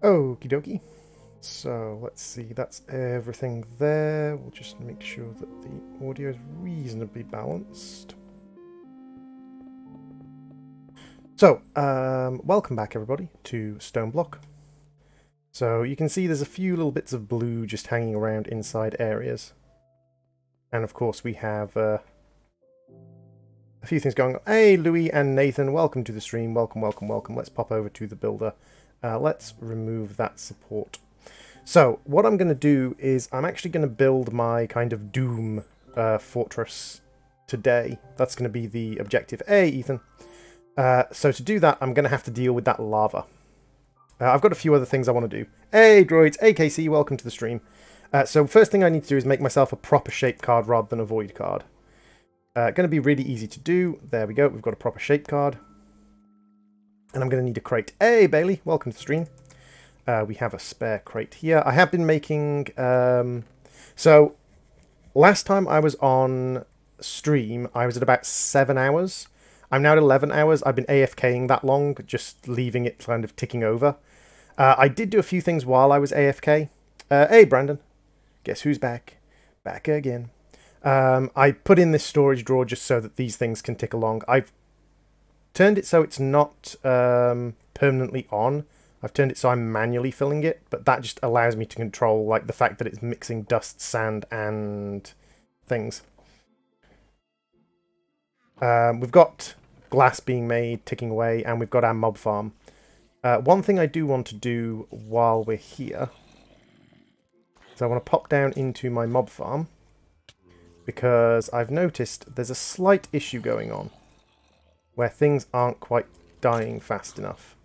Okie dokie. So let's see, that's everything there. We'll just make sure that the audio is reasonably balanced. So, welcome back everybody to Stoneblock. So you can see there's a few little bits of blue just hanging around inside areas. And of course we have a few things going on. Hey Louis and Nathan, welcome to the stream. Welcome, welcome, welcome. Let's pop over to the builder. Let's remove that support. So what I'm going to do is I'm actually going to build my kind of DOOOM fortress today. That's going to be the objective. Hey Ethan. So to do that I'm going to have to deal with that lava. I've got a few other things I want to do. Hey droids, AKC, welcome to the stream. So first thing I need to do is make myself a proper shape card rather than a void card. Going to be really easy to do. There we go, we've got a proper shape card. And I'm going to need a crate. Hey Bailey, welcome to the stream. We have a spare crate here. I have been making... so last time I was on stream, I was at about 7 hours. I'm now at 11 hours. I've been AFKing that long, just leaving it kind of ticking over. I did do a few things while I was AFK. Hey, Brandon. Guess who's back? Back again. I put in this storage drawer just so that these things can tick along. I've turned it so it's not permanently on. I've turned it so I'm manually filling it, but that just allows me to control like the fact that it's mixing dust, sand, and things. We've got glass being made, ticking away, and we've got our mob farm. One thing I do want to do while we're here is I want to pop down into my mob farm because I've noticed there's a slight issue going on where things aren't quite dying fast enough.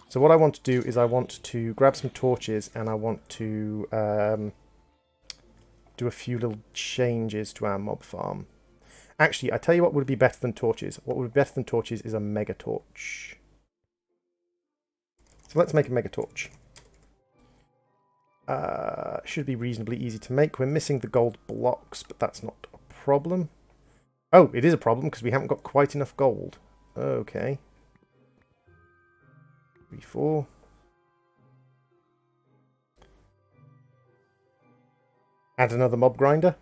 So what I want to do is I want to grab some torches and I want to do a few little changes to our mob farm. Actually, I tell you what would be better than torches. What would be better than torches is a mega torch. So let's make a mega torch. Should be reasonably easy to make. We're missing the gold blocks, but that's not a problem. Oh, it is a problem because we haven't got quite enough gold. Okay. 3, 4. Add another mob grinder.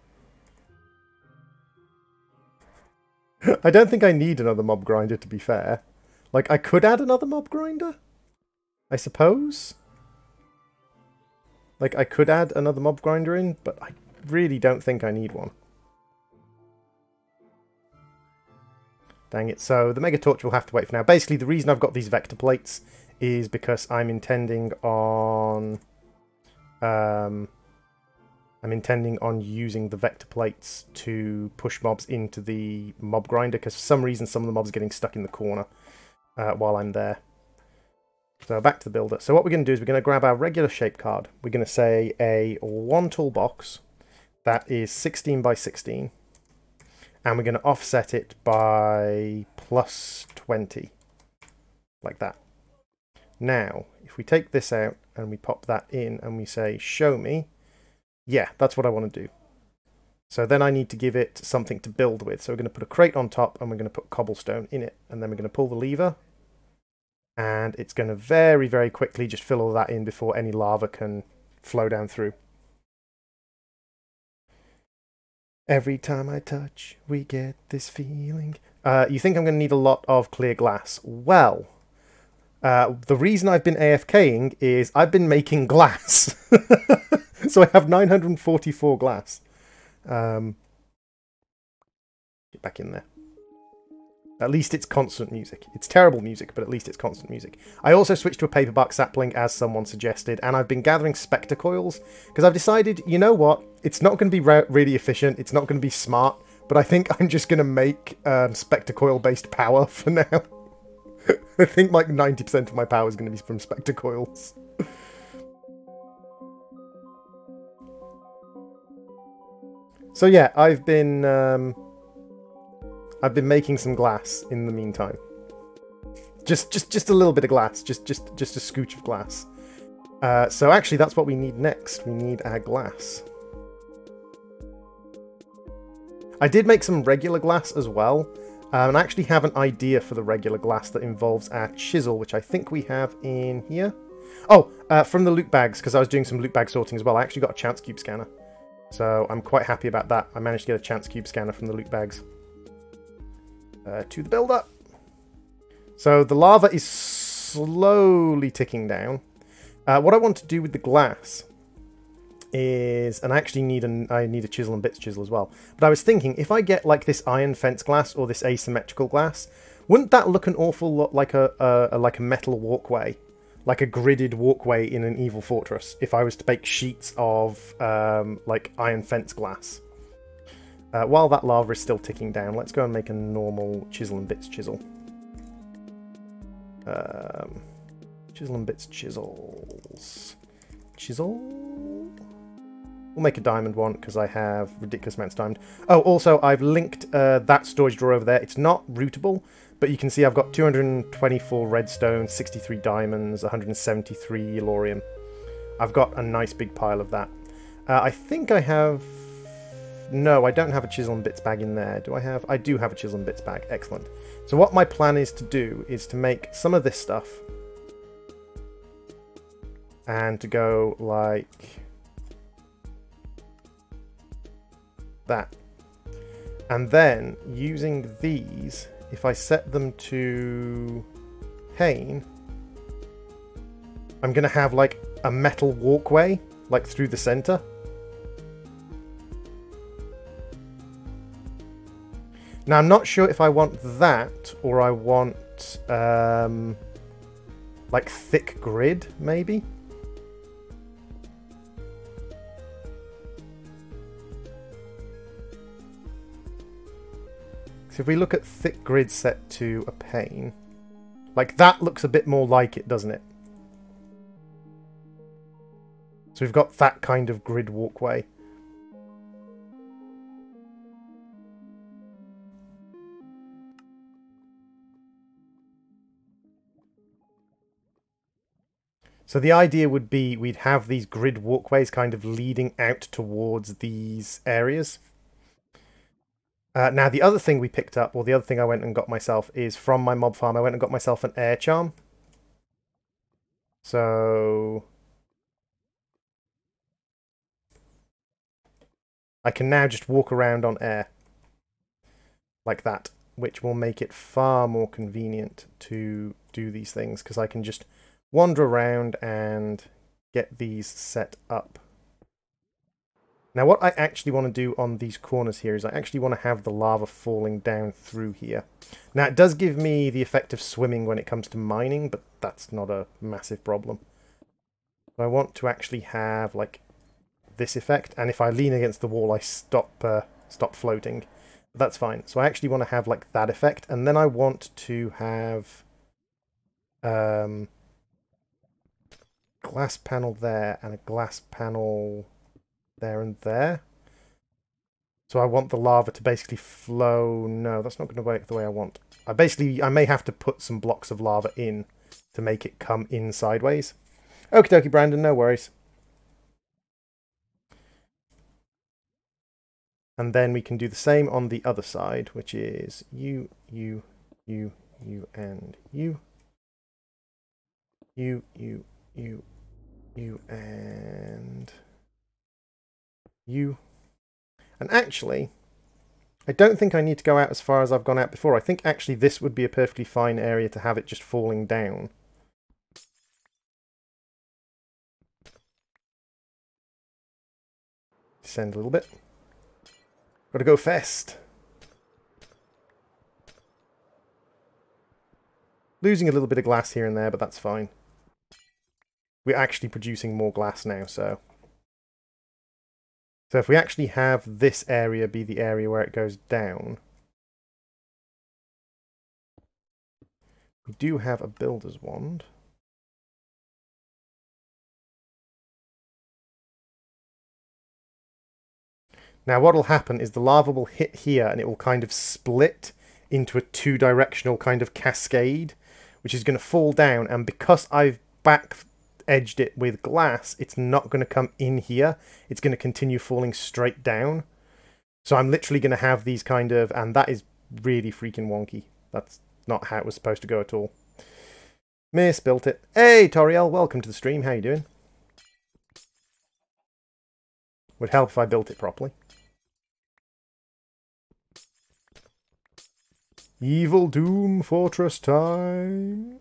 I don't think I need another mob grinder, to be fair. Like, I could add another mob grinder, I suppose. Like, I could add another mob grinder in, but I really don't think I need one. Dang it. So, the mega torch will have to wait for now. Basically, the reason I've got these vector plates is because I'm intending on... using the vector plates to push mobs into the mob grinder, because for some reason some of the mobs are getting stuck in the corner while I'm there. So back to the builder. So what we're going to do is we're going to grab our regular shape card. We're going to say a 1 tool box that is 16 by 16. And we're going to offset it by plus 20. Like that. Now, if we take this out and we pop that in and we say show me, yeah, that's what I want to do. So then I need to give it something to build with. So we're going to put a crate on top and we're going to put cobblestone in it. And then we're going to pull the lever. And it's going to very, very quickly just fill all that in before any lava can flow down through. Every time I touch, we get this feeling. You think I'm going to need a lot of clear glass? Well, the reason I've been AFKing is I've been making glass. So I have 944 glass. Get back in there. At least it's constant music. It's terrible music, but at least it's constant music. I also switched to a paperbark sapling, as someone suggested, and I've been gathering spectre coils, because I've decided, you know what, it's not going to be really efficient, it's not going to be smart, but I think I'm just going to make spectre coil-based power for now. I think like 90% of my power is going to be from spectre coils. So yeah, I've been making some glass in the meantime. Just a little bit of glass, just a scooch of glass. So actually, that's what we need next. We need our glass. I did make some regular glass as well, and I actually have an idea for the regular glass that involves our chisel, which I think we have in here. Oh, from the loot bags, because I was doing some loot bag sorting as well, I actually got a chance cube scanner. So I'm quite happy about that. I managed to get a chance cube scanner from the loot bags. To the builder. So the lava is slowly ticking down. What I want to do with the glass is, and I actually need a chisel and bits chisel as well. But I was thinking, if I get like this iron fence glass or this asymmetrical glass, wouldn't that look an awful lot like a metal walkway, like a gridded walkway in an evil fortress? If I was to make sheets of like iron fence glass. While that lava is still ticking down, let's go and make a normal chisel and bits chisel. Chisel and bits chisels. Chisel. We'll make a diamond one because I have ridiculous amounts of diamond. Oh, also I've linked that storage drawer over there. It's not rootable, but you can see I've got 224 redstone, 63 diamonds, 173 yellorium. I've got a nice big pile of that. I think I have... No, I don't have a chisel and bits bag in there. Do I have? I do have a chisel and bits bag. Excellent. So what my plan is to do is to make some of this stuff and to go like that. And then using these, if I set them to pane, I'm going to have like a metal walkway like through the center. Now, I'm not sure if I want that or I want, like, thick grid, maybe? So if we look at thick grid set to a pane, like, that looks a bit more like it, doesn't it? So we've got that kind of grid walkway. So the idea would be we'd have these grid walkways kind of leading out towards these areas. Now, the other thing we picked up, or the other thing I went and got myself, is from my mob farm, I went and got myself an air charm. So I can now just walk around on air. Like that, which will make it far more convenient to do these things, because I can just wander around and get these set up. Now what I actually want to do on these corners here is I actually want to have the lava falling down through here. Now it does give me the effect of swimming when it comes to mining, but that's not a massive problem. I want to actually have like this effect, and if I lean against the wall I stop floating. That's fine. So I actually want to have like that effect, and then I want to have glass panel there and a glass panel there and there. So I want the lava to basically flow. No, that's not going to work the way I want. I may have to put some blocks of lava in to make it come in sideways. Okie dokie, Brandon, no worries. And then we can do the same on the other side, which is you, and you. You and you. And actually, I don't think I need to go out as far as I've gone out before. I think actually this would be a perfectly fine area to have it just falling down. Descend a little bit. Gotta go fast. Losing a little bit of glass here and there, but that's fine. We're actually producing more glass now, so... So if we actually have this area be the area where it goes down... We do have a builder's wand. Now what will happen is the lava will hit here and it will kind of split into a two-directional kind of cascade, which is going to fall down, and because I've back-edged it with glass, it's not going to come in here. It's going to continue falling straight down. So I'm literally going to have these kind of... And that is really freaking wonky. That's not how it was supposed to go at all. Misbuilt it. Hey, Toriel, welcome to the stream. How you doing? Would help if I built it properly. Evil Doom Fortress time.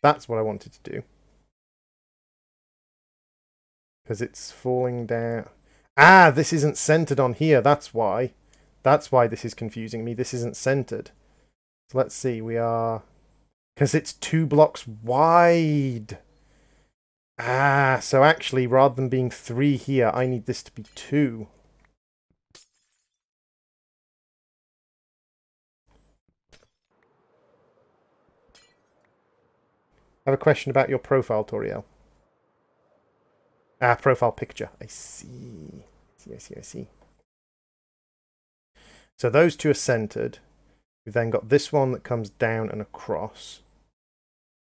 That's what I wanted to do. Because it's falling down. Ah, this isn't centered on here. That's why. That's why this is confusing me. This isn't centered. So let's see. We are... Because it's 2 blocks wide. Ah, so actually, rather than being 3 here, I need this to be 2. I have a question about your profile, Toriel. Ah, profile picture. I see. I see. So those 2 are centered. We've then got this one that comes down and across.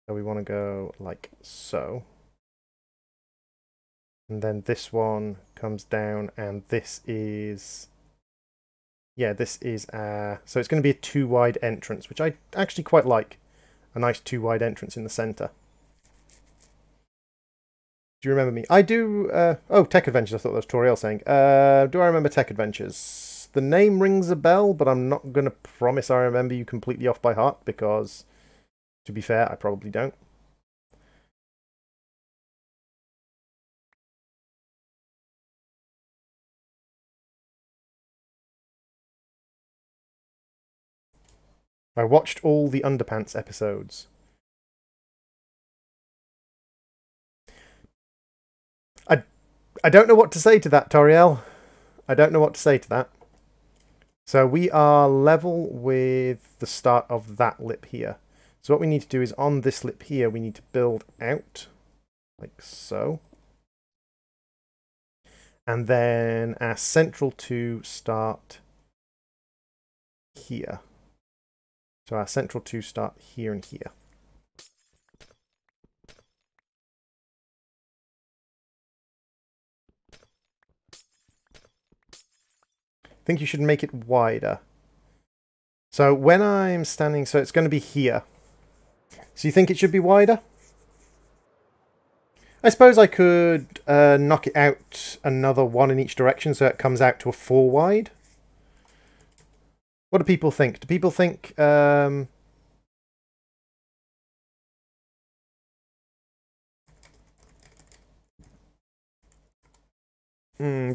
So we want to go like so. And then this one comes down, and this is... Yeah, this is... so it's going to be a 2 wide entrance, which I actually quite like. A nice 2 wide entrance in the centre. Do you remember me? I do... oh, Tech Adventures, I thought that was Toriel saying. Do I remember Tech Adventures? The name rings a bell, but I'm not going to promise I remember you completely off by heart, because, to be fair, I probably don't. I watched all the Underpants episodes. I don't know what to say to that, Toriel. I don't know what to say to that. So we are level with the start of that lip here. So what we need to do is on this lip here, we need to build out like so. And then our central 2 start here. So our central 2 start here and here. I think you should make it wider. So when I'm standing, so it's going to be here. So you think it should be wider? I suppose I could knock it out another 1 in each direction so it comes out to a 4 wide. What do people think? Do people think... do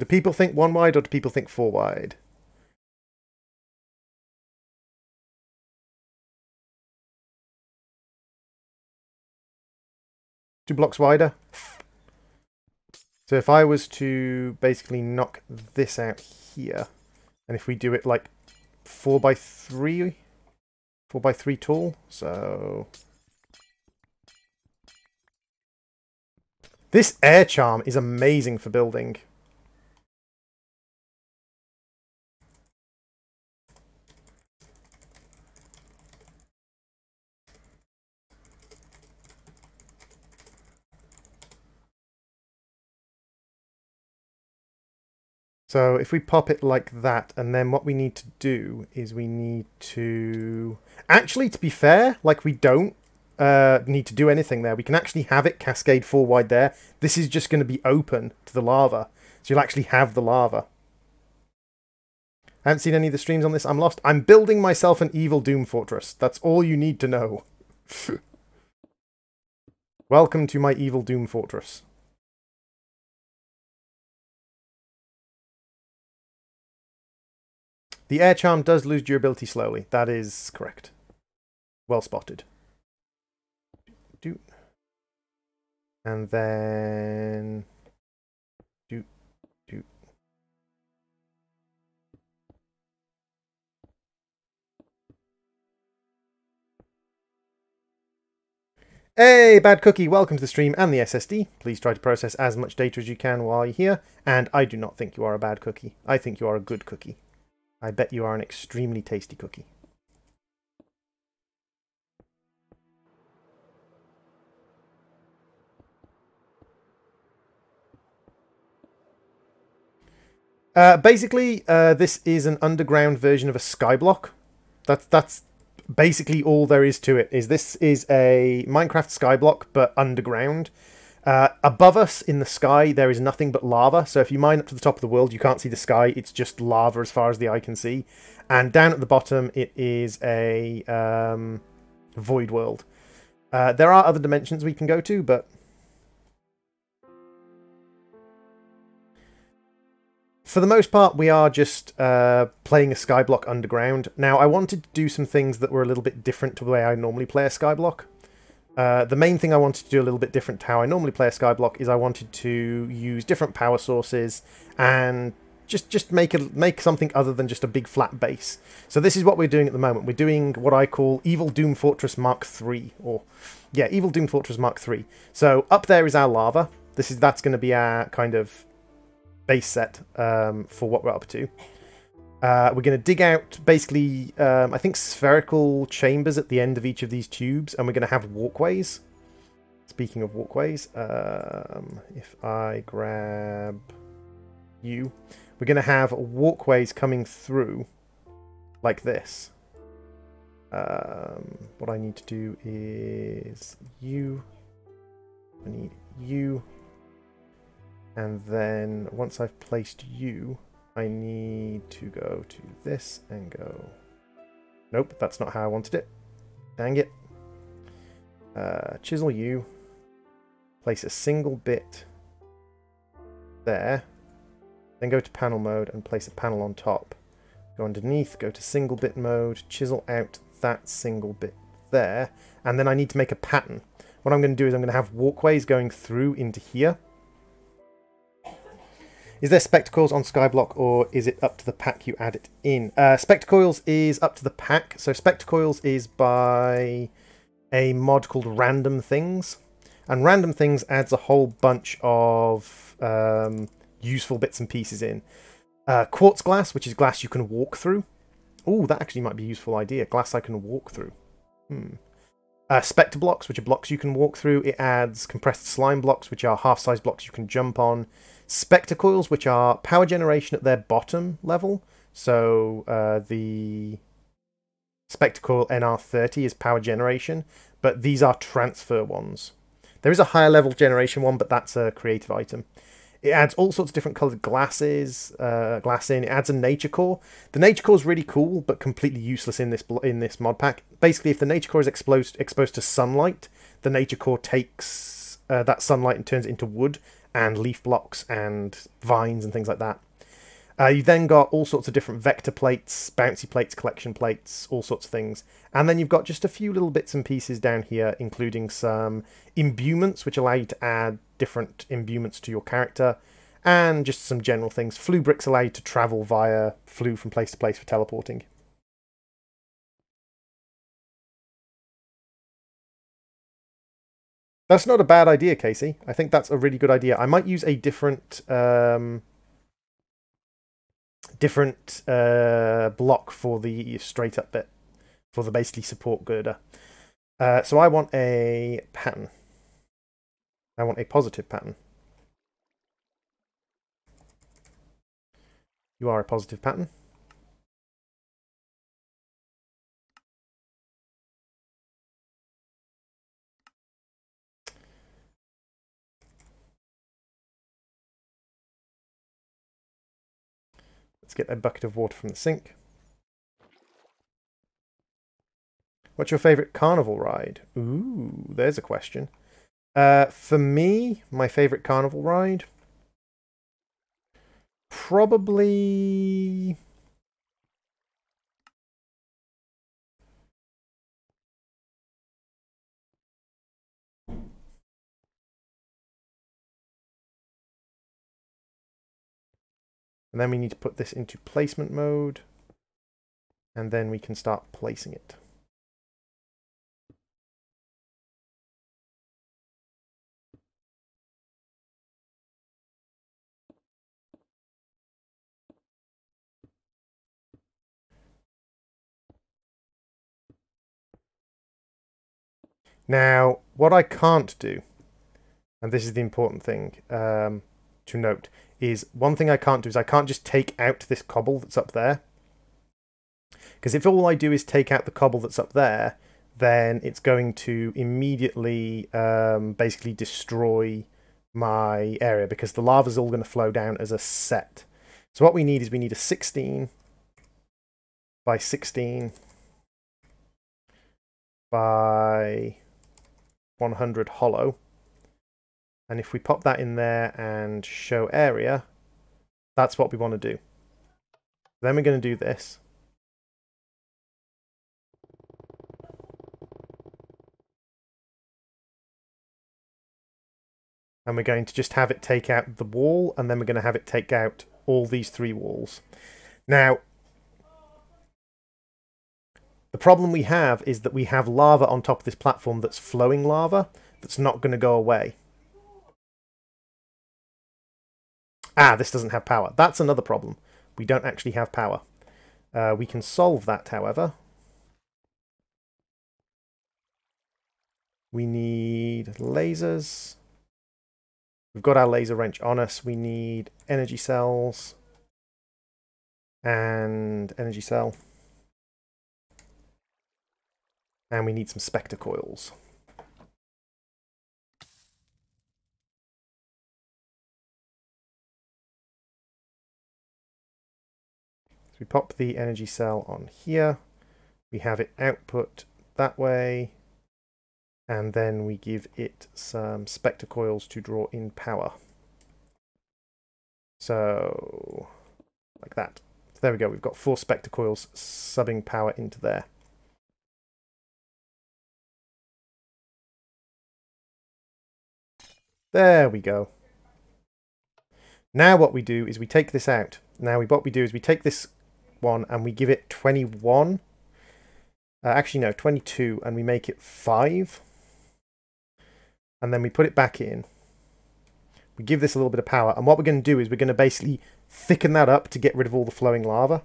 people think 1 wide or do people think 4 wide? Two blocks wider. So if I was to basically knock this out here, and if we do it like 4x3 tall, so... This air charm is amazing for building. So if we pop it like that, and then what we need to do is we need to... Actually, to be fair, like we don't need to do anything there. We can actually have it cascade 4 wide there. This is just going to be open to the lava. So you'll actually have the lava. I haven't seen any of the streams on this. I'm lost. I'm building myself an evil Doom Fortress. That's all you need to know. Welcome to my evil Doom Fortress. The air charm does lose durability slowly. That is correct. Well spotted. And then... Hey, Bad Cookie, welcome to the stream and the SSD. Please try to process as much data as you can while you're here. And I do not think you are a bad cookie. I think you are a good cookie. I bet you are an extremely tasty cookie. Basically, this is an underground version of a skyblock. That's basically all there is to it. This is a Minecraft skyblock, but underground. Above us in the sky, there is nothing but lava. So if you mine up to the top of the world, you can't see the sky. It's just lava as far as the eye can see. And down at the bottom, it is a void world. There are other dimensions we can go to, but for the most part, we are just playing a skyblock underground. Now, I wanted to do some things that were a little bit different to the way I normally play a skyblock. The main thing I wanted to do a little bit different to how I normally play a skyblock is I wanted to use different power sources and just make something other than just a big flat base. So this is what we're doing at the moment. We're doing what I call Evil Doom Fortress Mark III, or yeah, Evil Doom Fortress Mark III. So up there is our lava. That's going to be our kind of base set for what we're up to. We're going to dig out basically, I think, spherical chambers at the end of each of these tubes, and we're going to have walkways. Speaking of walkways, if I grab you, we're going to have walkways coming through like this. What I need to do is you. I need you. And then once I've placed you, I need to go to this and go... Nope, that's not how I wanted it. Dang it. Chisel you. Place a single bit there. Then go to panel mode and place a panel on top. Go underneath, go to single bit mode, chisel out that single bit there. And then I need to make a pattern. What I'm going to do is I'm going to have walkways going through into here. Is there spectacles on Skyblock, or is it up to the pack you add it in? Spectacles is up to the pack. So Spectacles is by a mod called Random Things. And Random Things adds a whole bunch of useful bits and pieces in. Quartz glass, which is glass you can walk through. Oh, that actually might be a useful idea. Glass I can walk through. Spectre blocks, which are blocks you can walk through. It adds compressed slime blocks, which are half-size blocks you can jump on. Spectre coils, which are power generation at their bottom level. So the Spectre coil NR30 is power generation, but these are transfer ones. There is a higher level generation one, but that's a creative item. It adds all sorts of different coloured glasses, glass in. It adds a nature core. The nature core is really cool, but completely useless in this mod pack. Basically, if the nature core is exposed to sunlight, the nature core takes that sunlight and turns it into wood and leaf blocks and vines and things like that. You've then got all sorts of different vector plates, bouncy plates, collection plates, all sorts of things. And then you've got just a few little bits and pieces down here, including some imbuements, which allow you to add different imbuements to your character, and just some general things. Flue bricks allow you to travel via flue from place to place for teleporting. That's not a bad idea, Casey. I think that's a really good idea. I might use a different block for the straight up bit, for the basically support girder. So I want a pattern. I want a positive pattern. You are a positive pattern. Let's get a bucket of water from the sink. What's your favourite carnival ride? Ooh, there's a question. For me, my favourite carnival ride? Probably... And then we need to put this into placement mode. And then we can start placing it. Now, what I can't do, and this is the important thing to note, is one thing I can't do is I can't just take out this cobble that's up there. Because if all I do is take out the cobble that's up there, then it's going to immediately basically destroy my area, because the lava's all going to flow down as a set. So what we need is we need a 16 by 16 by 100 hollow. And if we pop that in there and show area, that's what we want to do. Then we're going to do this. And we're going to just have it take out the wall, and then we're going to have it take out all these 3 walls. Now, the problem we have is that we have lava on top of this platform that's flowing lava, that's not going to go away. Ah, this doesn't have power. That's another problem. We don't actually have power. We can solve that, however. We need lasers. We've got our laser wrench on us. We need energy cells and energy cell. And we need some spectre coils. So we pop the energy cell on here. We have it output that way. And then we give it some spectre coils to draw in power. So, like that. So there we go. We've got 4 spectre coils subbing power into there. There we go. Now what we do is we take this out. Now what we do is we take this one and we give it 21. Actually, no, 22, and we make it 5. And then we put it back in. We give this a little bit of power. And what we're going to do is we're going to basically thicken that up to get rid of all the flowing lava.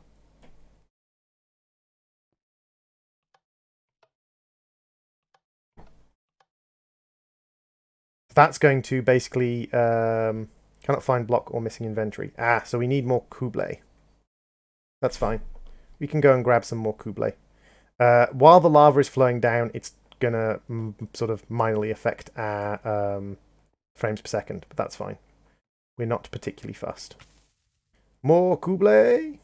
That's going to basically... cannot find block or missing inventory. Ah, so we need more Kublai. That's fine. We can go and grab some more Kublai. While the lava is flowing down, it's going to sort of minorly affect our frames per second, but that's fine. We're not particularly fussed. More Kublai!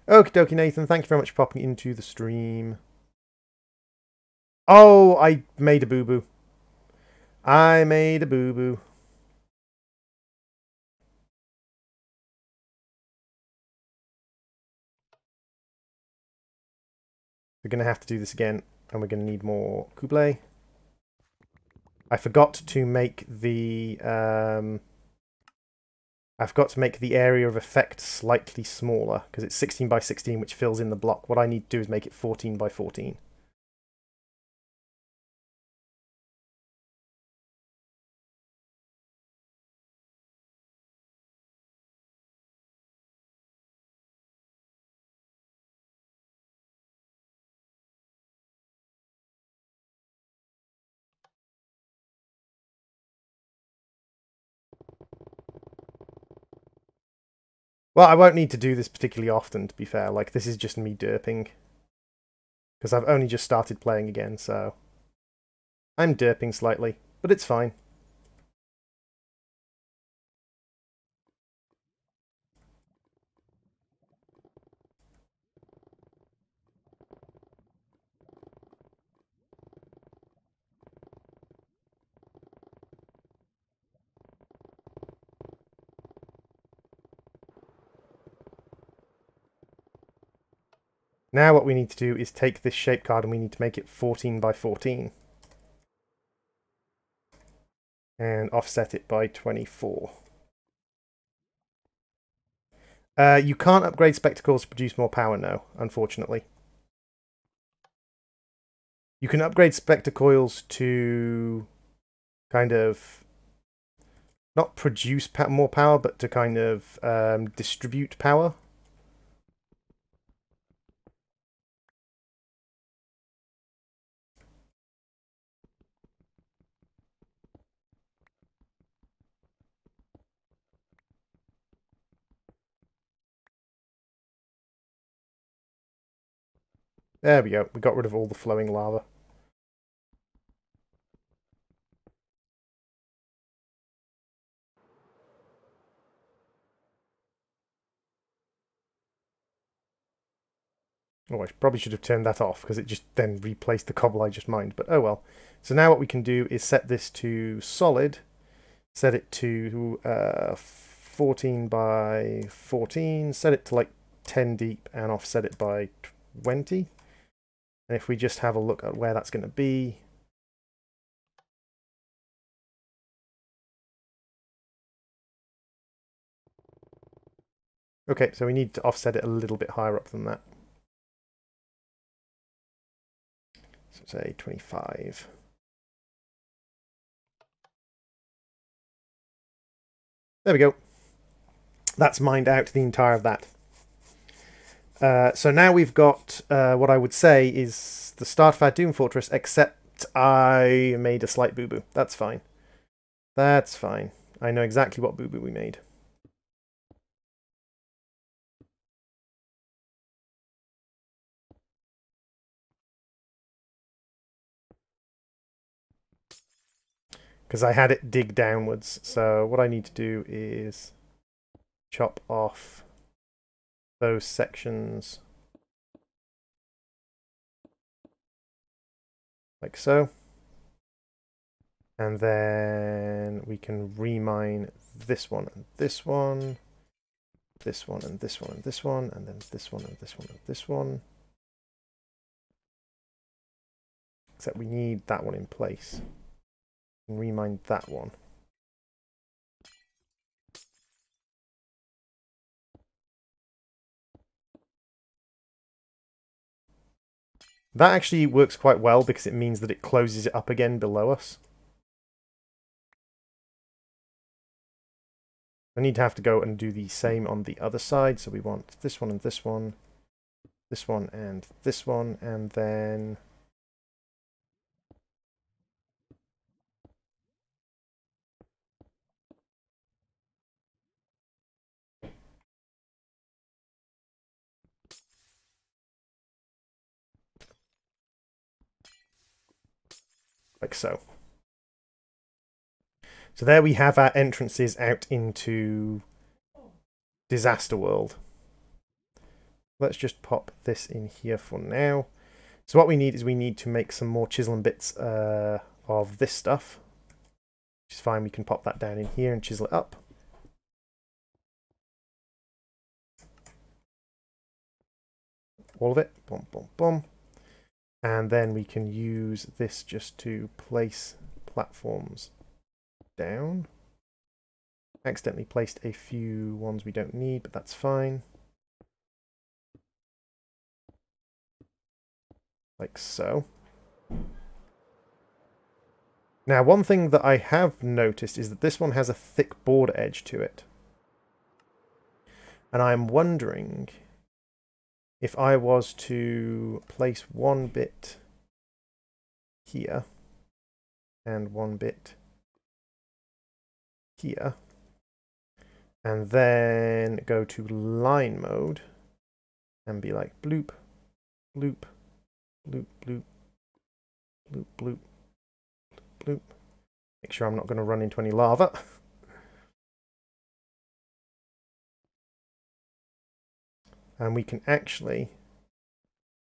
Okie dokie, Nathan. Thank you very much for popping into the stream. Oh, I made a boo-boo. I made a boo-boo. We're going to have to do this again, and we're going to need more Kublai. I forgot to make the area of effect slightly smaller, because it's 16 by 16, which fills in the block. What I need to do is make it 14 by 14. Well, I won't need to do this particularly often, to be fair. Like, this is just me derping. Because I've only just started playing again, so... I'm derping slightly, but it's fine. Now what we need to do is take this shape card and we need to make it 14 by 14. And offset it by 24. You can't upgrade spectacles to produce more power, no, unfortunately. You can upgrade spectacles to kind of not produce more power, but to kind of distribute power. There we go. We got rid of all the flowing lava. Oh, I probably should have turned that off because it just then replaced the cobble I just mined, but oh well. So now what we can do is set this to solid, set it to 14 by 14, set it to like 10 deep and offset it by 20. And if we just have a look at where that's going to be, okay, so we need to offset it a little bit higher up than that. So say 25. There we go. That's mined out the entire of that. So now we've got what I would say is the start of our Doom Fortress, except I made a slight boo-boo. That's fine. That's fine. I know exactly what boo-boo we made. Because I had it dig downwards. So what I need to do is chop off those sections like so. And then we can remine this one and this one, this one and this one and this one, and then this one and this one and this one. Except we need that one in place. And remine that one. That actually works quite well because it means that it closes it up again below us. I need to have to go and do the same on the other side. So we want this one and this one, this one and this one, and then like so. So there we have our entrances out into Disaster World. Let's just pop this in here for now. So what we need is we need to make some more chisel and bits of this stuff. Which is fine, we can pop that down in here and chisel it up. All of it, boom, boom, boom. And then we can use this just to place platforms down. Accidentally placed a few ones we don't need, but that's fine. Like so. Now, one thing that I have noticed is that this one has a thick border edge to it. And I'm wondering if I was to place one bit here and one bit here, and then go to line mode and be like bloop, bloop, bloop, bloop, bloop, bloop, bloop. Make sure I'm not going to run into any lava. And we can actually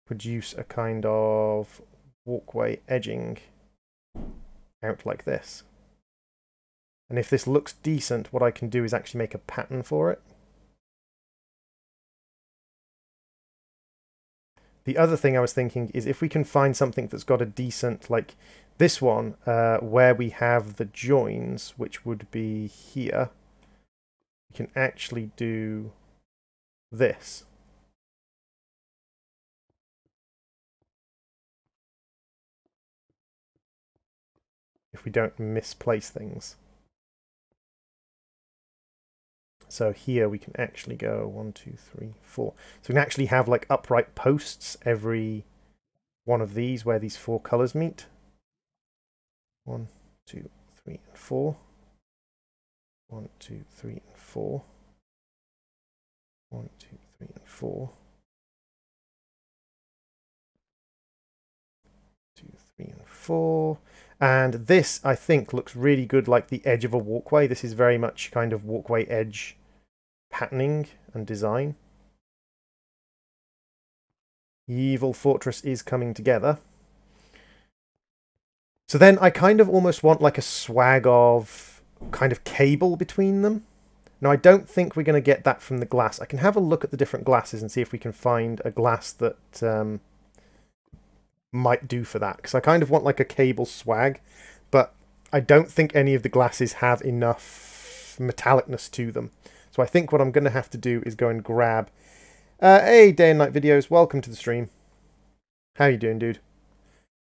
produce a kind of walkway edging out like this. And if this looks decent, what I can do is actually make a pattern for it. The other thing I was thinking is if we can find something that's got a decent, like this one, where we have the joins, which would be here, we can actually do this. If we don't misplace things. So here we can actually go 1, 2, 3, 4. So we can actually have like upright posts every one of these where these four colors meet. 1, 2, 3, and 4. 1, 2, 3, and 4. 1, 2, 3, and 4. before. And this, I think, looks really good like the edge of a walkway. This is very much kind of walkway edge patterning and design. Evil Fortress is coming together. So then I kind of almost want like a swag of kind of cable between them. Now, I don't think we're going to get that from the glass. I can have a look at the different glasses and see if we can find a glass that might do for that. Because I kind of want like a cable swag, but I don't think any of the glasses have enough metallicness to them. So I think what I'm going to have to do is go and grab... hey, Day and Night Videos, welcome to the stream. How you doing, dude?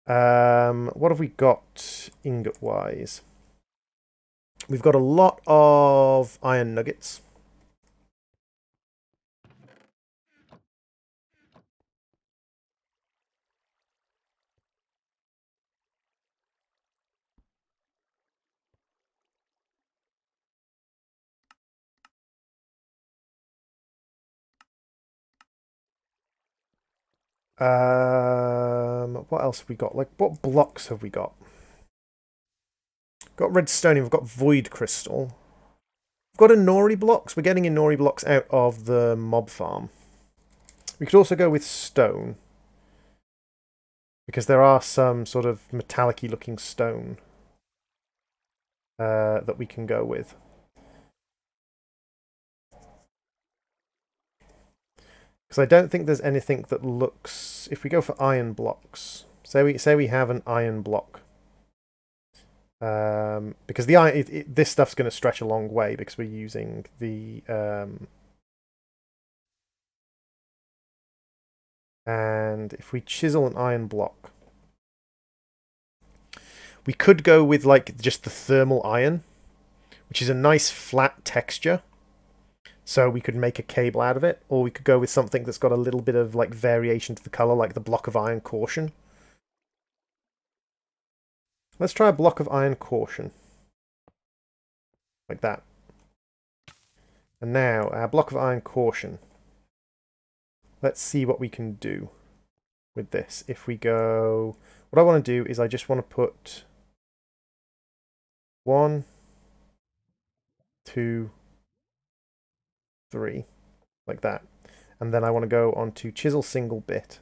What have we got ingot-wise? We've got a lot of iron nuggets. What else have we got? Like, what blocks have we got? Got redstone, we've got void crystal. We've got Inori blocks. We're getting Inori blocks out of the mob farm. We could also go with stone, because there are some sort of metallic-y looking stone that we can go with. Because I don't think there's anything that looks... If we go for iron blocks, say we have an iron block. Because the iron, this stuff's going to stretch a long way because we're using the... and if we chisel an iron block, we could go with like just the thermal iron, which is a nice flat texture. So we could make a cable out of it, or we could go with something that's got a little bit of like variation to the color, like the block of iron caution. Let's try a block of iron caution. Like that. And now, our block of iron caution. Let's see what we can do with this. If we go... What I want to do is I just want to put 1, 2, 3. Like that. And then I want to go on to chisel single bit.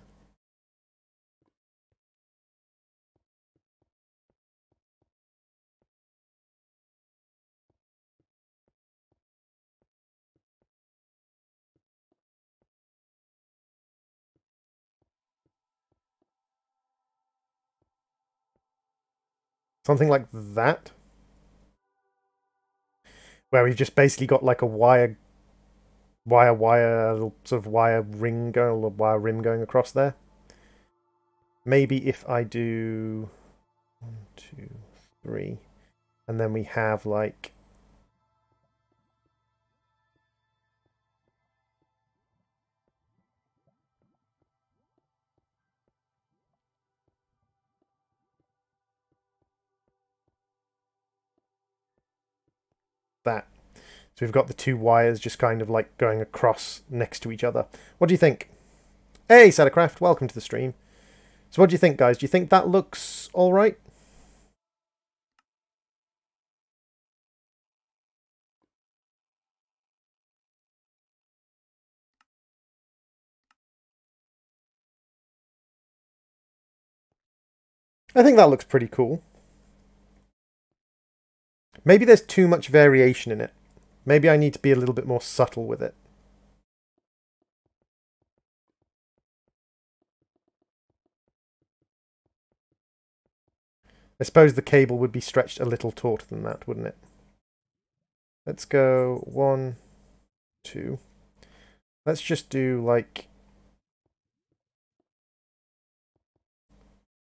Something like that. Where we've just basically got like a wire sort of wire ring going, or wire rim going across there. Maybe if I do 1, 2, 3, and then we have like that. So we've got the two wires just kind of like going across next to each other. What do you think? Hey, Sattercraft, welcome to the stream. So what do you think, guys? Do you think that looks all right? I think that looks pretty cool. Maybe there's too much variation in it. Maybe I need to be a little bit more subtle with it. I suppose the cable would be stretched a little tauter than that, wouldn't it? Let's go 1, 2. Let's just do like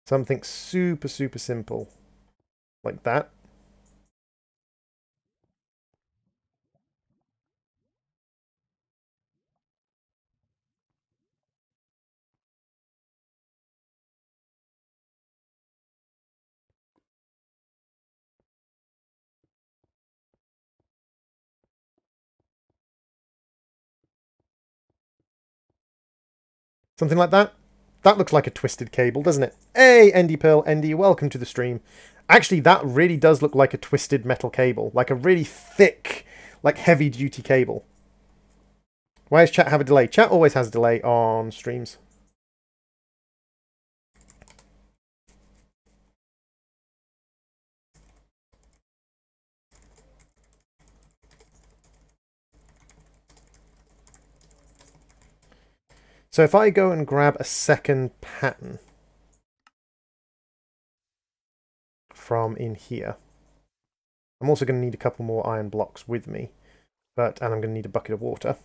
something super, super simple. Like that. Something like that. That looks like a twisted cable, doesn't it? Hey, Endy Pearl, Endy, welcome to the stream. Actually, that really does look like a twisted metal cable. Like a really thick, like heavy-duty cable. Why does chat have a delay? Chat always has a delay on streams. So if I go and grab a second pattern from in here, I'm also going to need a couple more iron blocks with me, and I'm going to need a bucket of water.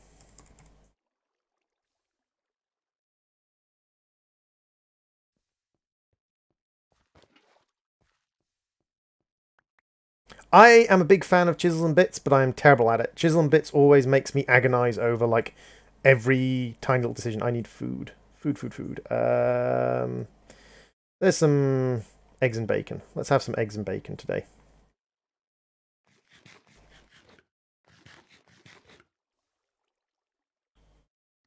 I am a big fan of chisel and bits, but I am terrible at it. Chisel and bits always makes me agonize over like every tiny little decision. I need food. Food. There's some eggs and bacon. Let's have some eggs and bacon today.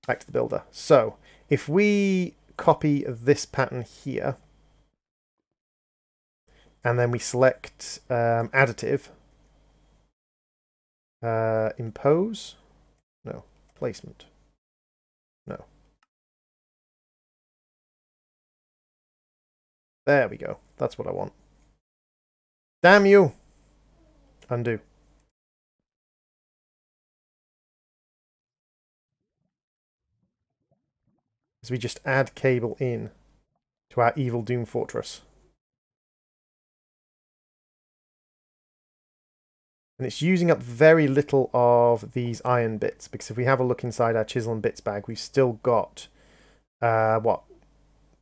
Back to the builder. So, if we copy this pattern here, and then we select additive, impose, no, placement, no. There we go. That's what I want. Damn you! Undo. As we just add cable in to our evil Doom Fortress. And it's using up very little of these iron bits, because if we have a look inside our chisel and bits bag, we've still got, what,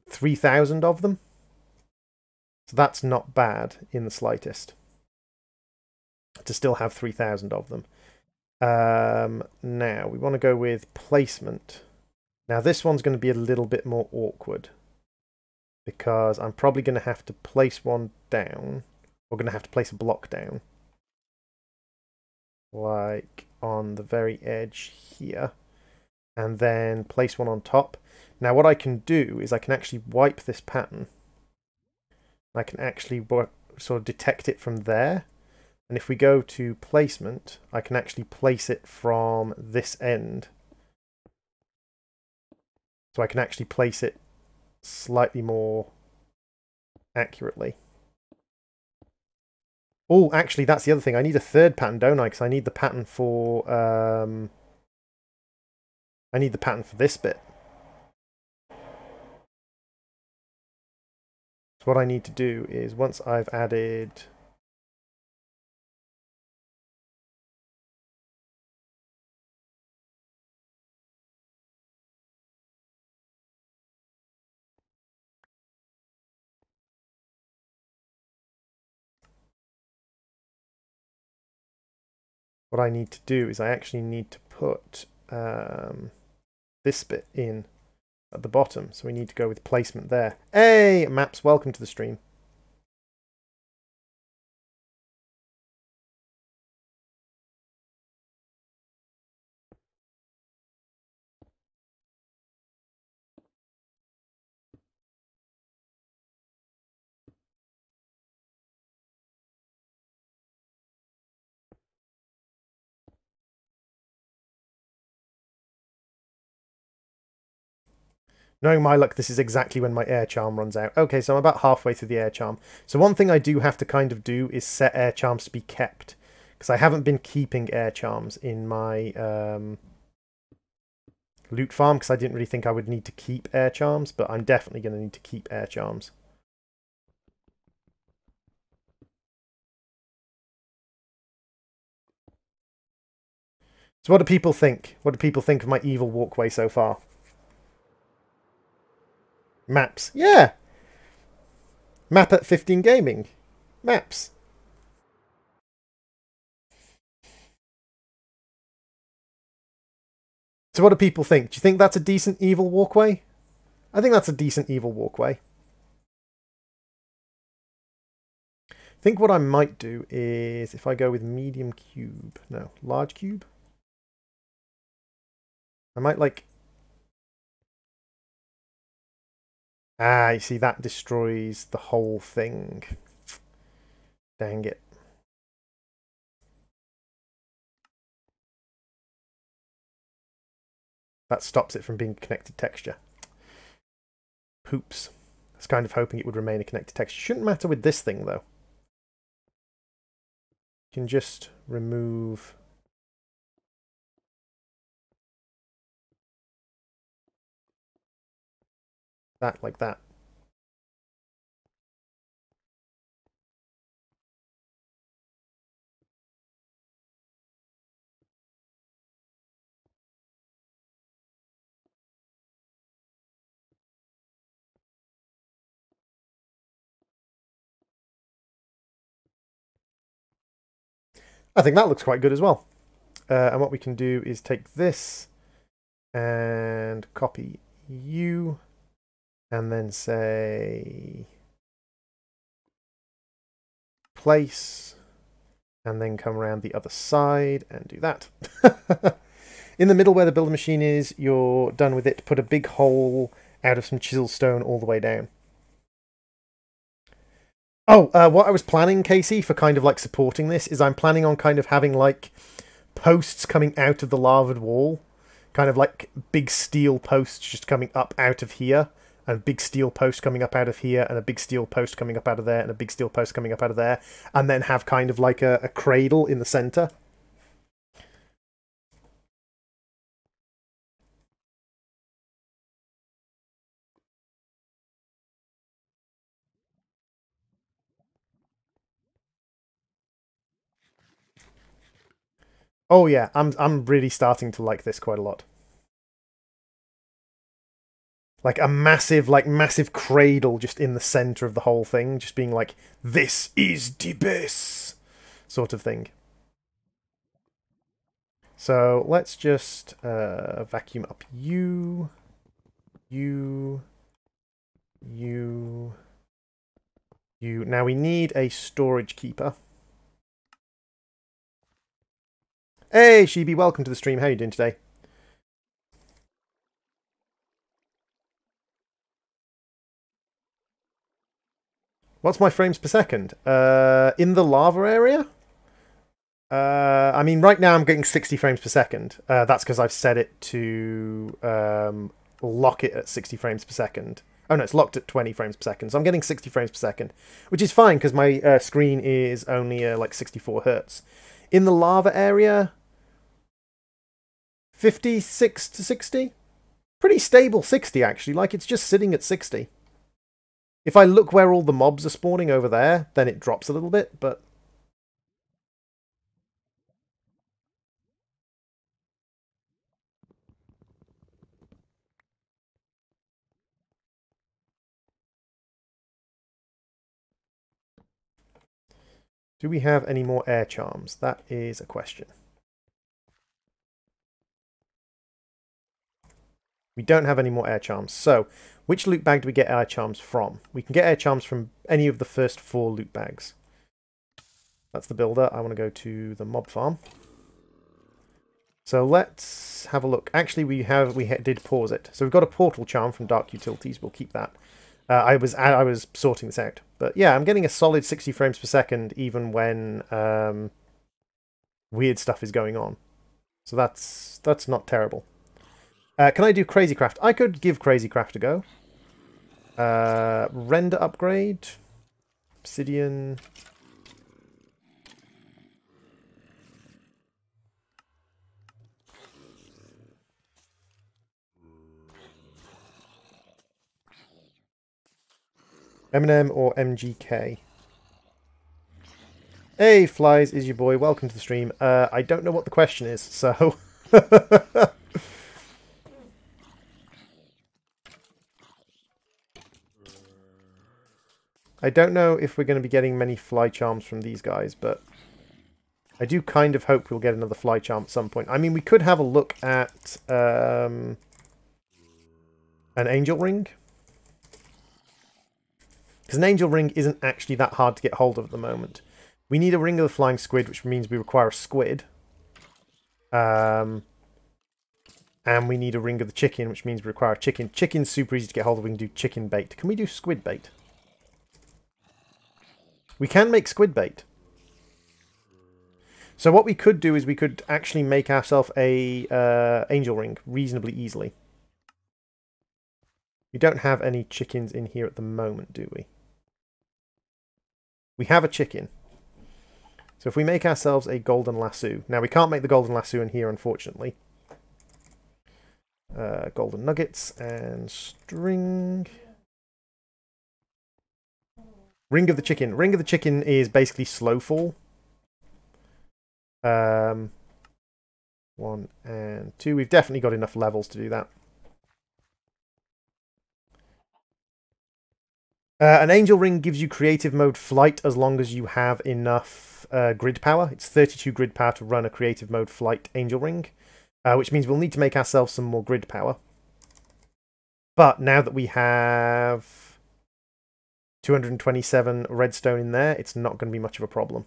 3,000 of them? So that's not bad in the slightest, to still have 3,000 of them. Now, we want to go with placement. Now, this one's going to be a little bit more awkward, because I'm probably going to have to place one down. We're going to have to place a block down. Like on the very edge here, and then place one on top. Now what I can do is I can actually wipe this pattern. I can actually sort of detect it from there, and if we go to placement, I can actually place it from this end. So I can actually place it slightly more accurately. Oh, actually, that's the other thing. I need a third pattern, don't I? Because I need the pattern for I need the pattern for this bit. So what I need to do is, once I've added what I need to do is I actually need to put this bit in at the bottom. So we need to go with placement there. Hey, Maps, welcome to the stream. Knowing my luck, this is exactly when my air charm runs out. Okay, so I'm about halfway through the air charm. So one thing I do have to kind of do is set air charms to be kept, because I haven't been keeping air charms in my loot farm, because I didn't really think I would need to keep air charms, but I'm definitely going to need to keep air charms. So what do people think? What do people think of my evil walkway so far? Maps. Yeah! Map at 15 Gaming. Maps. So what do people think? Do you think that's a decent evil walkway? I think that's a decent evil walkway. I think what I might do is, if I go with medium cube, no, large cube? I might like Ah, you see, that destroys the whole thing. Dang it. That stops it from being a connected texture. Poops. I was kind of hoping it would remain a connected texture. Shouldn't matter with this thing, though. You can just remove... that like that. I think that looks quite good as well. And what we can do is take this and copy you and then say place and then come around the other side and do that. In the middle where the builder machine is, you're done with it. Put a big hole out of some chisel stone all the way down. Oh, what I was planning, Casey, for kind of like supporting this is I'm planning on kind of having like posts coming out of the lavaed wall. Kind of like big steel posts just coming up out of here. And a big steel post coming up out of here. And a big steel post coming up out of there. And a big steel post coming up out of there. And then have kind of like a cradle in the center. Oh yeah, I'm really starting to like this quite a lot. Like a massive cradle just in the center of the whole thing, just being like, this is the best sort of thing. So let's just vacuum up you. Now we need a storage keeper. Hey, Sheeby, welcome to the stream. How are you doing today? What's my frames per second? In the lava area? I mean, right now I'm getting 60 frames per second. That's because I've set it to lock it at 60 frames per second. Oh no, it's locked at 20 frames per second. So I'm getting 60 frames per second, which is fine because my screen is only like 64 hertz. In the lava area, 56 to 60? Pretty stable 60 actually, like it's just sitting at 60. If I look where all the mobs are spawning over there, then it drops a little bit, but... do we have any more air charms? That is a question. We don't have any more air charms. So, which loot bag do we get air charms from? We can get air charms from any of the first 4 loot bags. That's the builder. I want to go to the mob farm. So let's have a look. Actually, we did pause it. So we've got a portal charm from Dark Utilities. We'll keep that. I was sorting this out, but yeah, I'm getting a solid 60 frames per second even when weird stuff is going on. So that's not terrible. Can I do Crazycraft? I could give Crazycraft a go. Render upgrade. Obsidian. Eminem or MGK? Hey, Flies is your boy. Welcome to the stream. I don't know what the question is, so... I don't know if we're going to be getting many fly charms from these guys, but I do kind of hope we'll get another fly charm at some point. I mean, we could have a look at an angel ring. Because an angel ring isn't actually that hard to get hold of at the moment. We need a ring of the flying squid, which means we require a squid. And we need a ring of the chicken, which means we require a chicken. Chicken's super easy to get hold of. We can do chicken bait. Can we do squid bait? We can make squid bait. So what we could do is we could actually make ourselves a angel ring reasonably easily. We don't have any chickens in here at the moment, do we? We have a chicken. So if we make ourselves a golden lasso... Now, we can't make the golden lasso in here, unfortunately. Golden nuggets and string. Ring of the chicken. Ring of the chicken is basically slow fall. 1 and 2. We've definitely got enough levels to do that. An angel ring gives you creative mode flight as long as you have enough grid power. It's 32 grid power to run a creative mode flight angel ring, which means we'll need to make ourselves some more grid power. But now that we have 227 redstone in there, it's not going to be much of a problem.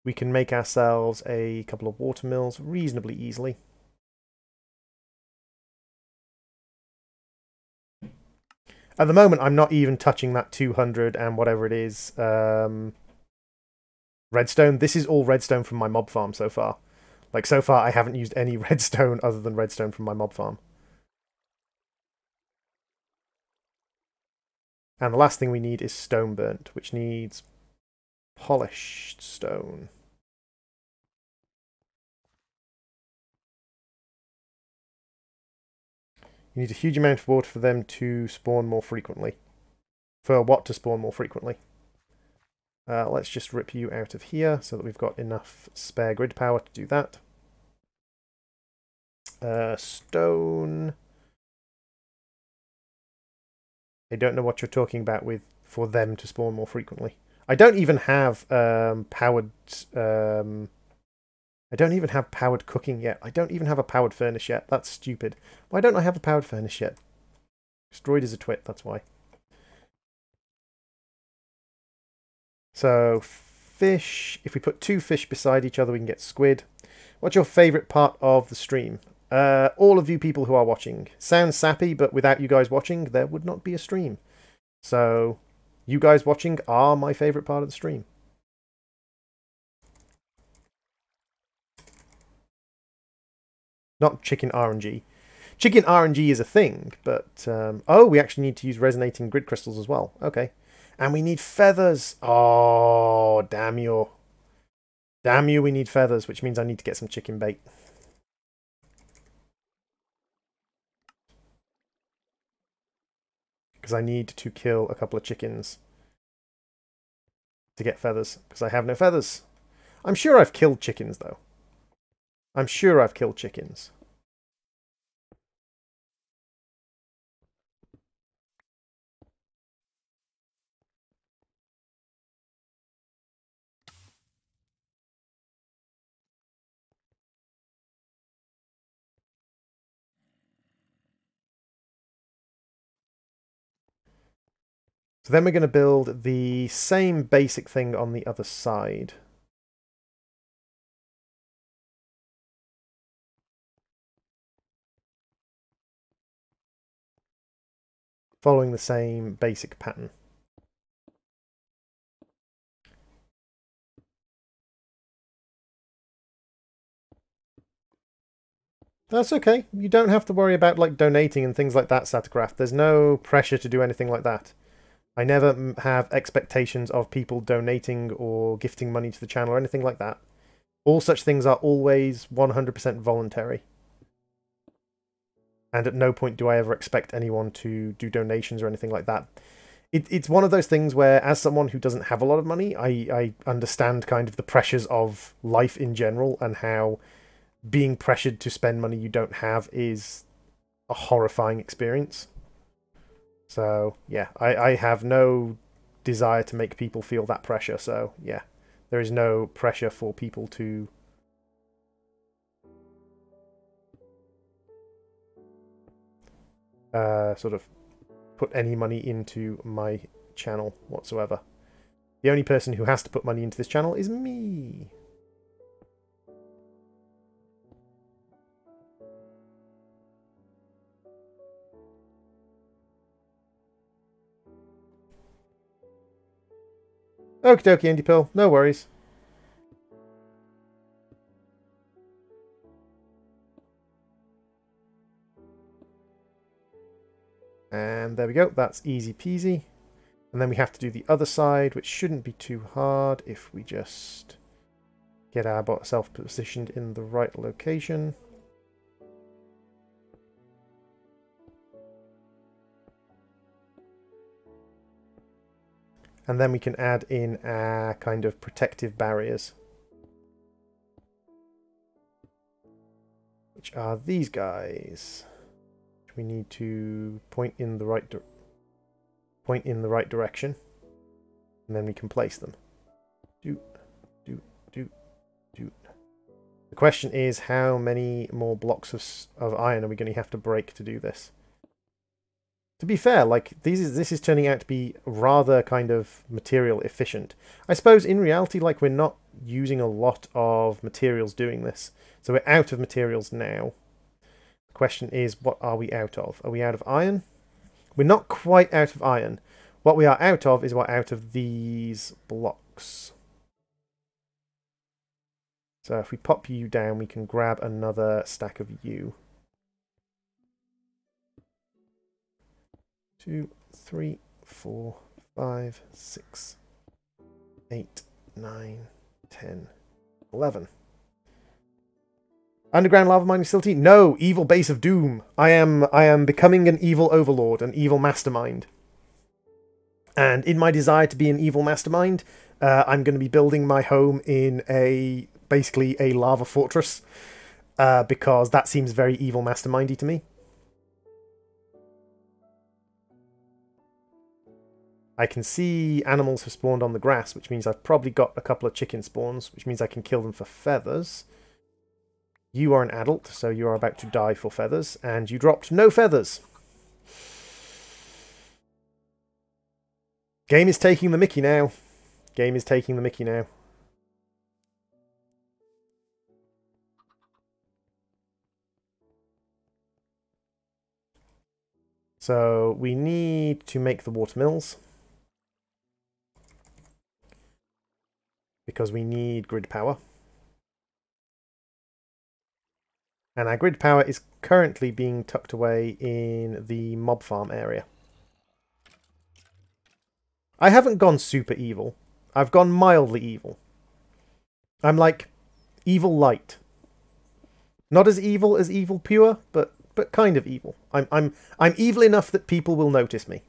We can make ourselves a couple of watermills reasonably easily. At the moment, I'm not even touching that 200 and whatever it is redstone. This is all redstone from my mob farm so far. Like, so far, I haven't used any redstone other than redstone from my mob farm. And the last thing we need is stone burnt, which needs polished stone. You need a huge amount of water for them to spawn more frequently. For what to spawn more frequently? Let's just rip you out of here so that we've got enough spare grid power to do that. Stone. I don't know what you're talking about with for them to spawn more frequently. I don't even have powered... I don't even have powered cooking yet. I don't even have a powered furnace yet. That's stupid. Why don't I have a powered furnace yet? Destroyed is a twit, that's why. So, fish. If we put 2 fish beside each other, we can get squid. What's your favourite part of the stream? All of you people who are watching. Sounds sappy, but without you guys watching, there would not be a stream. So, you guys watching are my favourite part of the stream. Not chicken RNG. Chicken RNG is a thing, but... oh, we actually need to use resonating grid crystals as well. Okay. And we need feathers. Oh, damn you. Damn you, we need feathers, which means I need to get some chicken bait. Because I need to kill a couple of chickens to get feathers, because I have no feathers. I'm sure I've killed chickens, though. I'm sure I've killed chickens. So then we're going to build the same basic thing on the other side. Following the same basic pattern. That's okay. You don't have to worry about like donating and things like that, Satacraft. There's no pressure to do anything like that. I never have expectations of people donating or gifting money to the channel or anything like that. All such things are always 100% voluntary. And at no point do I ever expect anyone to do donations or anything like that. It's one of those things where, as someone who doesn't have a lot of money, I understand kind of the pressures of life in general and how being pressured to spend money you don't have is a horrifying experience. So, yeah, I have no desire to make people feel that pressure. So, yeah, there is no pressure for people to... sort of put any money into my channel whatsoever. The only person who has to put money into this channel is me. Okie dokie, Indie Pill. No worries. And there we go. That's easy peasy. And then we have to do the other side, which shouldn't be too hard if we just get ourselves positioned in the right location. And then we can add in our kind of protective barriers, which are these guys. We need to point in the right direction, and then we can place them. The question is, how many more blocks of iron are we going to have to break to do this? To be fair, like this is turning out to be rather kind of material efficient. I suppose in reality, like, we're not using a lot of materials doing this, so we're out of materials now. The question is, what are we out of? Are we out of iron? We're not quite out of iron. What we are out of is we're out of these blocks. So if we pop you down, we can grab another stack of you. 2, 3, 4, 5, 6, 8, 9, 10, 11. Underground lava mining facility? No, evil base of doom. I am becoming an evil overlord, an evil mastermind. And in my desire to be an evil mastermind, I'm going to be building my home in basically a lava fortress, because that seems very evil mastermindy to me. I can see animals have spawned on the grass, which means I've probably got a couple of chicken spawns, which means I can kill them for feathers. You are an adult, so you are about to die for feathers, and you dropped no feathers. Game is taking the mickey now. Game is taking the mickey now. So we need to make the watermills, because we need grid power. And our grid power is currently being tucked away in the mob farm area. I haven't gone super evil. I've gone mildly evil. I'm like evil light. Not as evil pure, but kind of evil. I'm evil enough that people will notice me.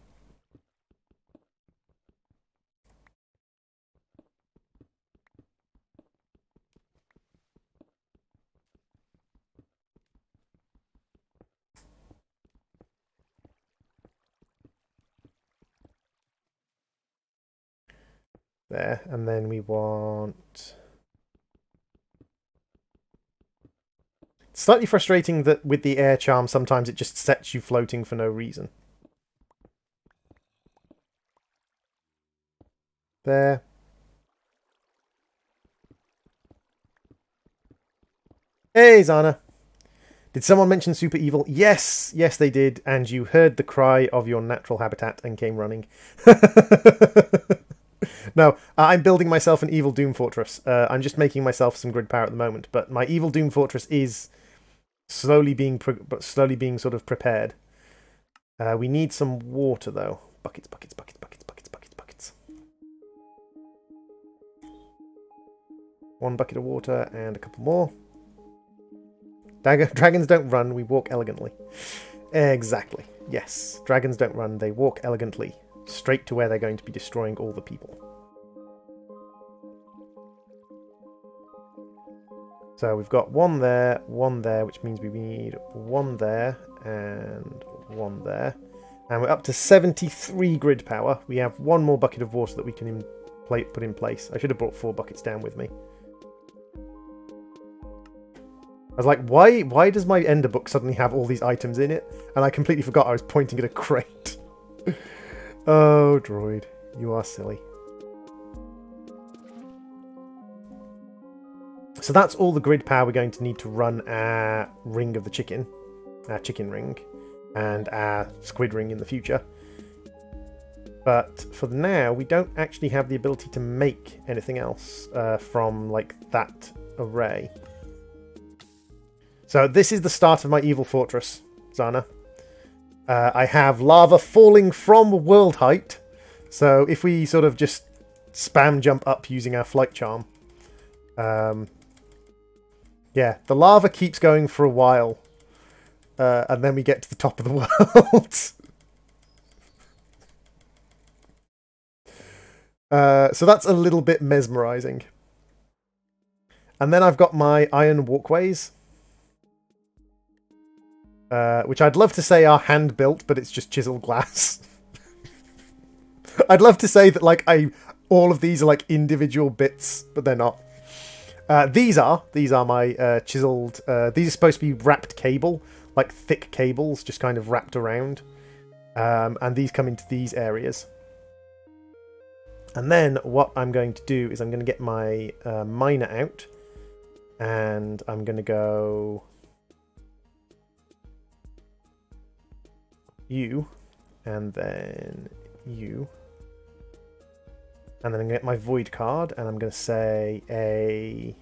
There, and then we want... It's slightly frustrating that with the air charm, sometimes it just sets you floating for no reason. There. Hey, Zana. Did someone mention super evil? Yes, yes they did, and you heard the cry of your natural habitat and came running. No, I'm building myself an evil Doom Fortress. I'm just making myself some grid power at the moment, but my evil Doom Fortress is slowly being sort of prepared. We need some water though. Buckets, buckets, buckets, buckets, buckets, buckets, buckets. 1 bucket of water and a couple more. Dragons don't run, we walk elegantly. Exactly. Yes, dragons don't run, they walk elegantly. Straight to where they're going to be destroying all the people. So we've got 1 there, 1 there, which means we need 1 there, and 1 there. And we're up to 73 grid power. We have 1 more bucket of water that we can put in place. I should have brought 4 buckets down with me. I was like, why does my Ender book suddenly have all these items in it? And I completely forgot I was pointing at a crate. Oh, droid, you are silly. So that's all the grid power we're going to need to run our ring of the chicken, our chicken ring, and our squid ring in the future. But for now, we don't actually have the ability to make anything else from like that array. So this is the start of my evil fortress, Zana. I have lava falling from world height. So if we sort of just spam jump up using our flight charm. Yeah, the lava keeps going for a while. And then we get to the top of the world. So that's a little bit mesmerizing. And then I've got my iron walkways. Which I'd love to say are hand-built, but it's just chiseled glass. I'd love to say that like all of these are like individual bits, but they're not. These are my chiseled. These are supposed to be wrapped cable, like thick cables, just kind of wrapped around. And these come into these areas. And then what I'm going to do is I'm going to get my miner out, and I'm going to go you, and then you, and then I'm going to get my void card, and I'm going to say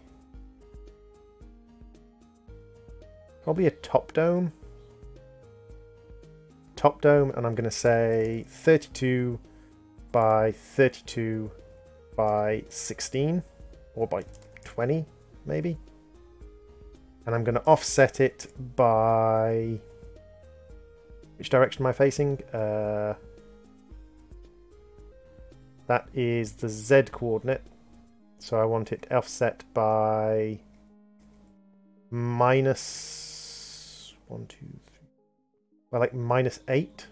probably a top dome, and I'm going to say 32 by 32 by 16 or by 20 maybe, and I'm going to offset it by, which direction am I facing? That is the Z coordinate, so I want it offset by minus 1, 2, 3, well, like -8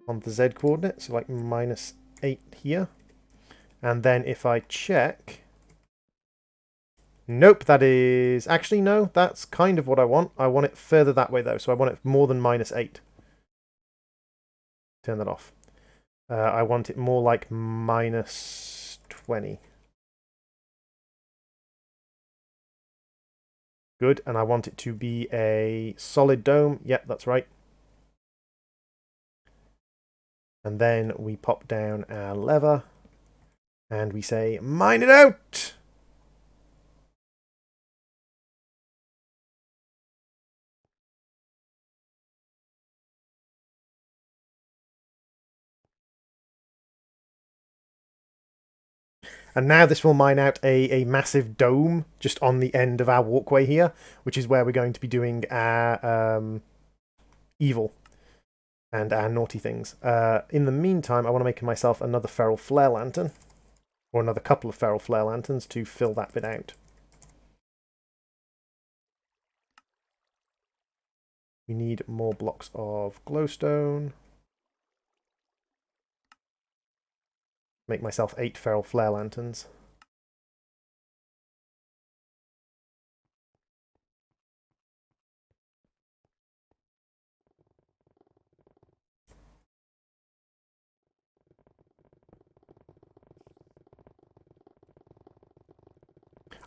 on the Z coordinate, so like -8 here. And then if I check, nope, that is actually, no, that's kind of what I want. I want it further that way though, so I want it more than -8. Turn that off. I want it more like -20. Good, and I want it to be a solid dome. Yep, that's right. And then we pop down our lever and we say, mine it out! And now this will mine out a massive dome just on the end of our walkway here, which is where we're going to be doing our evil and our naughty things. In the meantime, I want to make myself another feral flare lantern, or another couple of feral flare lanterns to fill that bit out. We need more blocks of glowstone. Make myself 8 feral flare lanterns.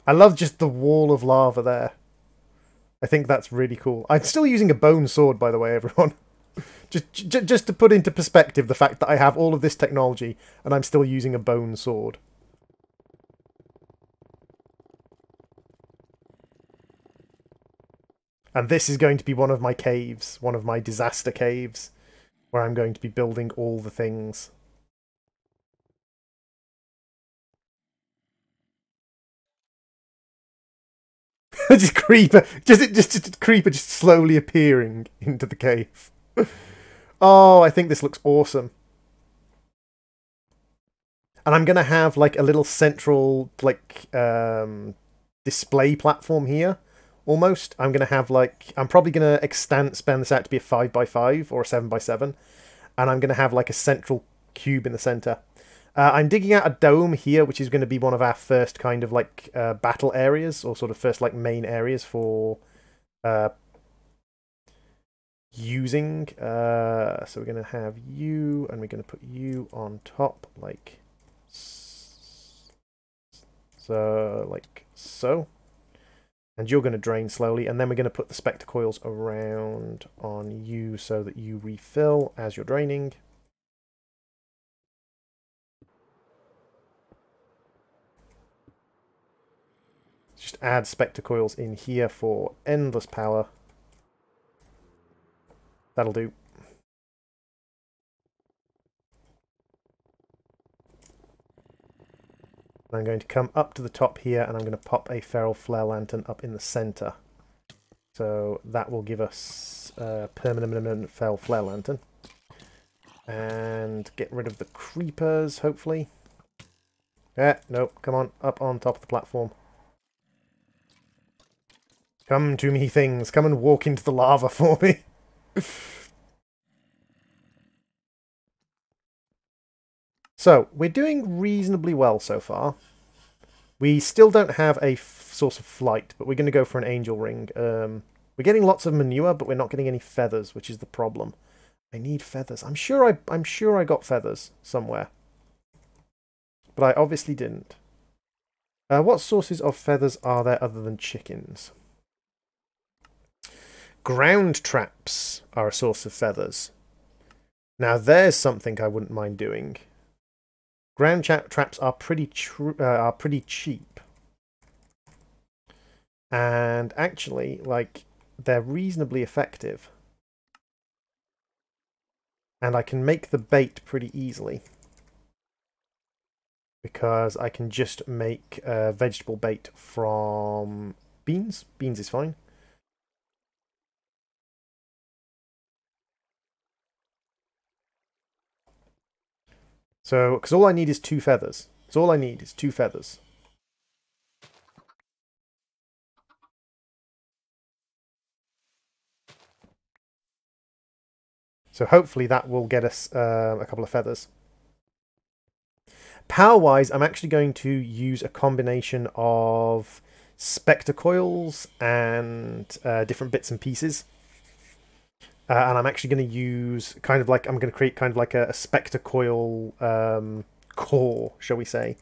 I love just the wall of lava there. I think that's really cool. I'm still using a bone sword, by the way, everyone. Just to put into perspective the fact that I have all of this technology and I'm still using a bone sword. And this is going to be one of my caves, one of my disaster caves, where I'm going to be building all the things. Just creeper, just creeper just slowly appearing into the cave. Oh, I think this looks awesome. And I'm gonna have like a little central like display platform here. Almost. I'm gonna have like, I'm probably gonna expand this out to be a 5x5 or a 7x7, and I'm gonna have like a central cube in the center. I'm digging out a dome here, which is going to be one of our first kind of like battle areas, or sort of first like main areas for using. So we're going to have you, and we're going to put you on top, like so, like so. And you're going to drain slowly, and then we're going to put the spectre coils around on you so that you refill as you're draining. Just add spectre coils in here for endless power. That'll do. I'm going to come up to the top here, and I'm going to pop a feral flare lantern up in the center. So that will give us a permanent feral flare lantern. And get rid of the creepers, hopefully. No, come on, up on top of the platform. Come to me, things. Come and walk into the lava for me. So, we're doing reasonably well so far. We still don't have a source of flight, but we're going to go for an angel ring. We're getting lots of manure, but we're not getting any feathers, which is the problem. I need feathers. I'm sure I got feathers somewhere. But I obviously didn't. What sources of feathers are there other than chickens? Ground traps are a source of feathers. Now there's something I wouldn't mind doing. Ground traps are pretty cheap. And actually, like, they're reasonably effective. And I can make the bait pretty easily. Because I can just make vegetable bait from beans. Beans is fine. So, because all I need is 2 feathers. That's all I need is 2 feathers. So hopefully that will get us a couple of feathers. Power-wise, I'm actually going to use a combination of spectre coils and different bits and pieces. And I'm actually going to use I'm going to create kind of like a spectre coil core, shall we say,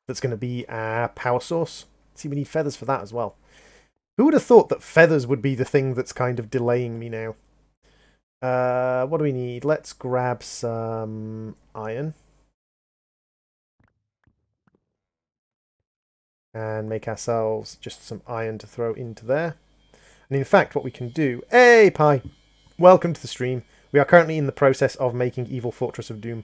that's going to be our power source. See, we need feathers for that as well. Who would have thought that feathers would be the thing that's kind of delaying me now? What do we need? Let's grab some iron. And make ourselves just some iron to throw into there. And in fact, what we can do... Hey, Pi! Welcome to the stream. We are currently in the process of making Evil Fortress of Doom.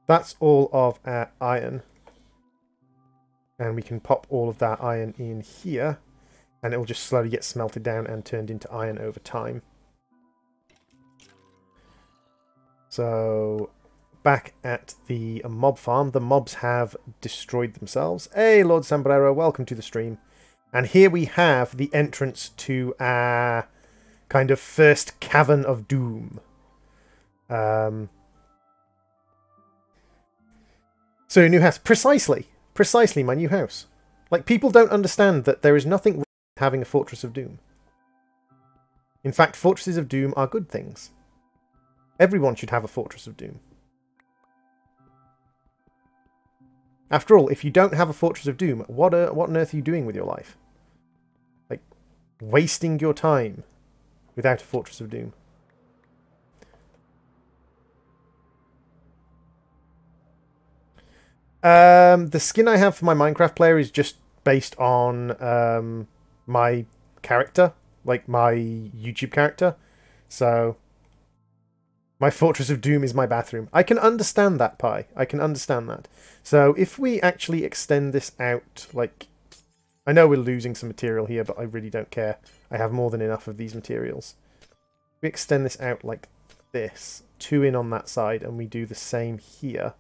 That's all of our iron. And we can pop all of that iron in here. And it will just slowly get smelted down and turned into iron over time. So, back at the mob farm, the mobs have destroyed themselves. Hey, Lord Sombrero, welcome to the stream. And here we have the entrance to our kind of first cavern of doom. So, a new house. Precisely my new house. Like, people don't understand that there is nothing wrong with having a Fortress of Doom. In fact, Fortresses of Doom are good things. Everyone should have a Fortress of Doom. After all, if you don't have a Fortress of Doom, what on earth are you doing with your life? Like, wasting your time without a Fortress of Doom. The skin I have for my Minecraft player is just based on my character, like my YouTube character. So, my Fortress of Doom is my bathroom. I can understand that, Pi. I can understand that. So, if we actually extend this out, like... I know we're losing some material here, but I really don't care. I have more than enough of these materials. We extend this out like this, 2 in on that side, and we do the same here.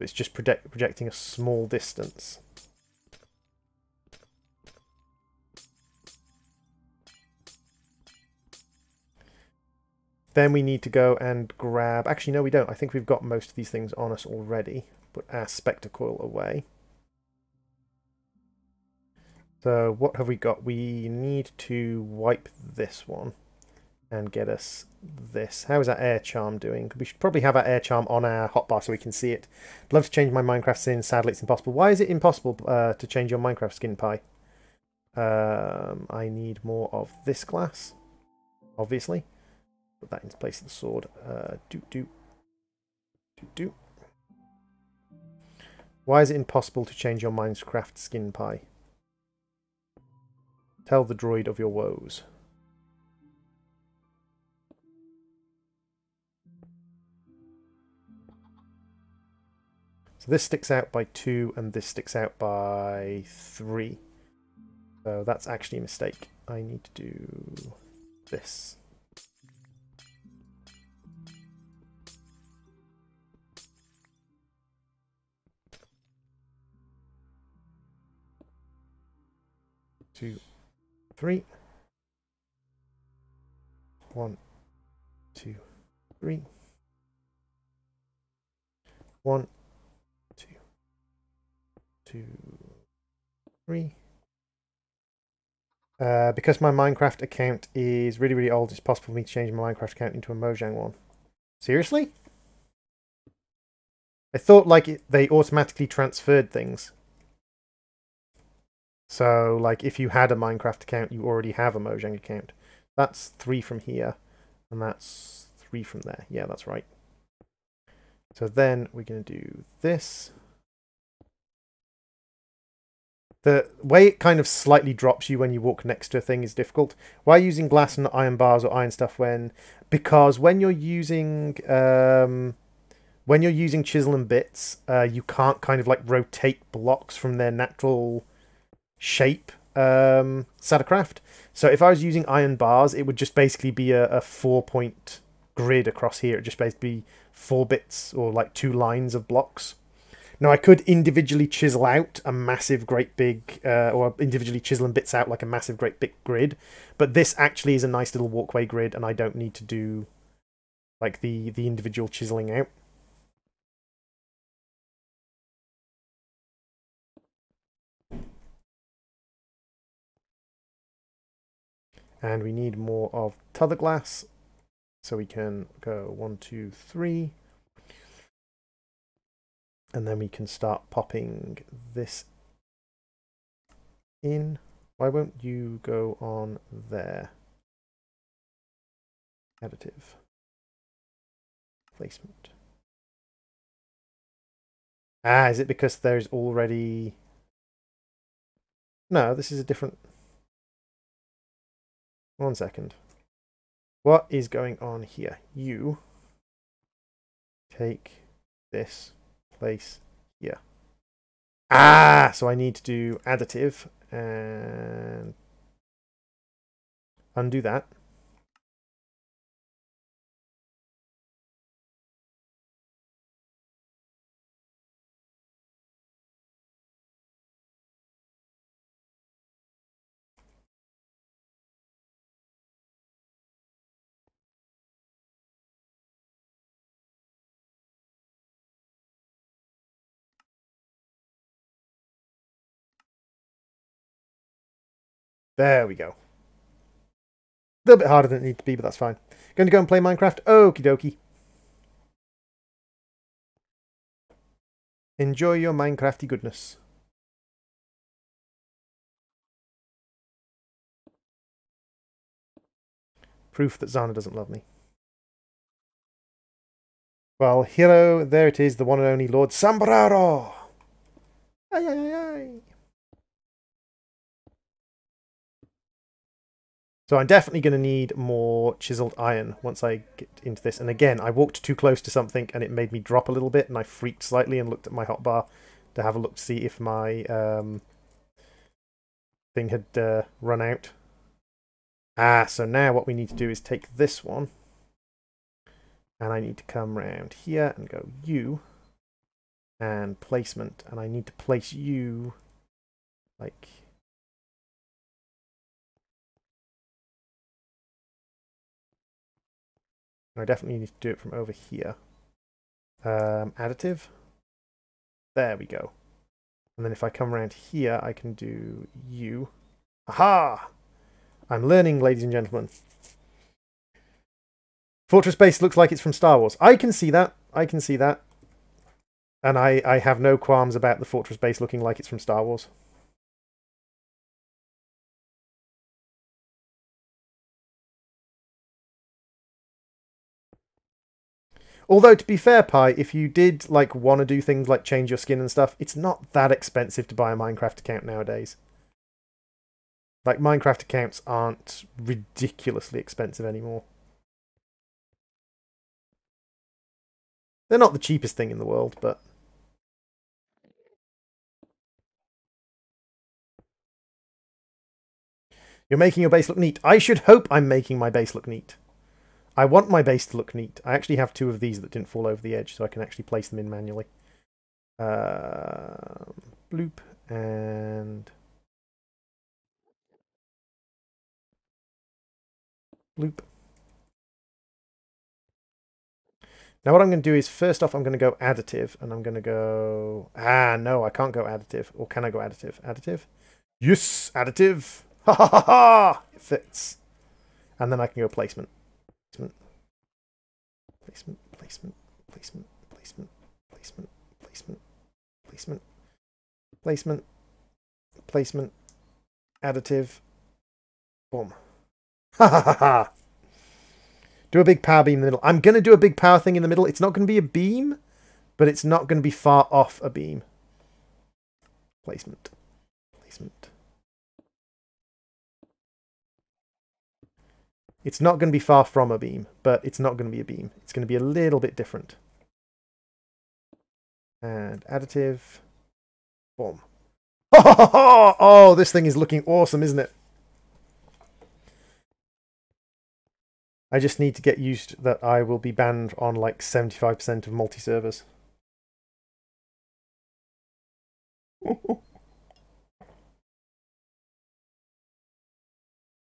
It's just projecting a small distance. Then we need to go and grab... Actually, no, we don't. I think we've got most of these things on us already. Put our spectre coil away. So what have we got? We need to wipe this one and get us this. How is our air charm doing? We should probably have our air charm on our hotbar so we can see it. I'd love to change my Minecraft skin. Sadly, it's impossible. Why is it impossible to change your Minecraft skin, Pi? I need more of this glass, obviously. Put that into place of the sword. Why is it impossible to change your Minecraft skin, Pi? Tell the droid of your woes. So this sticks out by 2 and this sticks out by 3. So that's actually a mistake. I need to do this. Two, 3. 1, 2, 3. 1, 2, 2, 3. Because my Minecraft account is really, really old, it's possible for me to change my Minecraft account into a Mojang one. Seriously? I thought like they automatically transferred things. So like if you had a Minecraft account, you already have a Mojang account. That's 3 from here, and that's 3 from there. Yeah, that's right. So then we're going to do this. The way it kind of slightly drops you when you walk next to a thing is difficult. Why using glass and iron bars or iron stuff when? Because when you're using chisel and bits, you can't kind of like rotate blocks from their natural shape. Sattercraft. So if I was using iron bars, it would just basically be a 4-point grid across here. It'd just basically be 4 bits or like 2 lines of blocks. Now, I could individually chisel out a massive, great big, or individually chisel and bits out like a massive, great big grid. But this actually is a nice little walkway grid, and I don't need to do like the individual chiseling out. And we need more of t'other glass. So we can go 1, 2, 3. And then we can start popping this in. Why won't you go on there? Additive. Placement. Ah, is it because there's already... No, this is a different... 1 second. What is going on here? You take this place here. Ah, so I need to do additive and undo that. There we go. A little bit harder than it needs to be, but that's fine. Going to go and play Minecraft? Okie dokie. Enjoy your Minecrafty goodness. Proof that Zana doesn't love me. Well, hero, there it is, the one and only Lord Sambraro. Ay, ay, ay, ay. So I'm definitely going to need more chiseled iron once I get into this. And again, I walked too close to something and it made me drop a little bit, and I freaked slightly and looked at my hotbar to have a look to see if my thing had run out. Ah, so now what we need to do is take this one, and I need to come around here and go you, and placement, and I need to place you like... I definitely need to do it from over here. Additive. There we go. And then if I come around here, I can do you. Aha! I'm learning, ladies and gentlemen. Fortress base looks like it's from Star Wars. I can see that. I can see that. And I have no qualms about the fortress base looking like it's from Star Wars. Although, to be fair, Pi, if you did like want to do things like change your skin and stuff, it's not that expensive to buy a Minecraft account nowadays. Like, Minecraft accounts aren't ridiculously expensive anymore. They're not the cheapest thing in the world, but... You're making your base look neat. I should hope I'm making my base look neat. I want my base to look neat. I actually have 2 of these that didn't fall over the edge, so I can actually place them in manually. Bloop and... Bloop. Now what I'm going to do is, first off, I'm going to go additive, and I'm going to go... Ah, no, I can't go additive. Or can I go additive? Additive? Yes, additive! Ha ha ha ha! It fits. And then I can go placement. Placement. Placement, placement, placement, placement, placement, placement, placement, placement, placement, additive. Boom. Ha ha ha ha! Do a big power beam in the middle. I'm going to do a big power thing in the middle. It's not going to be a beam, but it's not going to be far off a beam. Placement. Placement. It's not going to be far from a beam, but it's not going to be a beam. It's going to be a little bit different. And additive. Boom. Oh, this thing is looking awesome, isn't it? I just need to get used that I will be banned on like 75% of multi-servers.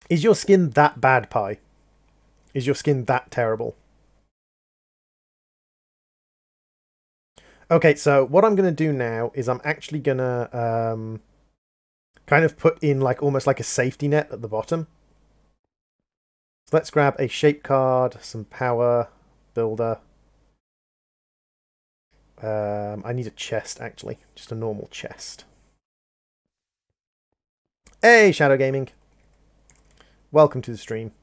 Is your skin that bad, Pi? Is your skin that terrible? Okay, so what I'm going to do now is I'm actually going to kind of put in like almost like a safety net at the bottom. So let's grab a shape card, some power, builder. I need a chest, actually. Just a normal chest. Hey, Shadow Gaming. Welcome to the stream.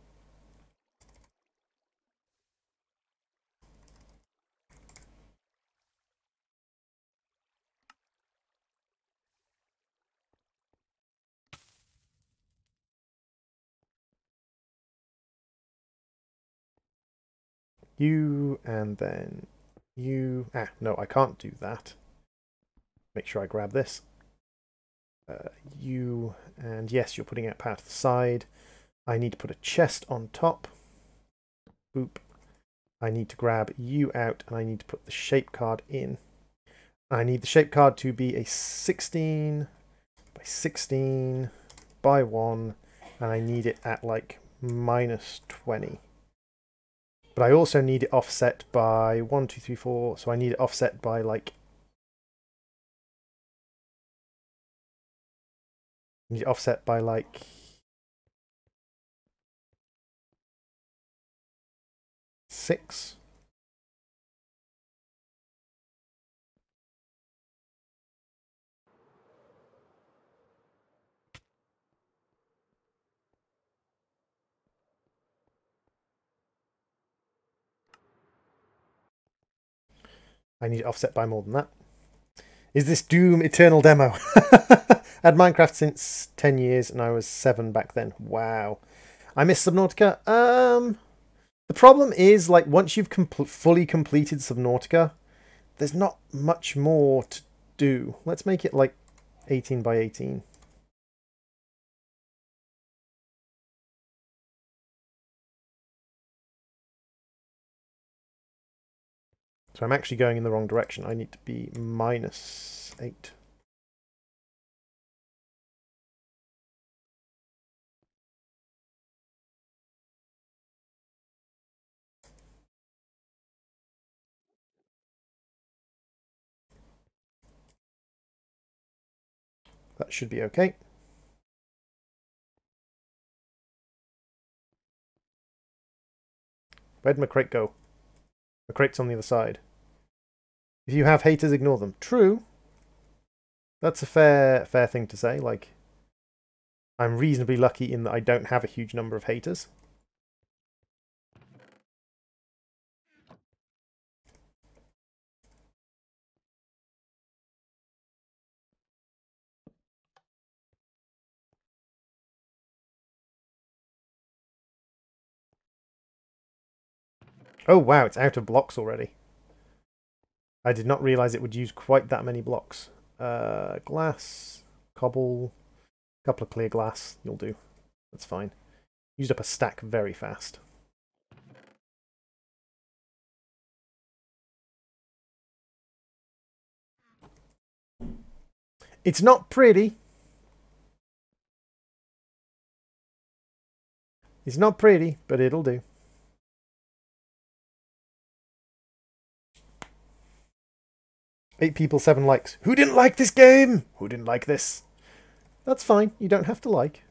You, and then you... Ah, no, I can't do that. Make sure I grab this. You, and yes, you're putting out power to the side. I need to put a chest on top. Boop. I need to grab you out, and I need to put the shape card in. I need the shape card to be a 16 by 16 by 1, and I need it at like -20. But I also need it offset by 1, 2, 3, 4. So I need it offset by like... I need it offset by like... 6. I need it offset by more than that. Is this Doom Eternal Demo? Had Minecraft since 10 years and I was 7 back then. Wow. I miss Subnautica. The problem is, like, once you've fully completed Subnautica, there's not much more to do. Let's make it like 18 by 18. So I'm actually going in the wrong direction. I need to be -8. That should be okay. Where'd my crate go? The crate's on the other side. If you have haters, ignore them. True. That's a fair thing to say. Like, I'm reasonably lucky in that I don't have a huge number of haters. Oh wow, it's out of blocks already. I did not realize it would use quite that many blocks. Glass, cobble, a couple of clear glass, you'll do. That's fine. Used up a stack very fast. It's not pretty. It's not pretty, but it'll do. Eight people, 7 likes. Who didn't like this game? Who didn't like this? That's fine. You don't have to like.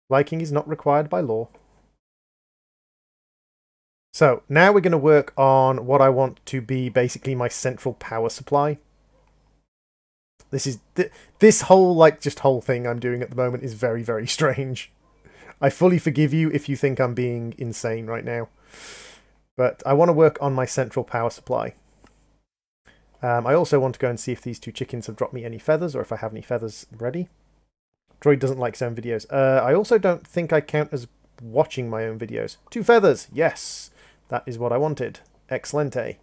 Liking is not required by law. So now we're going to work on what I want to be basically my central power supply. This whole whole thing I'm doing at the moment is very, very strange. I fully forgive you if you think I'm being insane right now. But I want to work on my central power supply. I also want to go and see if these 2 chickens have dropped me any feathers, or if I have any feathers ready. Droid doesn't like his own videos. I also don't think I count as watching my own videos. 2 feathers! Yes! That is what I wanted. Excellente.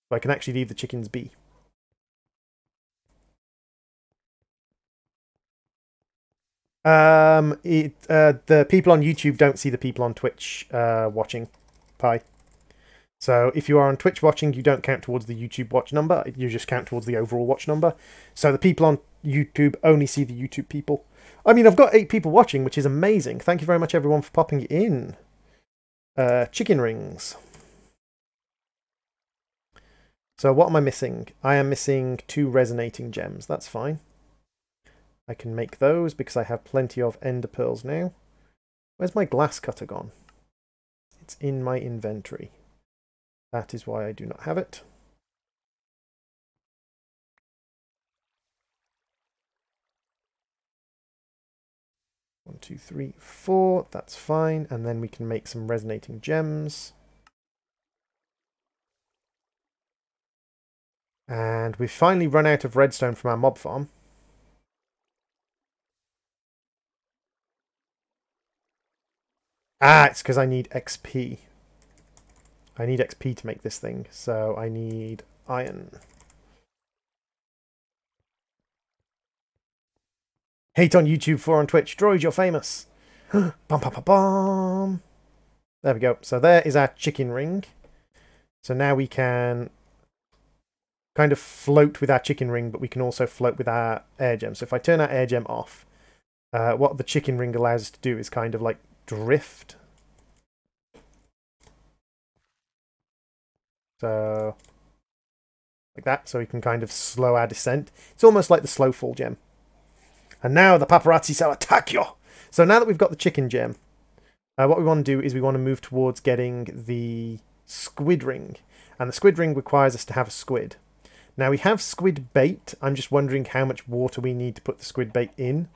So I can actually leave the chickens be. The people on YouTube don't see the people on Twitch watching. Pie. So if you are on Twitch watching, you don't count towards the YouTube watch number. You just count towards the overall watch number. So the people on YouTube only see the YouTube people. I mean, I've got 8 people watching, which is amazing. Thank you very much, everyone, for popping in. Chicken rings. So what am I missing? I am missing 2 resonating gems. That's fine. I can make those because I have plenty of ender pearls now. Where's my glass cutter gone? It's in my inventory. That is why I do not have it. One, two, three, 4. That's fine. And then we can make some resonating gems. And we've finally run out of redstone from our mob farm. Ah, it's because I need XP. I need XP to make this thing, so I need iron. Hate on YouTube, 4 on Twitch. Droid, you're famous. Bum, bum, bum, bum. There we go. So there is our chicken ring. So now we can kind of float with our chicken ring, but we can also float with our air gem. So if I turn our air gem off, what the chicken ring allows us to do is kind of like drift. So like that, so we can kind of slow our descent. It's almost like the slow fall gem. And now the paparazzi shall attack you. So now that we've got the chicken gem, what we want to do is we want to move towards getting the squid ring. And the squid ring requires us to have a squid. Now we have squid bait. I'm just wondering how much water we need to put the squid bait in.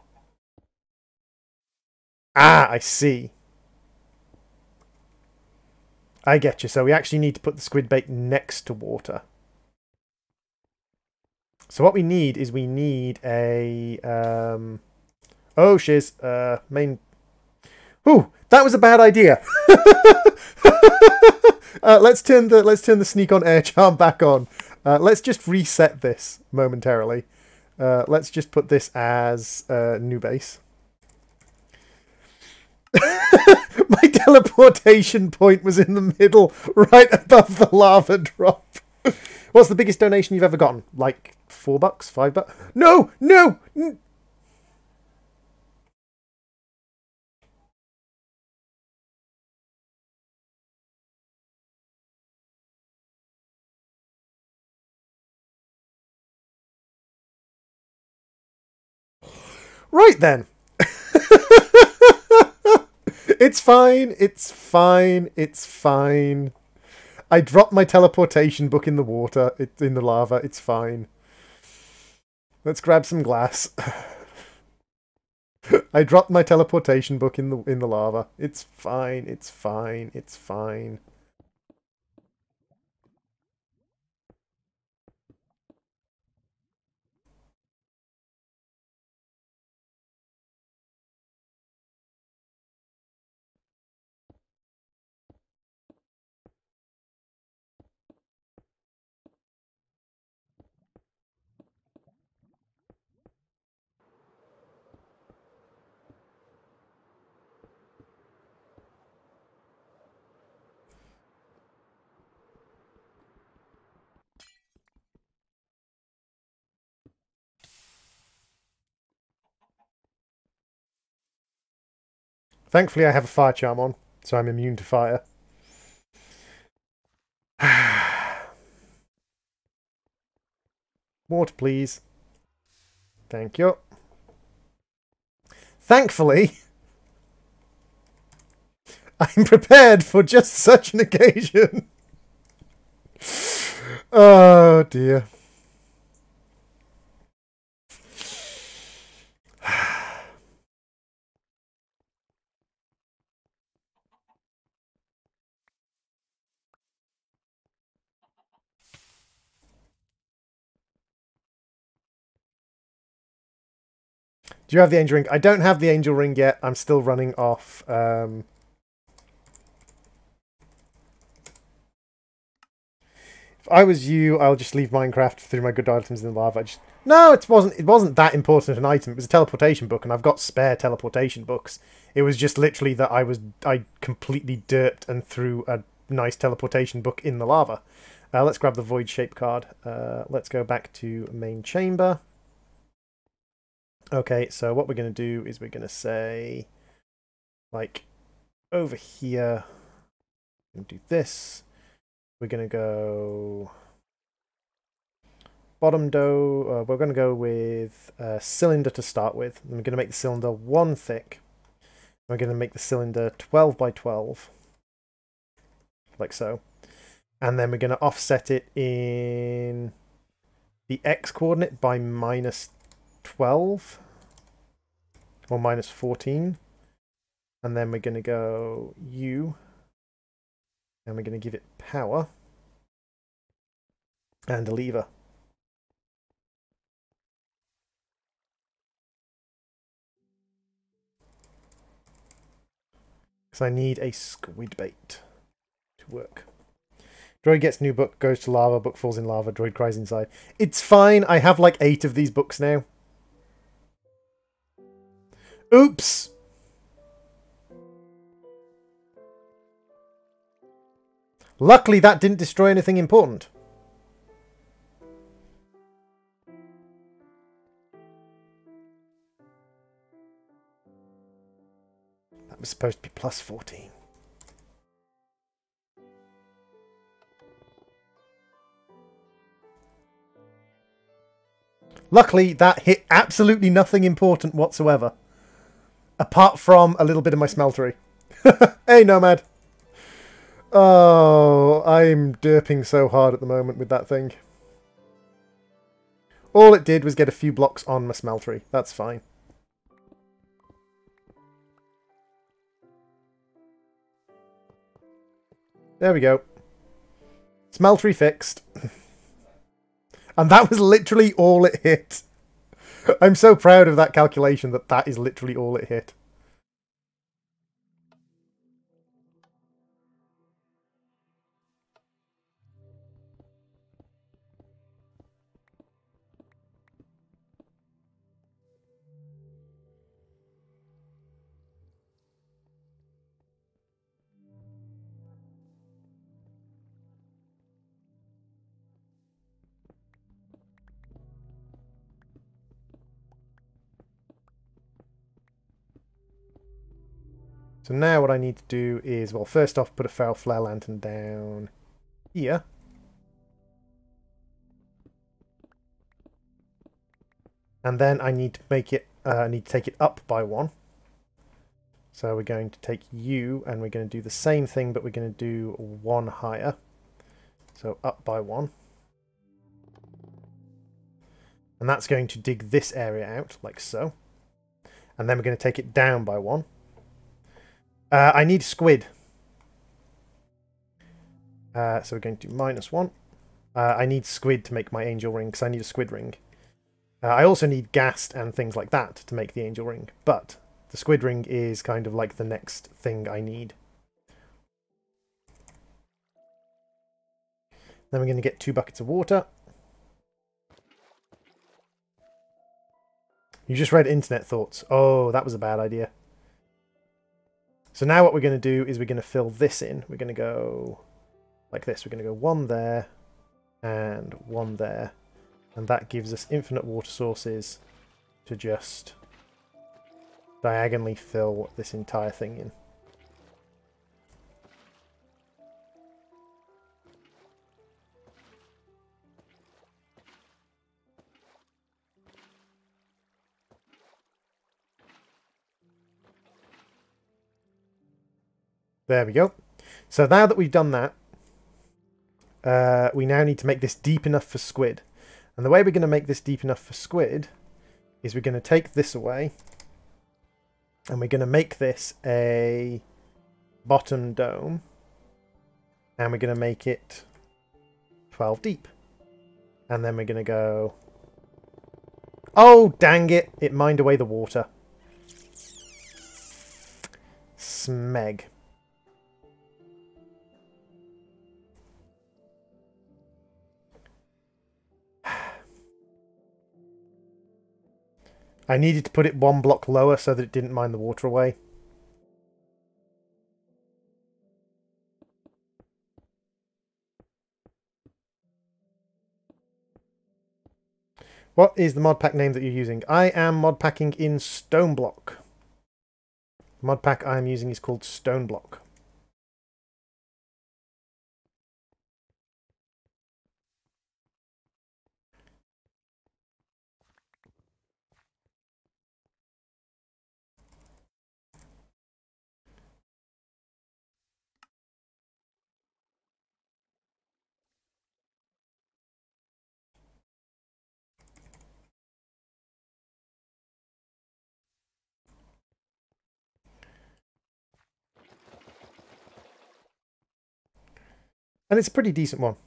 Ah, I see. I get you. So we actually need to put the squid bait next to water. So what we need is we need a oh shiz, main. Ooh, that was a bad idea. Let's turn the sneak on air charm back on. Let's just reset this momentarily. Let's just put this as new base. My teleportation point was in the middle, right above the lava drop. What's the biggest donation you've ever gotten? Like $4, $5? No, no. Right then. It's fine. It's fine. It's fine. I dropped my teleportation book in the water. It's in the lava. It's fine. Let's grab some glass. I dropped my teleportation book in the lava. It's fine. It's fine. It's fine. Thankfully, I have a fire charm on, so I'm immune to fire. Water, please. Thank you. Thankfully, I'm prepared for just such an occasion. Oh, dear. Do you have the angel ring? I don't have the angel ring yet. I'm still running off. If I was you, I'll just leave Minecraft through my good items in the lava. No, it wasn't that important an item. It was a teleportation book, and I've got spare teleportation books. It was just literally that I completely derped and threw a nice teleportation book in the lava. Let's grab the void shape card. Let's go back to main chamber. Okay, so what we're going to do is we're going to say, like, over here, we're going to do this. We're going to go bottom dough. We're going to go with a cylinder to start with. And we're going to make the cylinder 1 thick. We're going to make the cylinder 12 by 12, like so. And then we're going to offset it in the x coordinate by -12 or -14, and then we're going to go U, and we're going to give it power and a lever. Because I need a squid bait to work. Droid gets new book, goes to lava, book falls in lava, droid cries inside. It's fine, I have like 8 of these books now. Oops! Luckily that didn't destroy anything important. That was supposed to be +14. Luckily, that hit absolutely nothing important whatsoever. Apart from a little bit of my smeltery. Hey, Nomad! Oh, I'm derping so hard at the moment with that thing. All it did was get a few blocks on my smeltery. That's fine. There we go. Smeltery fixed. And that was literally all it hit. I'm so proud of that calculation that that is literally all it hit. So now what I need to do is, well, first off, put a foul flare lantern down here. And then I need to make it I need to take it up by 1. So we're going to take you, and we're going to do the same thing, but we're going to do 1 higher. So up by 1. And that's going to dig this area out, like so. And then we're going to take it down by 1. I need squid. So we're going to do -1. I need squid to make my angel ring, because I need a squid ring. I also need ghast and things like that to make the angel ring, but the squid ring is kind of like the next thing I need. Then we're going to get 2 buckets of water. You just read internet thoughts. Oh, that was a bad idea. So now what we're going to do is we're going to fill this in. We're going to go like this. We're going to go 1 there and 1 there. And that gives us infinite water sources to just diagonally fill this entire thing in. There we go. So now that we've done that, we now need to make this deep enough for squid. And the way we're going to make this deep enough for squid is we're going to take this away and we're going to make this a bottom dome, and we're going to make it 12 deep. And then we're going to go... Oh, dang it! It mined away the water. Smeg. I needed to put it 1 block lower so that it didn't mine the water away. What is the mod pack name that you're using? I am mod packing in Stoneblock. The mod pack I am using is called Stoneblock. And it's a pretty decent one.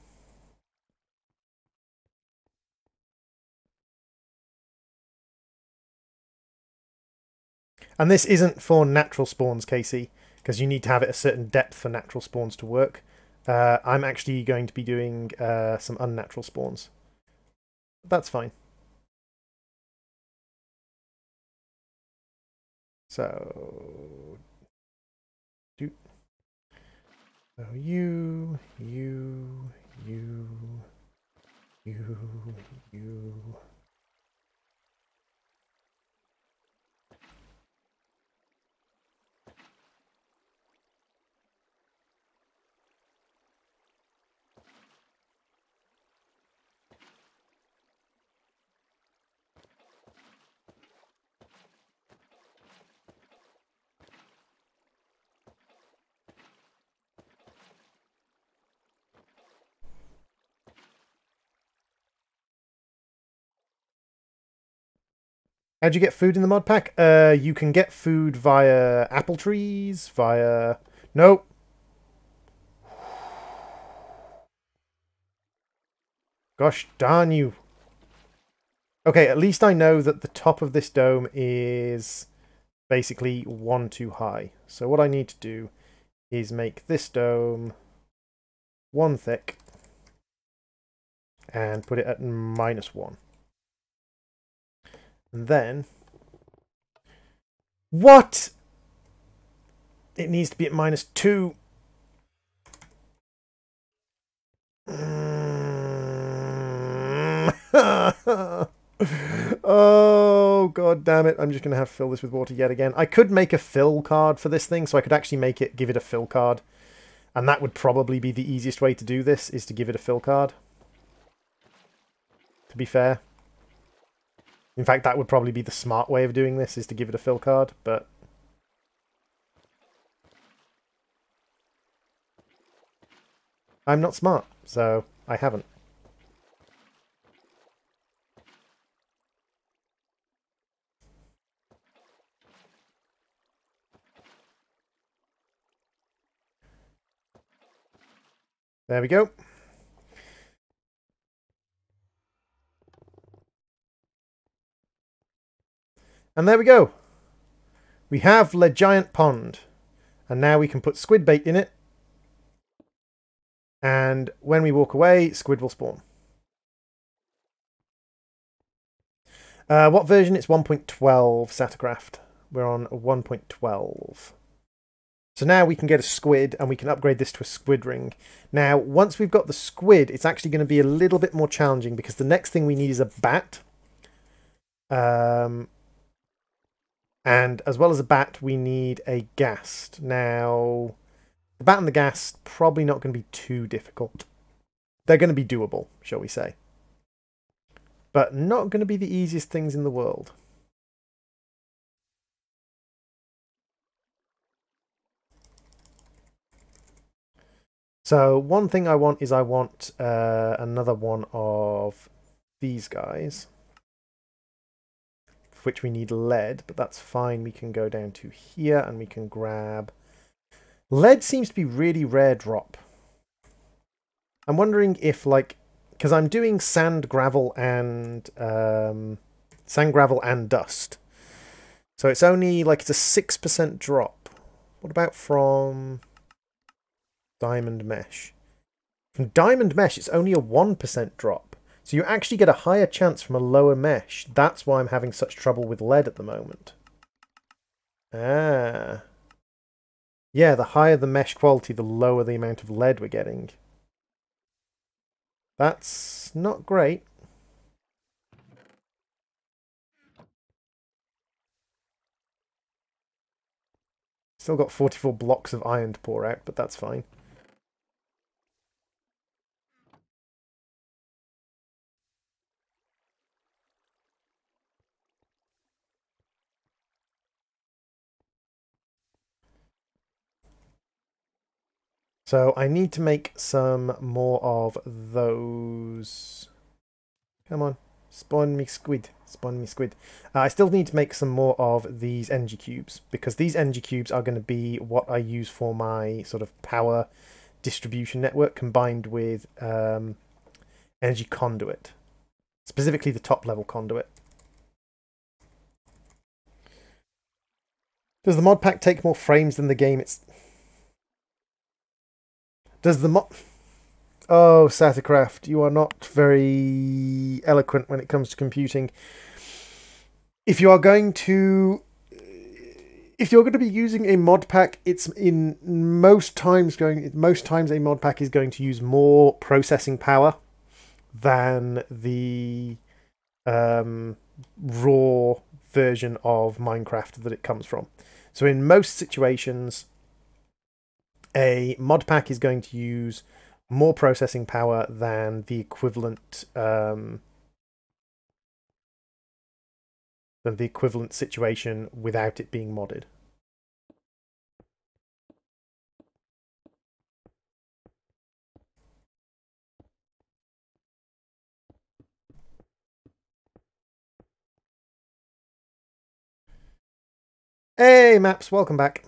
And this isn't for natural spawns, Casey, because you need to have it a certain depth for natural spawns to work. I'm actually going to be doing some unnatural spawns. That's fine. So... So you... How'd you get food in the mod pack? You can get food via apple trees, via... Nope. Gosh darn you. Okay, at least I know that the top of this dome is basically 1 too high. So what I need to do is make this dome 1 thick and put it at -1. And then... What? It needs to be at -2. Oh, god damn it. I'm just going to have to fill this with water yet again. I could make a fill card for this thing, so I could actually give it a fill card. And that would probably be the easiest way to do this, is to give it a fill card. To be fair. In fact, that would probably be the smart way of doing this, is to give it a fill card, but... I'm not smart, so I haven't. There we go. And there we go. We have Le Giant Pond. And now we can put squid bait in it. And when we walk away, squid will spawn. What version? It's 1.12 Satacraft. We're on 1.12. So now we can get a squid and we can upgrade this to a squid ring. Now, once we've got the squid, it's actually going to be a little bit more challenging because the next thing we need is a bat. And as well as a bat, we need a ghast. Now, the bat and the ghast, probably not going to be too difficult. They're going to be doable, shall we say. But not going to be the easiest things in the world. So one thing I want is another one of these guys, for which we need lead, but that's fine. We can go down to here and we can grab... Lead seems to be really rare drop. I'm wondering if, like, because I'm doing sand, gravel, and dust. So it's only, like, it's a 6% drop. What about from diamond mesh? From diamond mesh, it's only a 1% drop. So you actually get a higher chance from a lower mesh. That's why I'm having such trouble with lead at the moment. Ah. Yeah, the higher the mesh quality, the lower the amount of lead we're getting. That's not great. Still got 44 blocks of iron to pour out, but that's fine. So I need to make some more of those. Come on, spawn me squid, spawn me squid. I still need to make some more of these energy cubes, because these energy cubes are going to be what I use for my sort of power distribution network, combined with energy conduit, specifically the top level conduit. Does the mod pack take more frames than the game? Does the mod... Oh, Satacraft, you are not very eloquent when it comes to computing. If you're going to be using a mod pack, it's in most times a mod pack is going to use more processing power than the raw version of Minecraft that it comes from. So in most situations, a mod pack is going to use more processing power than the equivalent situation without it being modded. Hey Maps, welcome back.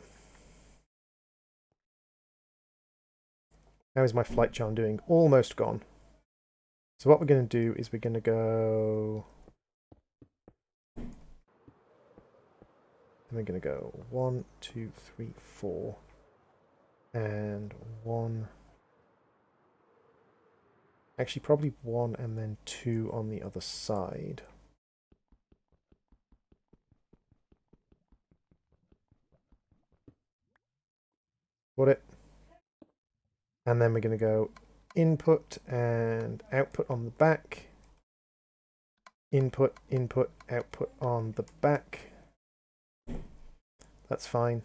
How is my flight charm doing? Almost gone. So what we're going to do is we're going to go... And we're going to go 1, 2, 3, 4. And 1. Actually, probably 1 and then 2 on the other side. Got it. And then we're going to go input and output on the back. Input, input, output on the back. That's fine.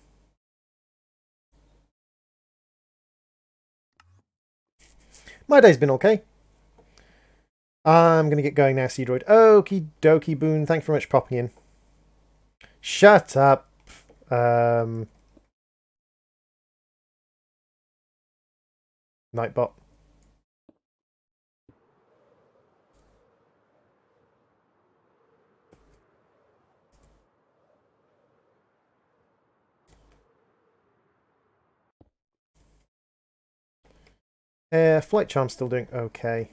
My day's been okay. I'm going to get going now, C-Droid. Okie dokie, Boone. Thank you very much for popping in. Shut up. Nightbot. Flight Charm's still doing okay.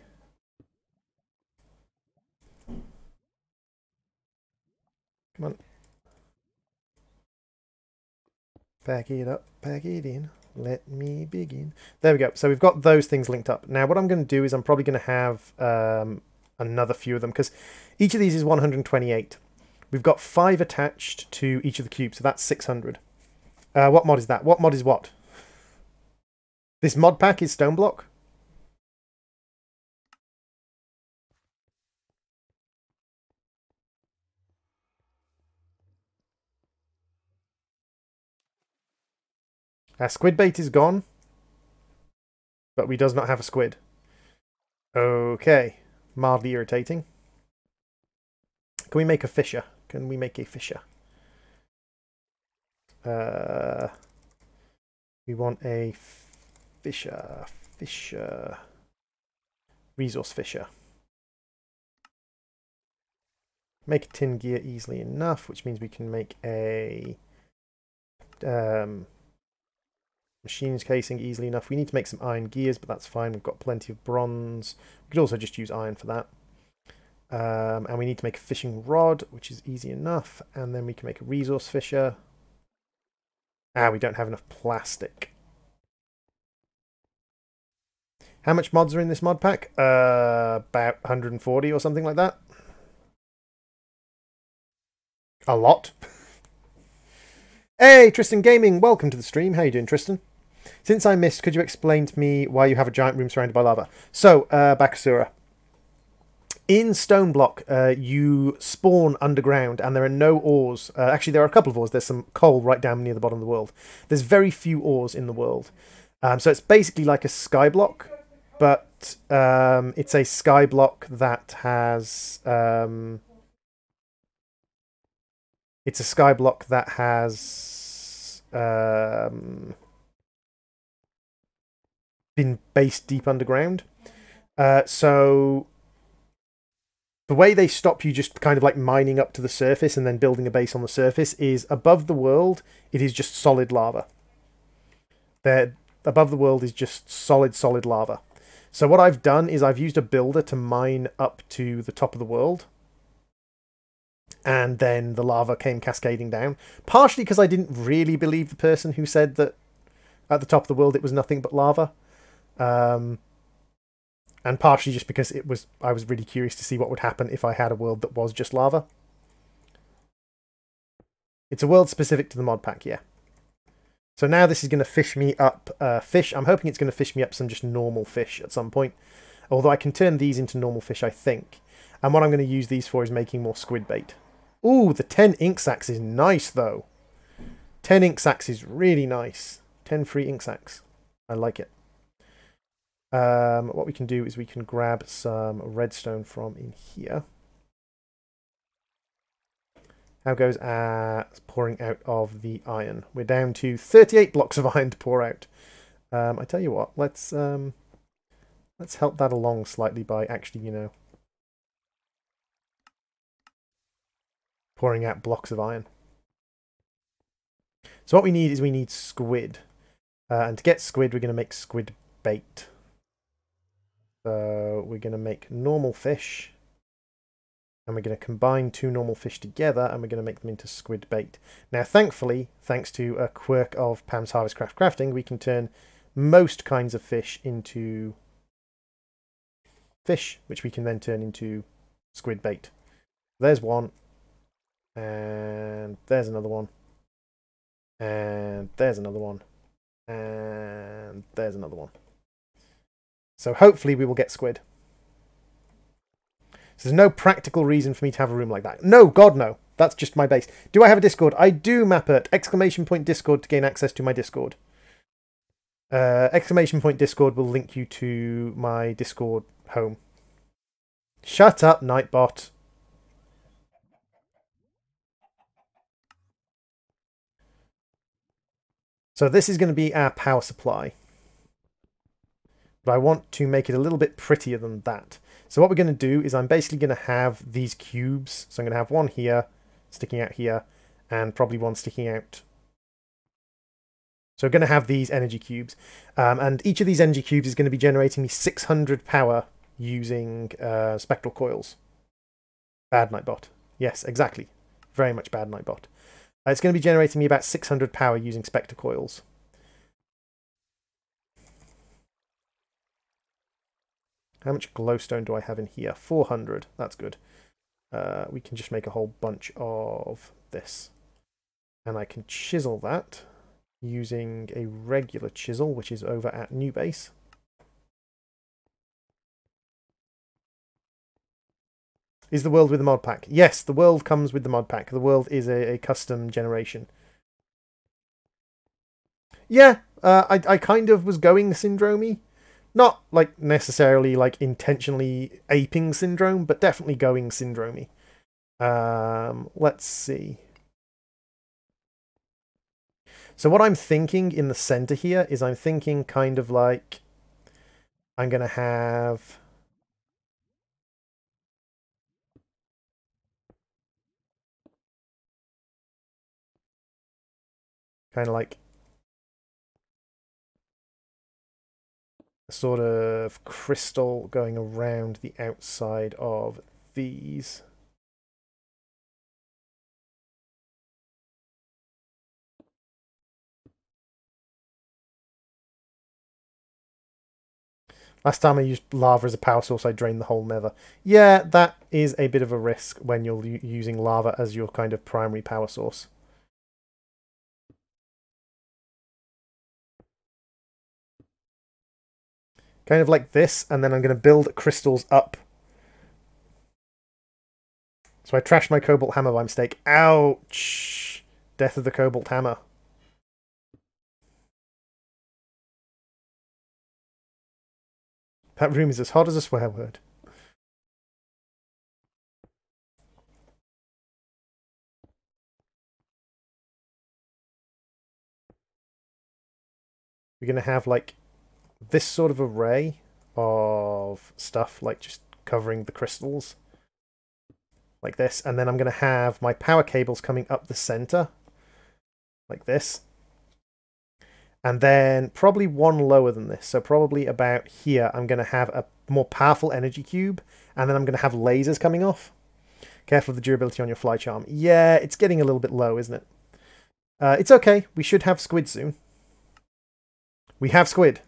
Come on. Pack it up, pack it in. Let me begin. There we go. So we've got those things linked up. Now what I'm going to do is I'm probably going to have another few of them, because each of these is 128. We've got 5 attached to each of the cubes, so that's 600. What mod is that? What mod is what? This mod pack is Stoneblock? Our squid bait is gone, but we does not have a squid. Okay, mildly irritating. Can we make a fisher? Can we make a fisher? We want a fisher. Resource fisher. Make a tin gear easily enough, which means we can make a machines casing easily enough. We need to make some iron gears, but that's fine. We've got plenty of bronze. We could also just use iron for that. And we need to make a fishing rod, which is easy enough. And then we can make a resource fisher. Ah, we don't have enough plastic. How much mods are in this mod pack? About 140 or something like that. A lot. Hey, Tristan Gaming, welcome to the stream. How you doing, Tristan? Since I missed, could you explain to me why you have a giant room surrounded by lava? So, Bakasura. In Stoneblock, you spawn underground, and there are no ores. Actually, there are a couple of ores. There's some coal right down near the bottom of the world. There's very few ores in the world. So it's basically like a skyblock, but it's a skyblock that has... it's a skyblock that has been based deep underground. So the way they stop you just kind of like mining up to the surface and then building a base on the surface is above the world, it is just solid lava. There, above the world is just solid lava. So what I've done is I've used a builder to mine up to the top of the world. And then the lava came cascading down. Partially because I didn't really believe the person who said that at the top of the world it was nothing but lava. And partially just because I was really curious to see what would happen if I had a world that was just lava. It's a world specific to the mod pack, yeah. So now this is going to fish me up fish. I'm hoping it's going to fish me up some just normal fish at some point. Although I can turn these into normal fish, I think. And what I'm going to use these for is making more squid bait. Ooh, the 10 ink sacks is nice, though. 10 ink sacks is really nice. 10 free ink sacks. I like it. What we can do is we can grab some redstone from in here. How goes pouring out of the iron? We're down to 38 blocks of iron to pour out. I tell you what, let's help that along slightly by actually, you know, pouring out blocks of iron. So what we need is we need squid. And to get squid, we're going to make squid bait. So we're going to make normal fish. And we're going to combine 2 normal fish together, and we're going to make them into squid bait. Now, thankfully, thanks to a quirk of Pam's Harvest Craft Crafting, we can turn most kinds of fish into fish, which we can then turn into squid bait. There's one. And there's another one. And there's another one. And there's another one. So hopefully we will get squid. So there's no practical reason for me to have a room like that. No, God no. That's just my base. Do I have a Discord? I do, Mappert. Exclamation point Discord to gain access to my Discord. Exclamation point Discord will link you to my Discord home. Shut up, Nightbot. So this is going to be our power supply. But I want to make it a little bit prettier than that. So what we're going to do is I'm basically going to have these cubes. So I'm going to have one here, sticking out here, and probably one sticking out. So we're going to have these energy cubes. And each of these energy cubes is going to be generating me 600 power using spectral coils. Bad Nightbot. Yes, exactly. Very much bad Nightbot. It's going to be generating me about 600 power using spectre coils. How much glowstone do I have in here? 400. That's good. We can just make a whole bunch of this. And I can chisel that using a regular chisel, which is over at New Base. Is the world with the mod pack? Yes, the world comes with the mod pack. The world is a custom generation. Yeah, I kind of was going Syndrome-y. Not like necessarily like intentionally aping Syndrome, but definitely going Syndrome-y. Let's see. So what I'm thinking in the center here is I'm thinking kind of like I'm going to have kind of like a sort of crystal going around the outside of these. Last time I used lava as a power source, I drained the whole nether. Yeah, that is a bit of a risk when you're using lava as your kind of primary power source. Kind of like this, and then I'm going to build crystals up. So I trashed my cobalt hammer by mistake. Ouch! Death of the cobalt hammer. That room is as hot as a swear word. We're going to have like this sort of array of stuff, like just covering the crystals. Like this. And then I'm going to have my power cables coming up the center. Like this. And then probably one lower than this. So probably about here, I'm going to have a more powerful energy cube. And then I'm going to have lasers coming off. Careful of the durability on your fly charm. Yeah, it's getting a little bit low, isn't it? It's okay. We should have squid soon. We have squid.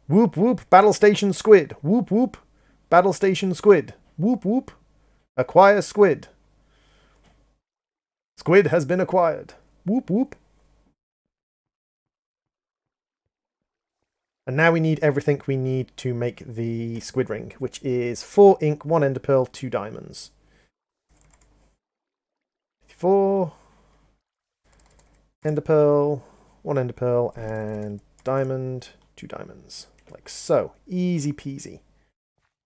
Whoop whoop, battle station squid. Whoop whoop, battle station squid. Whoop whoop, acquire squid. Squid has been acquired. Whoop whoop. And now we need everything we need to make the squid ring, which is 4 ink, 1 ender pearl, 2 diamonds. 4 ender pearl, 1 ender pearl, and diamond, 2 diamonds. Like so. Easy peasy.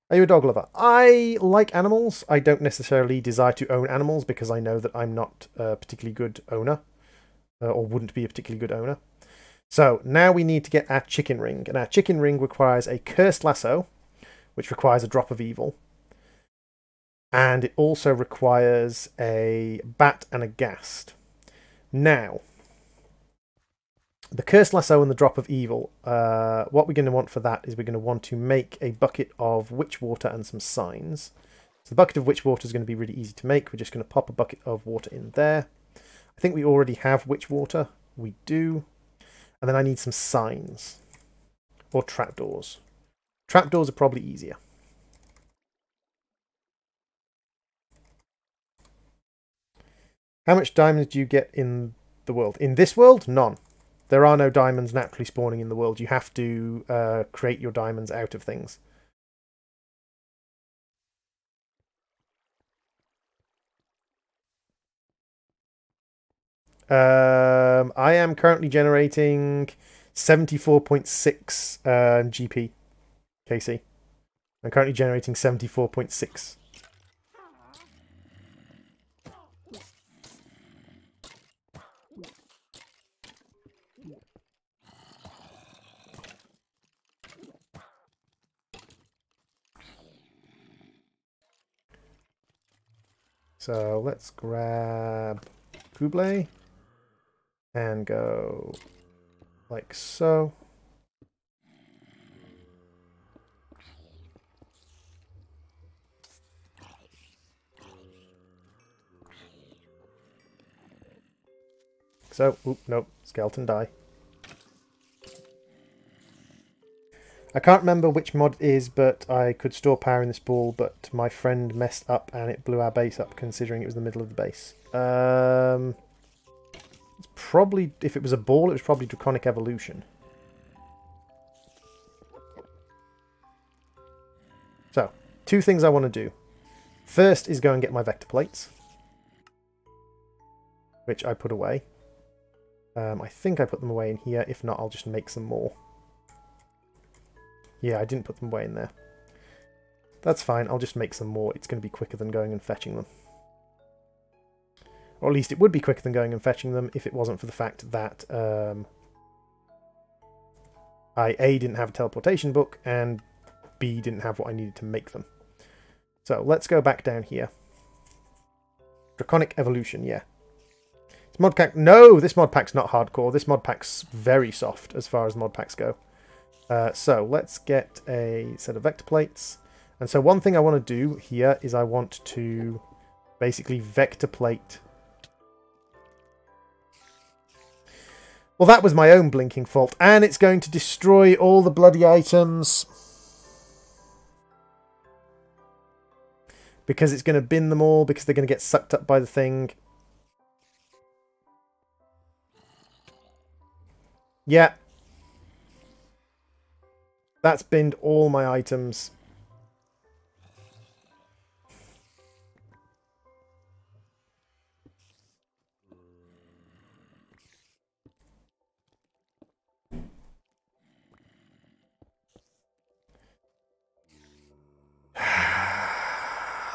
Are you a dog lover? I like animals. I don't necessarily desire to own animals because I know that I'm not a particularly good owner. Or wouldn't be a particularly good owner. So now we need to get our chicken ring. And our chicken ring requires a cursed lasso, which requires a drop of evil. And it also requires a bat and a ghast. Now, the cursed lasso and the drop of evil, what we're going to want for that is we're going to want to make a bucket of witch water and some signs. So the bucket of witch water is going to be really easy to make. We're just going to pop a bucket of water in there. I think we already have witch water. We do. And then I need some signs. Or trapdoors. Trapdoors are probably easier. How much diamonds do you get in the world? In this world? None. There are no diamonds naturally spawning in the world. You have to create your diamonds out of things. I am currently generating 74.6 GP KC. I'm currently generating 74.6. So let's grab Kublai and go like so. So, oop, nope, skeleton die. I can't remember which mod it is, but I could store power in this ball, but my friend messed up and it blew our base up, considering it was the middle of the base. It's probably, if it was a ball, it was probably Draconic Evolution. So, two things I want to do. First is go and get my vector plates, which I put away. I think I put them away in here. If not, I'll just make some more. Yeah, I didn't put them away in there. That's fine, I'll just make some more. It's going to be quicker than going and fetching them. Or at least it would be quicker than going and fetching them if it wasn't for the fact that I A, didn't have a teleportation book, and B, didn't have what I needed to make them. So let's go back down here. Draconic Evolution, yeah. This mod pack, no, this mod pack's not hardcore. This mod pack's very soft as far as mod packs go. So let's get a set of vector plates. And so one thing I want to do here is I want to basically vector plate. Well, that was my own blinking fault. And it's going to destroy all the bloody items. Because it's going to bin them all, because they're going to get sucked up by the thing. Yeah. That's binned all my items.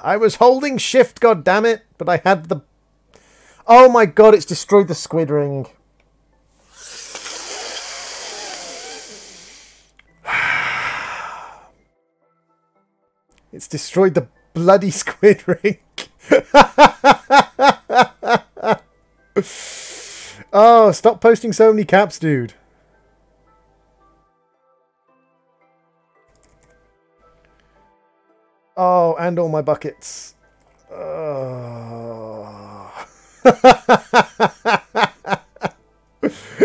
I was holding shift, goddammit, but I had the... Oh my god, it's destroyed the squid ring. It's destroyed the bloody squid ring. Oh, stop posting so many caps, dude. Oh, and all my buckets. Oh.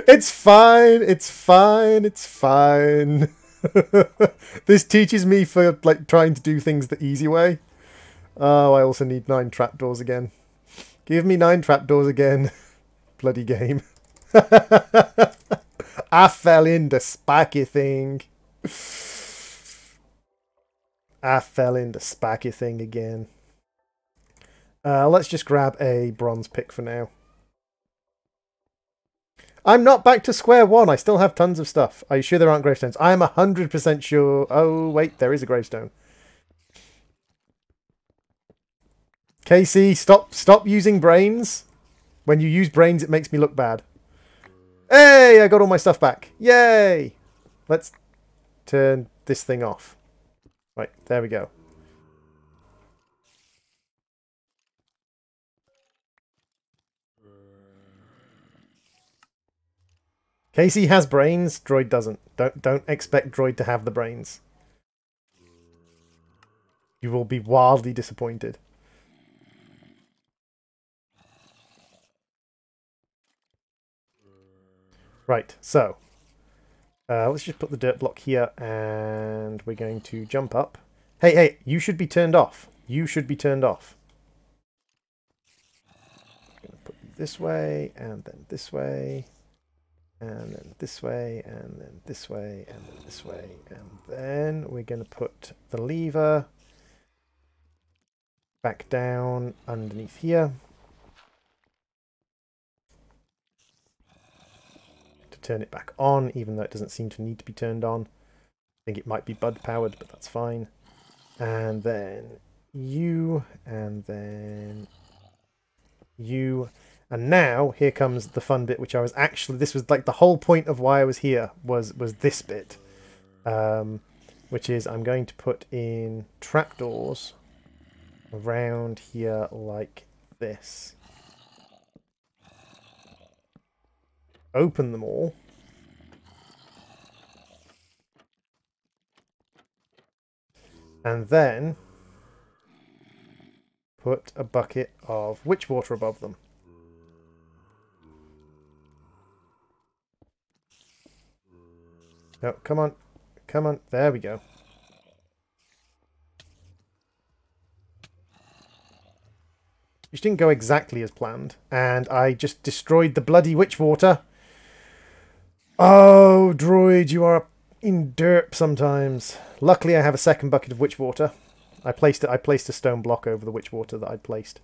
It's fine. It's fine. It's fine. This teaches me for like trying to do things the easy way. Oh, I also need 9 trapdoors again. Give me 9 trapdoors again. Bloody game. I fell in the spiky thing. I fell in the spiky thing again. Let's just grab a bronze pick for now. I'm not back to square one. I still have tons of stuff. Are you sure there aren't gravestones? I'm 100% sure. Oh, wait, there is a gravestone. Casey, stop using brains. When you use brains, it makes me look bad. Hey, I got all my stuff back. Yay! Let's turn this thing off. Right, there we go. Casey has brains, Droid doesn't. Don't expect Droid to have the brains. You will be wildly disappointed. Right, so let's just put the dirt block here, and we're going to jump up. Hey, you should be turned off. You should be turned off. I'm going to put you this way, and then this way. And then this way, and then this way, and then this way. And then we're going to put the lever back down underneath here. To turn it back on, even though it doesn't seem to need to be turned on. I think it might be bud powered, but that's fine. and then you, and then you. And now here comes the fun bit, which I was actually, this was like the whole point of why I was here, was this bit, which is I'm going to put in trapdoors around here like this. Open them all. And then put a bucket of witch water above them. No, come on. Come on. There we go. Which didn't go exactly as planned. And I just destroyed the bloody witch water. Oh, droid, you are in derp sometimes. Luckily, I have a second bucket of witch water. I placed a stone block over the witch water that I'd placed.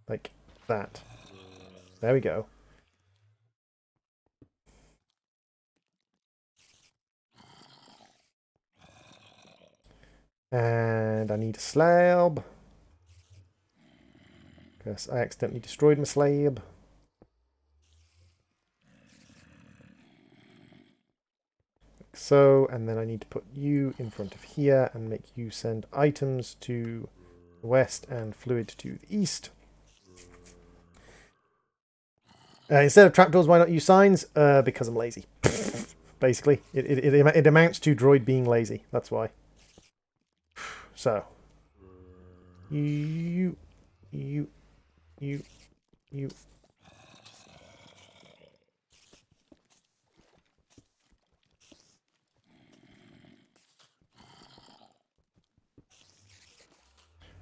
Like that. There we go. And I need a slab. Because I accidentally destroyed my slab. Like so, and then I need to put you in front of here and make you send items to the west and fluid to the east. Instead of trapdoors, why not use signs? Because I'm lazy. Basically, it amounts to droid being lazy. That's why. So, you.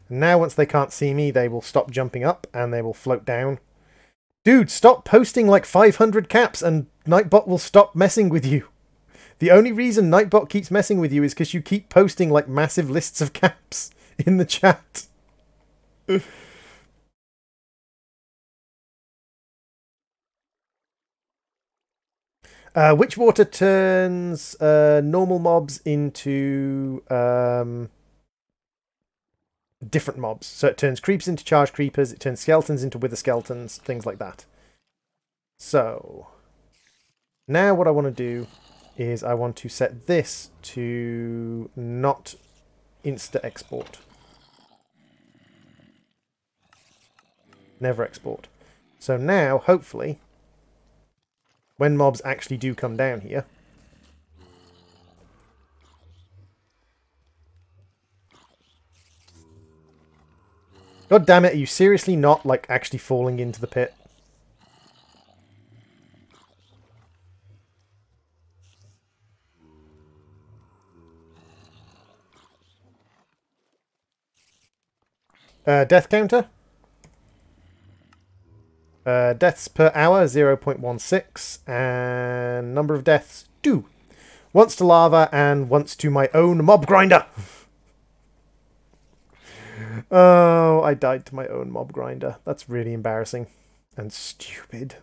Now, once they can't see me, they will stop jumping up and they will float down. Dude, stop posting like 500 caps and Nightbot will stop messing with you. The only reason Nightbot keeps messing with you is because you keep posting like massive lists of caps in the chat. Witch water turns normal mobs into different mobs. So it turns creeps into charged creepers, it turns skeletons into wither skeletons, things like that. So now what I want to do is I want to set this to not insta export. Never export. So now, hopefully, when mobs actually do come down here, God damn it, are you seriously not, like, actually falling into the pit? Death counter. Deaths per hour, 0.16. And number of deaths, 2. Once to lava and once to my own mob grinder. Oh, I died to my own mob grinder. That's really embarrassing. And stupid.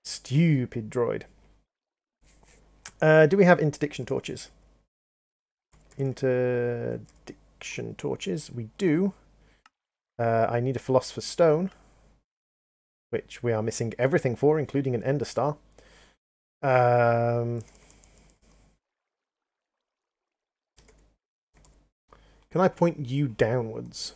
Stupid droid. Do we have interdiction torches? Interdiction torches. We do. I need a philosopher's stone, which we are missing everything for, including an ender star. Can I point you downwards?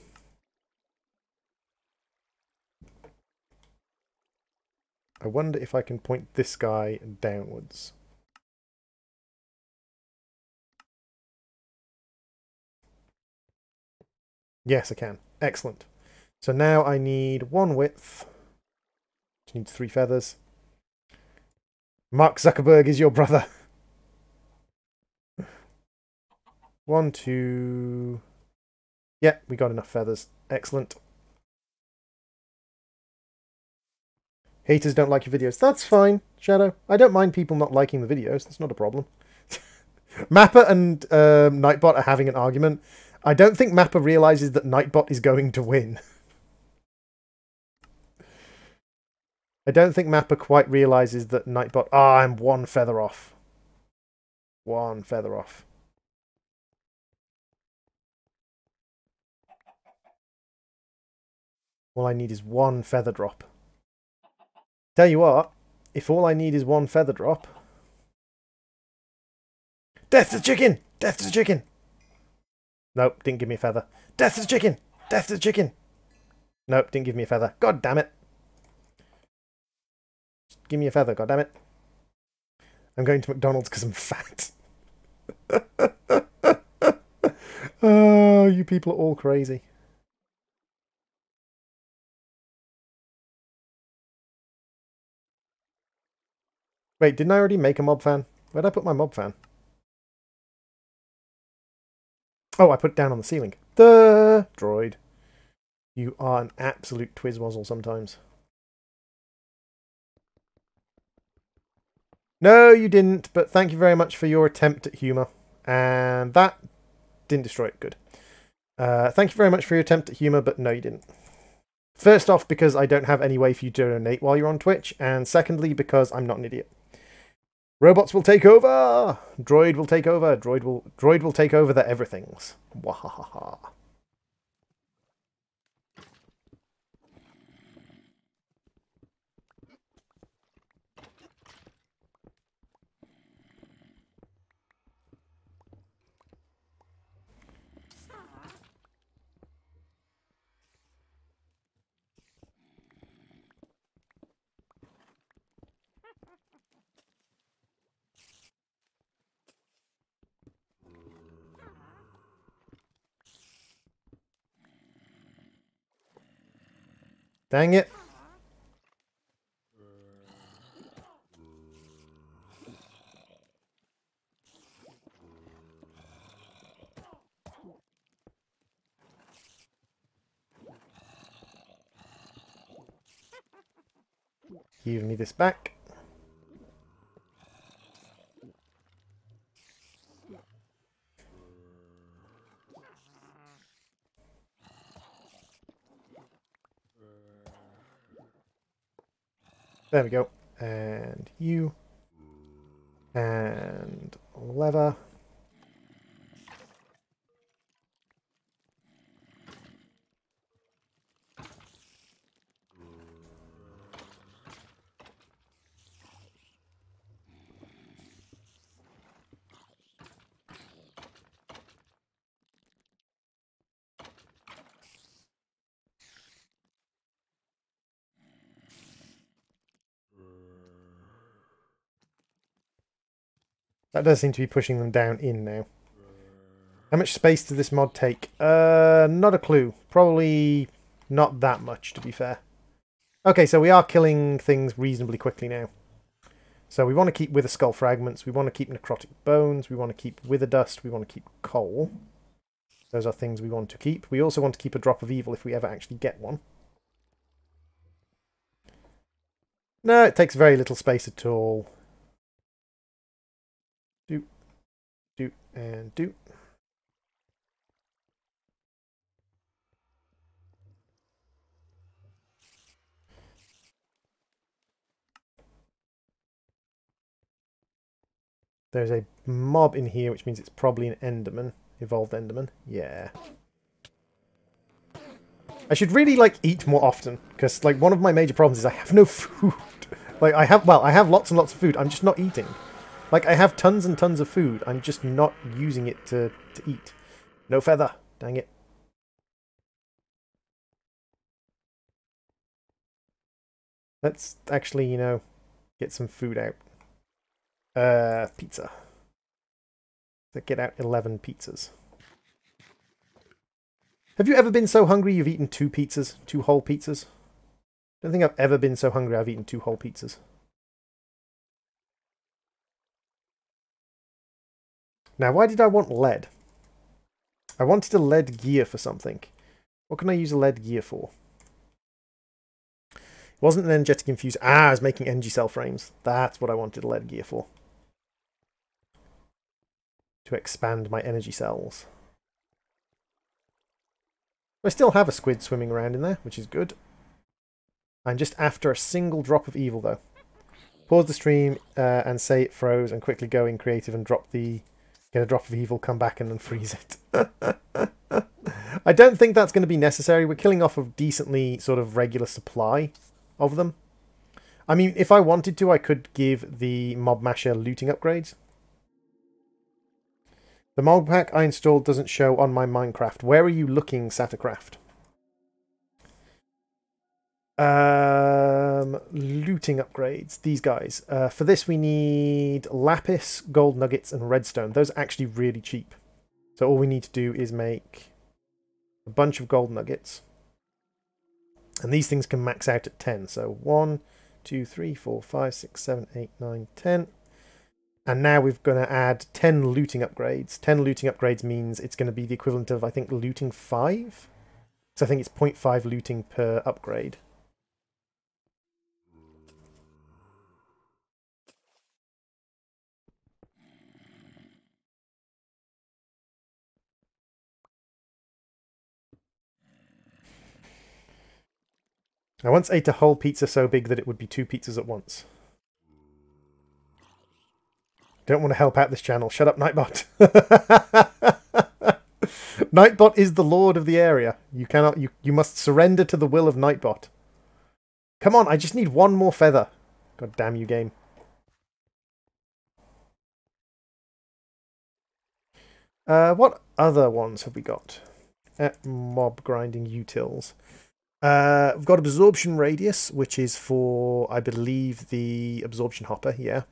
I wonder if I can point this guy downwards. Yes, I can. Excellent. So now I need 1 width. Which needs 3 feathers. Mark Zuckerberg is your brother. 1, 2... Yeah, we got enough feathers. Excellent. Haters don't like your videos. That's fine, Shadow. I don't mind people not liking the videos. That's not a problem. Mappa and Nightbot are having an argument. I don't think Mappa realizes that Nightbot is going to win. I don't think Mappa quite realizes that Nightbot... Ah, I'm 1 feather off. One feather off. All I need is one feather drop. Tell you what, if all I need is one feather drop... Death to the chicken! Death to the chicken! Nope, didn't give me a feather. Death to the chicken! Death to the chicken! Nope, didn't give me a feather. God damn it! Just give me a feather, god damn it. I'm going to McDonald's because I'm fat. Oh, you people are all crazy. Wait, didn't I already make a mob fan? Where'd I put my mob fan? Oh, I put it down on the ceiling. The droid. You are an absolute twizwazzle sometimes. No, you didn't, but thank you very much for your attempt at humour. And that didn't destroy it. Good. Thank you very much for your attempt at humour, but no, you didn't. First off, because I don't have any way for you to donate while you're on Twitch, and secondly, because I'm not an idiot. Robots will take over! Droid will take over. Droid will take over their everythings. Wahahaha. Dang it. Give me this back. There we go. And you. And leather. That does seem to be pushing them down in now. How much space does this mod take? Not a clue. Probably not that much, to be fair. Okay, so we are killing things reasonably quickly now. So we want to keep wither skull fragments, we want to keep necrotic bones, we want to keep wither dust, we want to keep coal. Those are things we want to keep. We also want to keep a drop of evil if we ever actually get one. No, it takes very little space at all. Do, and do. There's a mob in here, which means it's probably an enderman. Evolved enderman. Yeah. I should really, like, eat more often, because, like, one of my major problems is I have no food. Like, I have lots and lots of food. I'm just not eating. Like, I have tons and tons of food. I'm just not using it to eat. No feather. Dang it. Let's actually, you know, get some food out. Pizza. So get out 11 pizzas. Have you ever been so hungry you've eaten 2 pizzas? 2 whole pizzas? I don't think I've ever been so hungry I've eaten 2 whole pizzas. Now, why did I want lead? I wanted a lead gear for something. What can I use a lead gear for? It wasn't an energetic infuser. Ah, I was making energy cell frames. That's what I wanted a lead gear for. To expand my energy cells. I still have a squid swimming around in there, which is good. I'm just after a single drop of evil, though. Pause the stream and say it froze and quickly go in creative and get a drop of evil, come back and unfreeze it. I don't think that's going to be necessary. We're killing off a decently sort of regular supply of them. I mean, if I wanted to, I could give the Mob Masher looting upgrades. The mod pack I installed doesn't show on my Minecraft. Where are you looking, Sattercraft? Looting upgrades. These guys. For this we need lapis, gold nuggets, and redstone. Those are actually really cheap. So all we need to do is make a bunch of gold nuggets. And these things can max out at 10. So 1, 2, 3, 4, 5, 6, 7, 8, 9, 10. And now we're going to add 10 looting upgrades. 10 looting upgrades means it's going to be the equivalent of, I think, looting 5. So I think it's 0.5 looting per upgrade. I once ate a whole pizza so big that it would be 2 pizzas at once. Don't want to help out this channel. Shut up, Nightbot. Nightbot is the lord of the area. You cannot. You must surrender to the will of Nightbot. Come on, I just need one more feather. God damn you, game. What other ones have we got? Mob grinding utils. We've got absorption radius, which is for, I believe, the absorption hopper. Yeah.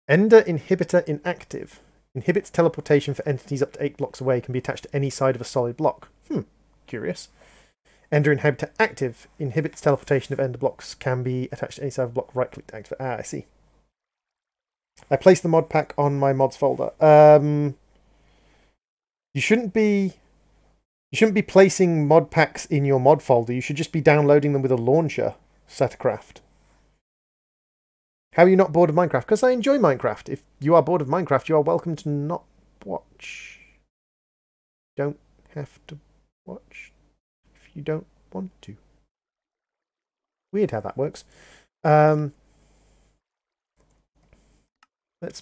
Ender inhibitor inactive. Inhibits teleportation for entities up to 8 blocks away. Can be attached to any side of a solid block. Curious. Ender inhibitor active. Inhibits teleportation of ender blocks. Can be attached to any side of a block. Right click to activate. Ah, I see. I placed the mod pack on my mods folder. You shouldn't be placing mod packs in your mod folder. You should just be downloading them with a launcher, Sattercraft. How are you not bored of Minecraft? Because I enjoy Minecraft. If you are bored of Minecraft, you are welcome to not watch. Don't have to watch if you don't want to. Weird how that works. Let's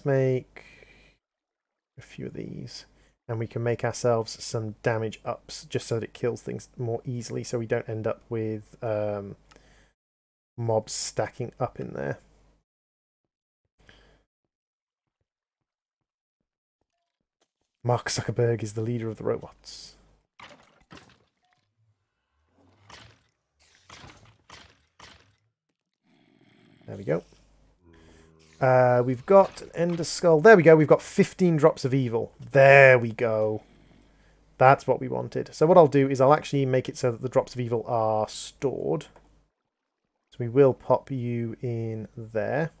make a few of these. And we can make ourselves some damage ups just so that it kills things more easily so we don't end up with mobs stacking up in there. Mark Zuckerberg is the leader of the robots. There we go. We've got an ender skull. There we go. We've got 15 drops of evil. There we go. That's what we wanted. So what I'll do is I'll actually make it so that the drops of evil are stored. So we will pop you in there.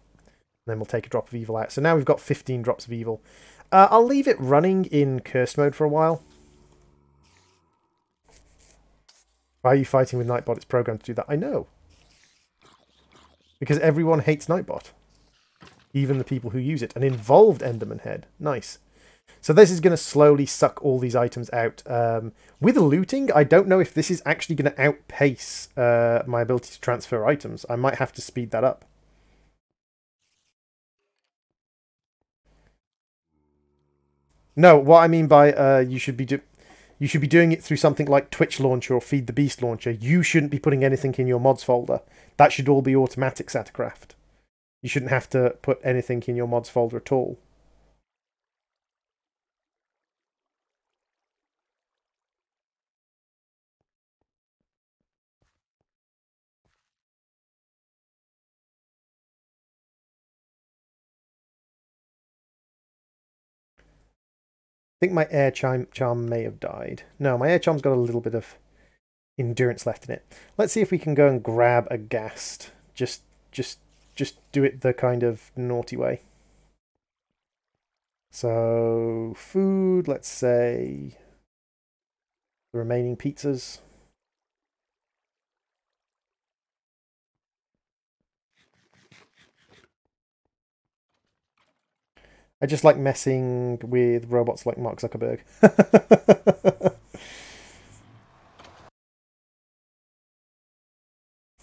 And then we'll take a drop of evil out. So now we've got 15 drops of evil. I'll leave it running in curse mode for a while. Why are you fighting with Nightbot? It's programmed to do that. I know. Because everyone hates Nightbot. Even the people who use it. An involved Enderman head. Nice. So this is going to slowly suck all these items out. With looting, I don't know if this is actually going to outpace my ability to transfer items. I might have to speed that up. No, what I mean by you should be doing it through something like Twitch Launcher or Feed the Beast Launcher. You shouldn't be putting anything in your mods folder. That should all be automatic, Sattercraft. You shouldn't have to put anything in your mods folder at all. I think my air charm may have died. No, my air charm's got a little bit of endurance left in it. Let's see if we can go and grab a ghast. Just do it the kind of naughty way. So, food, let's say the remaining pizzas. I just like messing with robots like Mark Zuckerberg.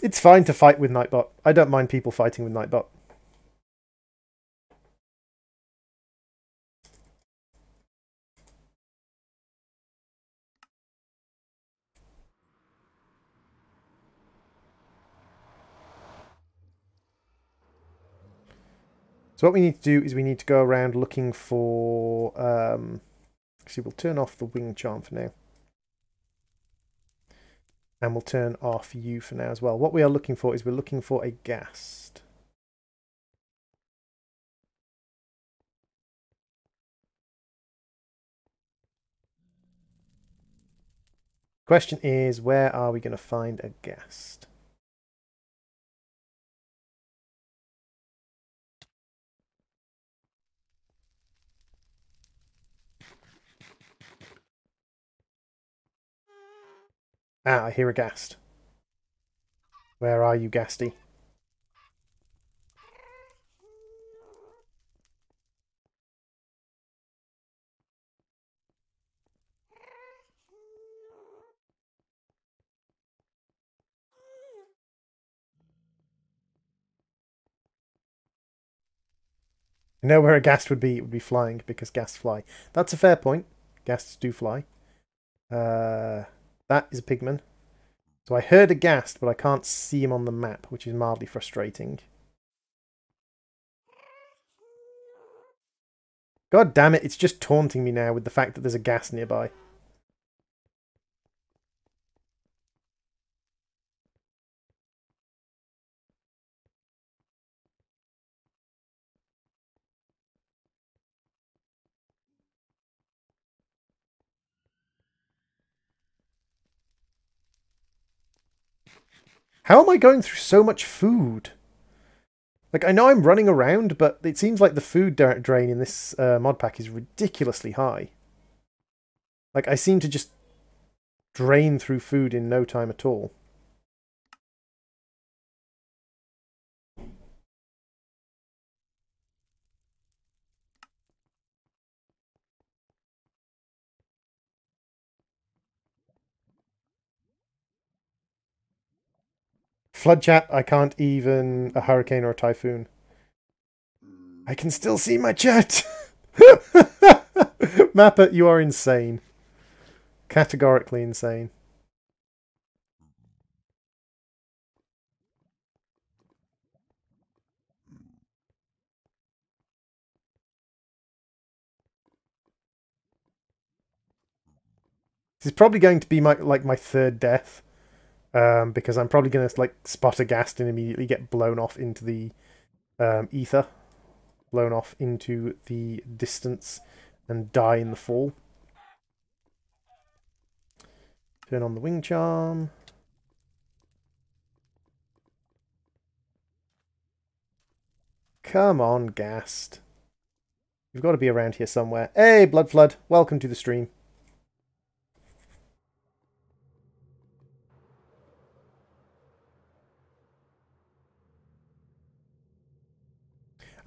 It's fine to fight with Nightbot. I don't mind people fighting with Nightbot. So what we need to do is we need to go around looking for... actually, we'll turn off the wing charm for now. And we'll turn off you for now as well. What we are looking for is we're looking for a ghast. Question is, where are we going to find a ghast? Ah, I hear a ghast. Where are you, ghasty? I know where a ghast would be. It would be flying, because ghasts fly. That's a fair point. Ghasts do fly. That is a pigman. So I heard a ghast, but I can't see him on the map, which is mildly frustrating. God damn it, it's just taunting me now with the fact that there's a ghast nearby. How am I going through so much food? Like, I know I'm running around, but it seems like the food drain in this mod pack is ridiculously high. Like, I seem to just drain through food in no time at all. Flood chat, I can't even a hurricane or a typhoon. I can still see my chat! Mappa, you are insane. Categorically insane. This is probably going to be my third death. Because I'm probably going to like spot a ghast and immediately get blown off into the ether. Blown off into the distance and die in the fall. Turn on the wing charm. Come on, ghast. You've got to be around here somewhere. Hey, Blood Flood, welcome to the stream.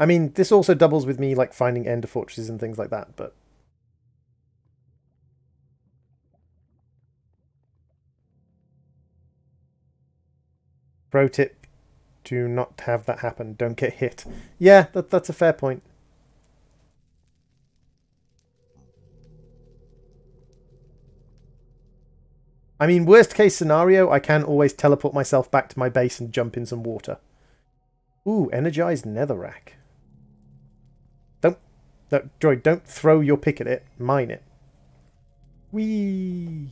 I mean, this also doubles with me like finding ender fortresses and things like that, but... Pro tip, do not have that happen. Don't get hit. Yeah, that's a fair point. I mean, worst case scenario, I can always teleport myself back to my base and jump in some water. Ooh, energized netherrack. No, droid, don't throw your pick at it. Mine it. Whee!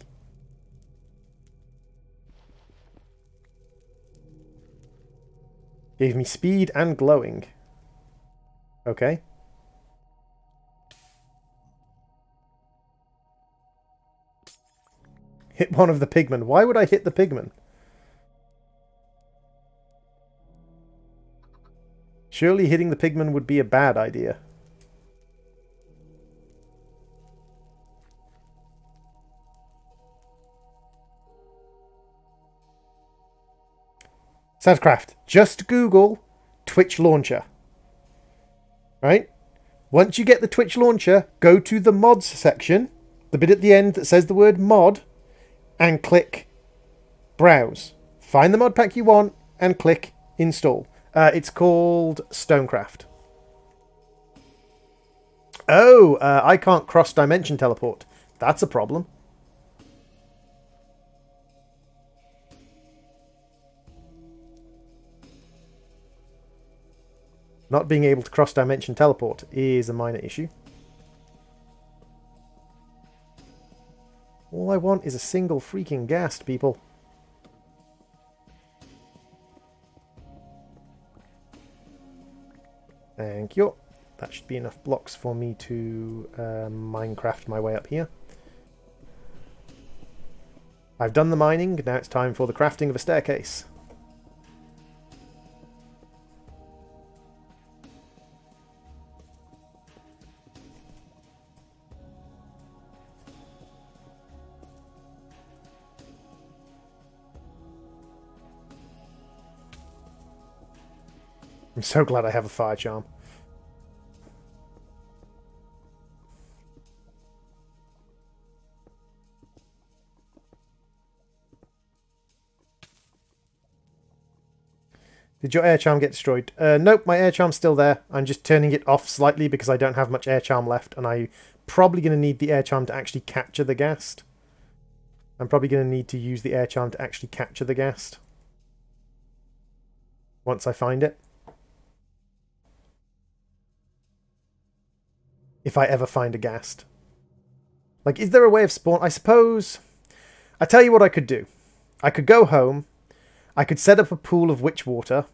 Gave me speed and glowing. Okay. Hit one of the pigmen. Why would I hit the pigmen? Surely hitting the pigmen would be a bad idea. Sadcraft, just Google Twitch launcher. Right? Once you get the Twitch launcher, go to the mods section, the bit at the end that says the word mod, and click browse. Find the mod pack you want and click install. It's called Stonecraft. Oh, I can't cross-dimension teleport. That's a problem. Not being able to cross-dimension teleport is a minor issue. All I want is a single freaking ghast, people. Thank you. That should be enough blocks for me to Minecraft my way up here. I've done the mining, now it's time for the crafting of a staircase. I'm so glad I have a fire charm. Did your air charm get destroyed? Nope, my air charm's still there. I'm just turning it off slightly because I don't have much air charm left, and I'm probably going to need the air charm to actually capture the ghast. I'm probably going to need to use the air charm to actually capture the ghast once I find it. If I ever find a ghast. Like, is there a way of spawn? I suppose... I tell you what I could do. I could go home. I could set up a pool of witch water.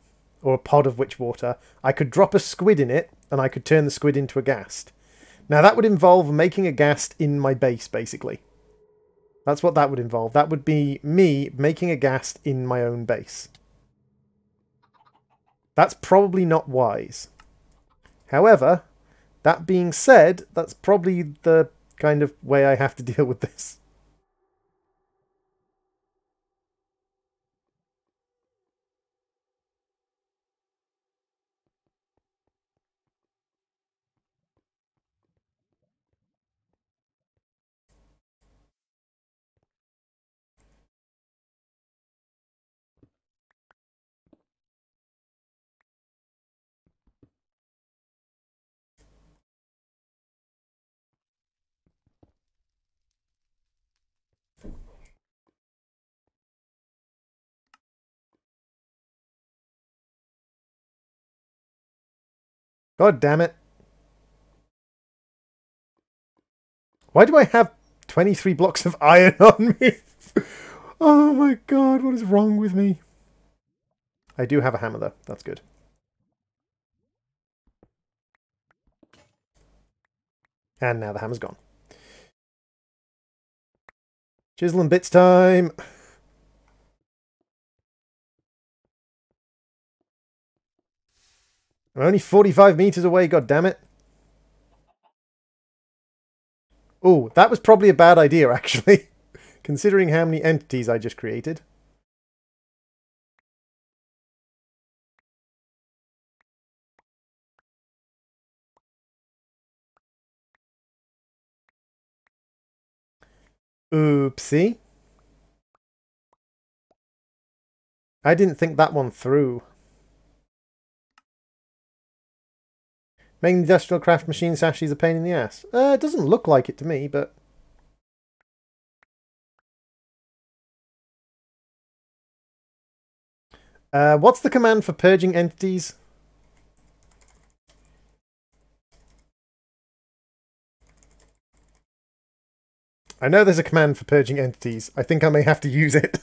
Or a pod of witch water. I could drop a squid in it. And I could turn the squid into a ghast. Now, that would involve making a ghast in my base, basically. That's what that would involve. That would be me making a ghast in my own base. That's probably not wise. However... that being said, that's probably the kind of way I have to deal with this. God damn it. Why do I have 23 blocks of iron on me? Oh my god, what is wrong with me? I do have a hammer though, that's good. And now the hammer's gone. Chisel and bits time! I'm only 45 meters away, god damn it. Oh, that was probably a bad idea, actually. Considering how many entities I just created. Oopsie. I didn't think that one through. Making the industrial craft machine actually is a pain in the ass. It doesn't look like it to me, but... what's the command for purging entities? I know there's a command for purging entities. I think I may have to use it.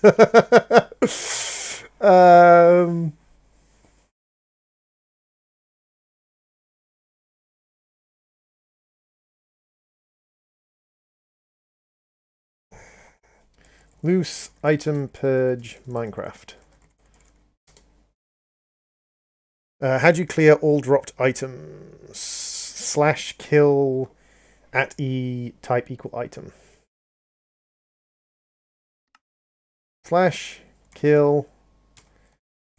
Loose item purge Minecraft. How do you clear all dropped items? / kill @ type equal item. / kill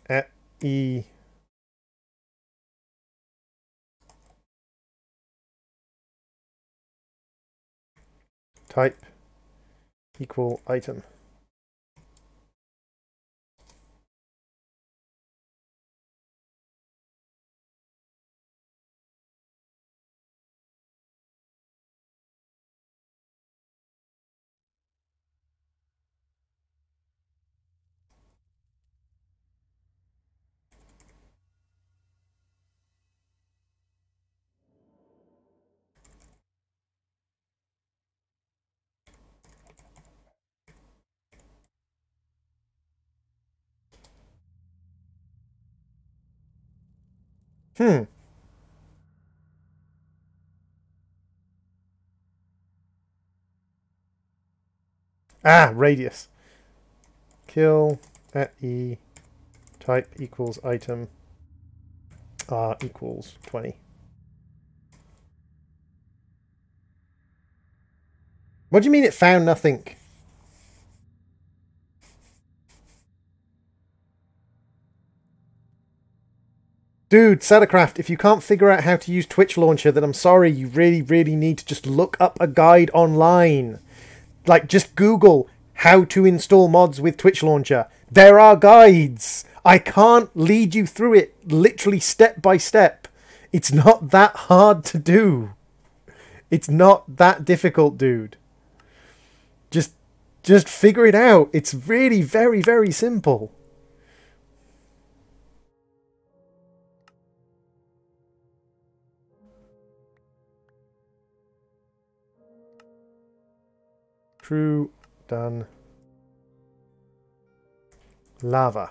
@ type equal item. Hmm. Ah, radius. Kill at E, type equals item, R equals 20. What do you mean it found nothing? Dude, Sattercraft, if you can't figure out how to use Twitch Launcher, then I'm sorry, you really, really need to just look up a guide online. Like, just Google how to install mods with Twitch Launcher. There are guides. I can't lead you through it literally step by step. It's not that hard to do. It's not that difficult, dude. Just figure it out. It's really very, very simple. True. Done. Lava.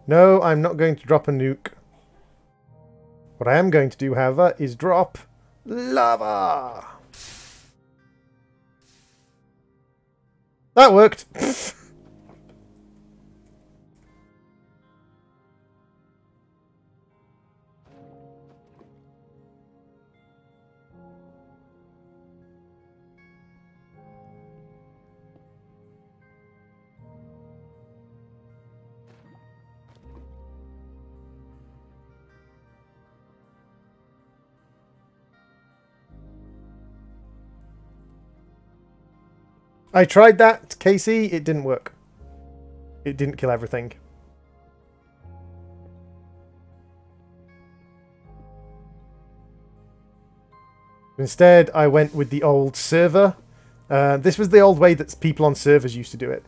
No, I'm not going to drop a nuke. What I am going to do, however, is drop lava. That worked. I tried that, Casey. It didn't work. It didn't kill everything. Instead, I went with the old server. This was the old way that people on servers used to do it.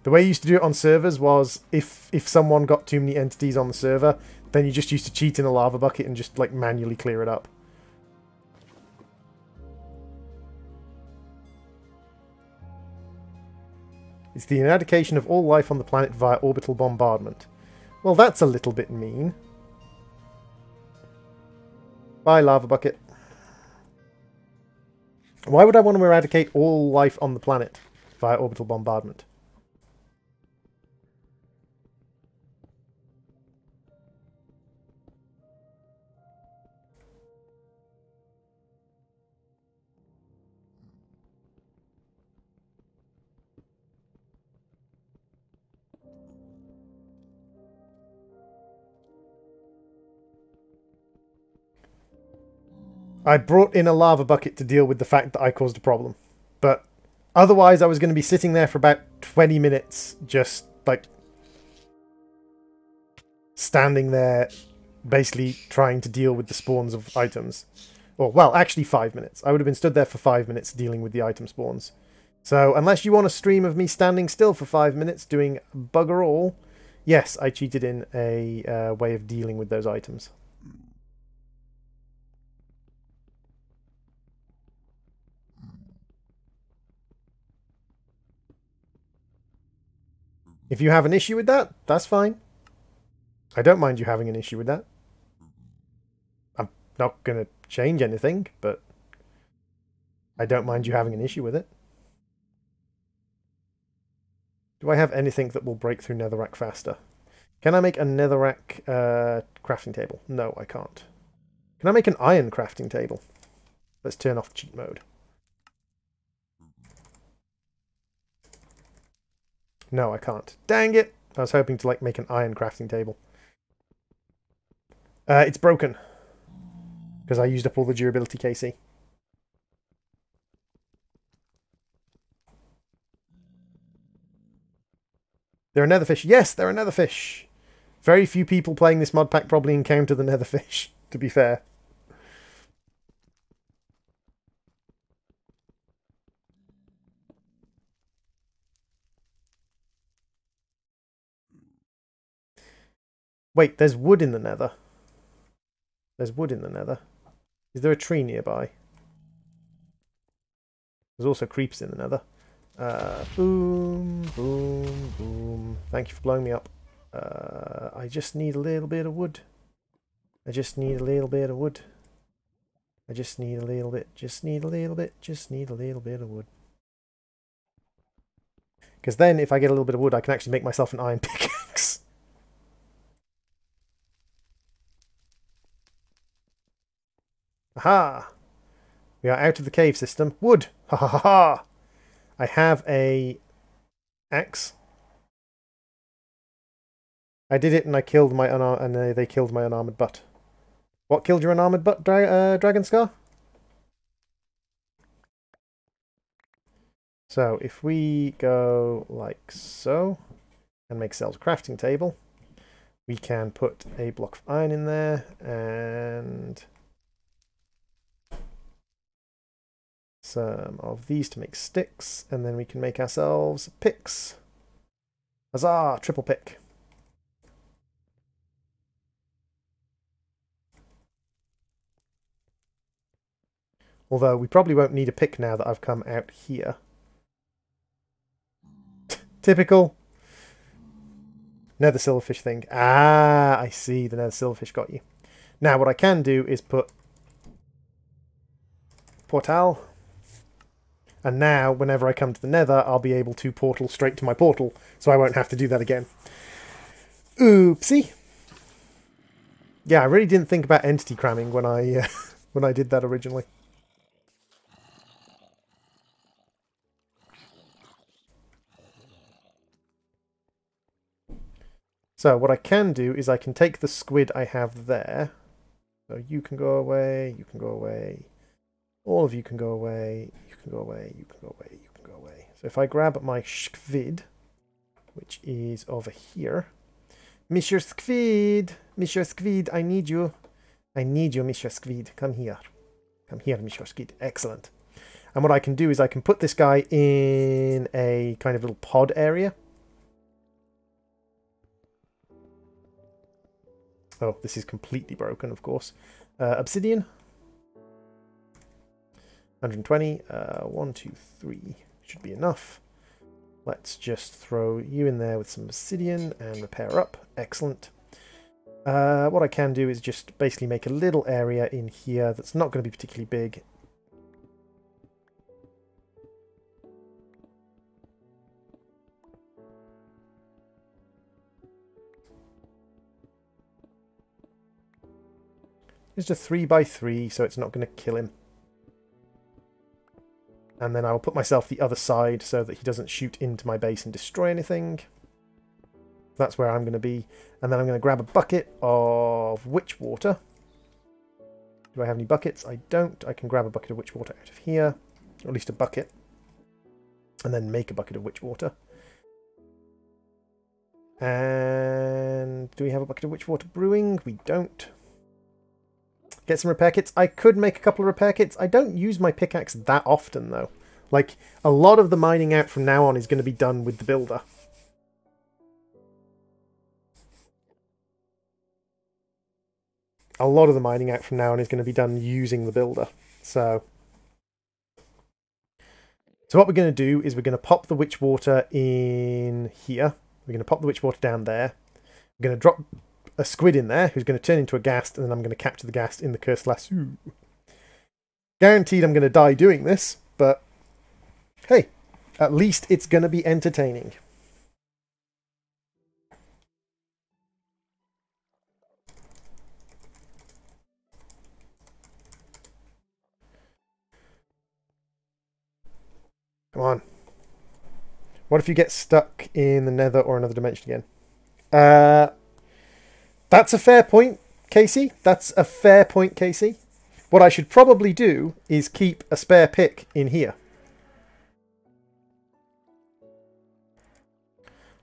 The way you used to do it on servers was if someone got too many entities on the server, then you just used to cheat in a lava bucket and just like manually clear it up. It's the eradication of all life on the planet via orbital bombardment. Well, that's a little bit mean. Bye, lava bucket. Why would I want to eradicate all life on the planet via orbital bombardment? I brought in a lava bucket to deal with the fact that I caused a problem. But otherwise I was going to be sitting there for about 20 minutes just, like, standing there basically trying to deal with the spawns of items. Or, well, actually 5 minutes. I would have been stood there for 5 minutes dealing with the item spawns. So, unless you want a stream of me standing still for 5 minutes doing bugger all, yes, I cheated in a way of dealing with those items. If you have an issue with that, that's fine. I don't mind you having an issue with that. I'm not going to change anything, but I don't mind you having an issue with it. Do I have anything that will break through netherrack faster? Can I make a netherrack crafting table? No, I can't. Can I make an iron crafting table? Let's turn off cheat mode. No, I can't. Dang it! I was hoping to like make an iron crafting table. It's broken. Because I used up all the durability, KC. There are netherfish. Yes, there are netherfish. Very few people playing this mod pack probably encounter the netherfish, to be fair. Wait, there's wood in the nether. There's wood in the nether. Is there a tree nearby? There's also creepers in the nether. Boom, boom, boom. Thank you for blowing me up. I just need a little bit of wood. I just need a little bit of wood. I just need a little bit, just need a little bit, just need a little bit of wood. Because then if I get a little bit of wood, I can actually make myself an iron pickaxe. Aha! We are out of the cave system. Wood! Ha ha ha ha! I have a axe. I did it and I killed my they killed my unarmored butt. What killed your unarmored butt, Dragon Scar? So if we go like so and make ourselves a crafting table, we can put a block of iron in there and some of these to make sticks, and then we can make ourselves picks. Huzzah! Triple pick. Although we probably won't need a pick now that I've come out here. Typical. Nether silverfish thing. Ah, I see. The nether silverfish got you. Now what I can do is put portal. And now, whenever I come to the nether, I'll be able to portal straight to my portal. So I won't have to do that again. Oopsie. Yeah, I really didn't think about entity cramming when I when I did that originally. So what I can do is I can take the squid I have there. So you can go away, you can go away. All of you can go away, you can go away, you can go away, you can go away. So if I grab my squid, which is over here. Mr. Squid, I need you. I need you, Mr. Squid. Come here. Come here, Mr. Squid. Excellent. And what I can do is I can put this guy in a kind of little pod area. Oh, this is completely broken, of course. Obsidian. 120. 1, 2, 3. Should be enough. Let's just throw you in there with some obsidian and repair up. Excellent. What I can do is just basically make a little area in here that's not going to be particularly big. It's just 3 by 3, so it's not going to kill him. And then I will put myself the other side so that he doesn't shoot into my base and destroy anything. That's where I'm going to be. And then I'm going to grab a bucket of witch water. Do I have any buckets? I don't. I can grab a bucket of witch water out of here. Or at least a bucket. And then make a bucket of witch water. And do we have a bucket of witch water brewing? We don't. Get some repair kits. I could make a couple of repair kits. I don't use my pickaxe that often, though. Like, a lot of the mining out from now on is going to be done with the builder. A lot of the mining out from now on is going to be done using the builder. So what we're going to do is we're going to pop the witch water in here. We're going to pop the witch water down there. We're going to drop a squid in there who's going to turn into a ghast, and then I'm going to capture the ghast in the cursed lasso. Guaranteed I'm going to die doing this, but hey, at least it's going to be entertaining. Come on. What if you get stuck in the nether or another dimension again? That's a fair point, Casey. That's a fair point, Casey. What I should probably do is keep a spare pick in here.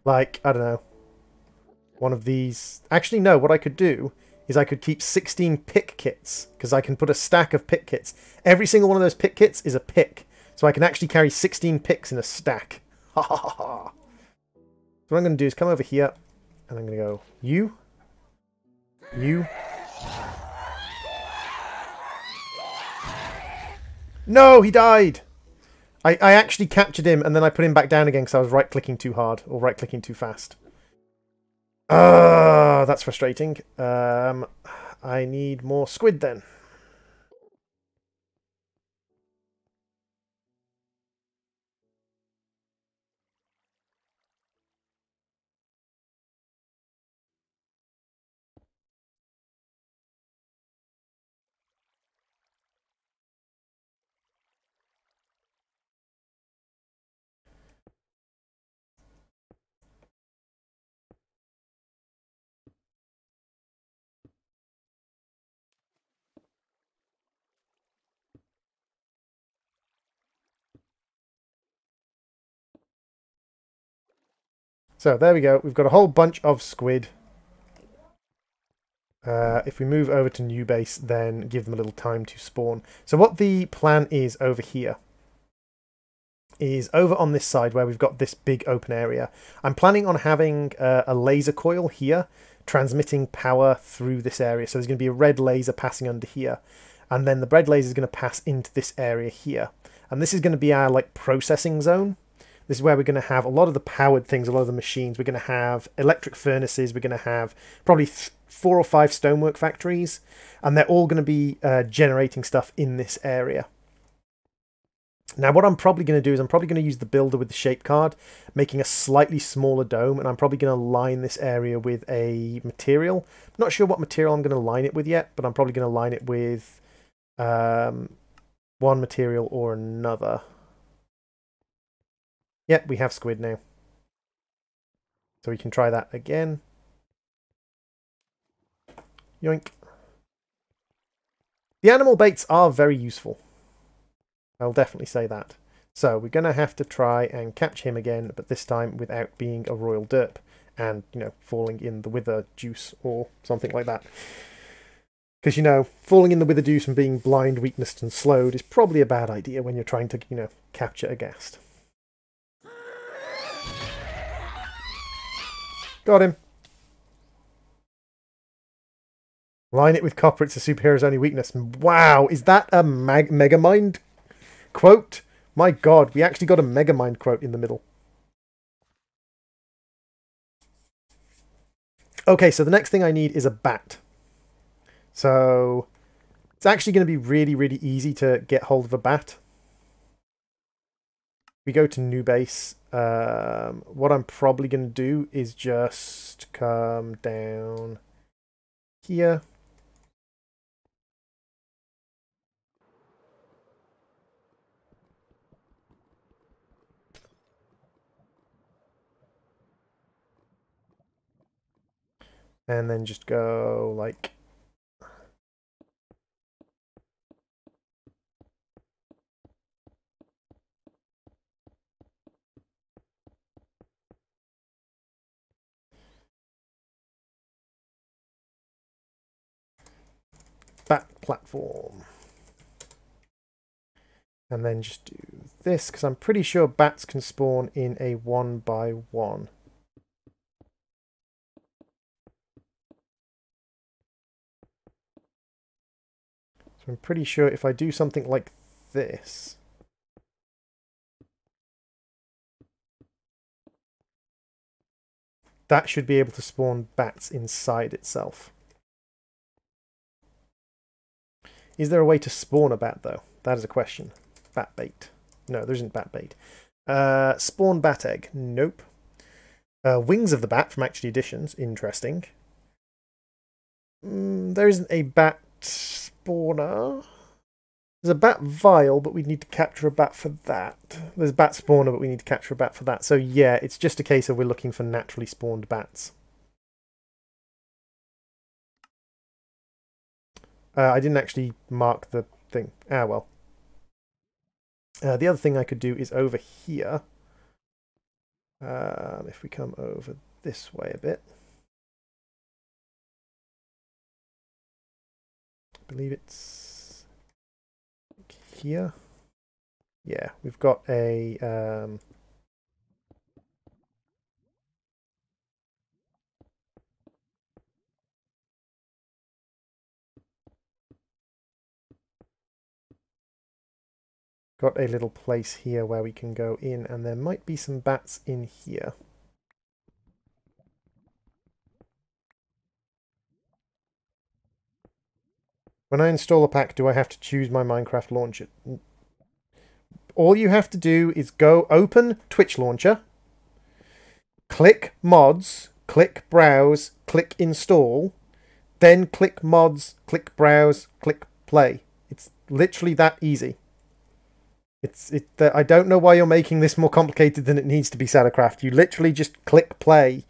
Like, I don't know. One of these. Actually, no. What I could do is I could keep 16 pick kits, because I can put a stack of pick kits. Every single one of those pick kits is a pick. So I can actually carry 16 picks in a stack. Ha ha ha ha. So what I'm going to do is come over here, and I'm going to go, you. No, he died! I actually captured him and then I put him back down again because I was right-clicking too hard or right-clicking too fast. That's frustrating. I need more squid then. So there we go. We've got a whole bunch of squid. If we move over to new base, then give them a little time to spawn. So what the plan is over here is over on this side where we've got this big open area. I'm planning on having a laser coil here transmitting power through this area. So there's going to be a red laser passing under here. And then the red laser is going to pass into this area here. And this is going to be our like processing zone. This is where we're going to have a lot of the powered things, a lot of the machines. We're going to have electric furnaces. We're going to have probably 4 or 5 stonework factories. And they're all going to be generating stuff in this area. Now, what I'm probably going to do is I'm probably going to use the builder with the shape card, making a slightly smaller dome. And I'm probably going to line this area with a material. I'm not sure what material I'm going to line it with yet, but I'm probably going to line it with one material or another. Yep, we have squid now. So we can try that again. Yoink. The animal baits are very useful. I'll definitely say that. So we're going to have to try and catch him again, but this time without being a royal derp and, you know, falling in the wither juice or something like that. Because, you know, falling in the wither juice and being blind, weaknessed and slowed is probably a bad idea when you're trying to, you know, capture a ghast. Got him. Line it with copper, it's a superhero's only weakness. Wow, is that a Megamind quote? My god, we actually got a Megamind quote in the middle. Okay, so the next thing I need is a bat. So it's actually going to be really, really easy to get hold of a bat. We go to new base. What I'm probably going to do is just come down here. And then just go like bat platform. And then just do this, because I'm pretty sure bats can spawn in a 1x1. So I'm pretty sure if I do something like this, that should be able to spawn bats inside itself. Is there a way to spawn a bat, though? That is a question. Bat bait. No, there isn't bat bait. Spawn bat egg. Nope. Wings of the bat from Actually Editions. Interesting. There isn't a bat spawner. There's a bat vial, but we need to capture a bat for that. There's bat spawner, but we need to capture a bat for that. So yeah, it's just a case of we're looking for naturally spawned bats. I didn't actually mark the thing. Ah, well. The other thing I could do is over here. If we come over this way a bit. I believe it's here. Yeah, we've got a Got a little place here where we can go in, and there might be some bats in here. When I install a pack, do I have to choose my Minecraft launcher? All you have to do is go open Twitch launcher, click mods, click browse, click install, then click mods, click browse, click play. It's literally that easy. I don't know why you're making this more complicated than it needs to be, Sattercraft. You literally just click play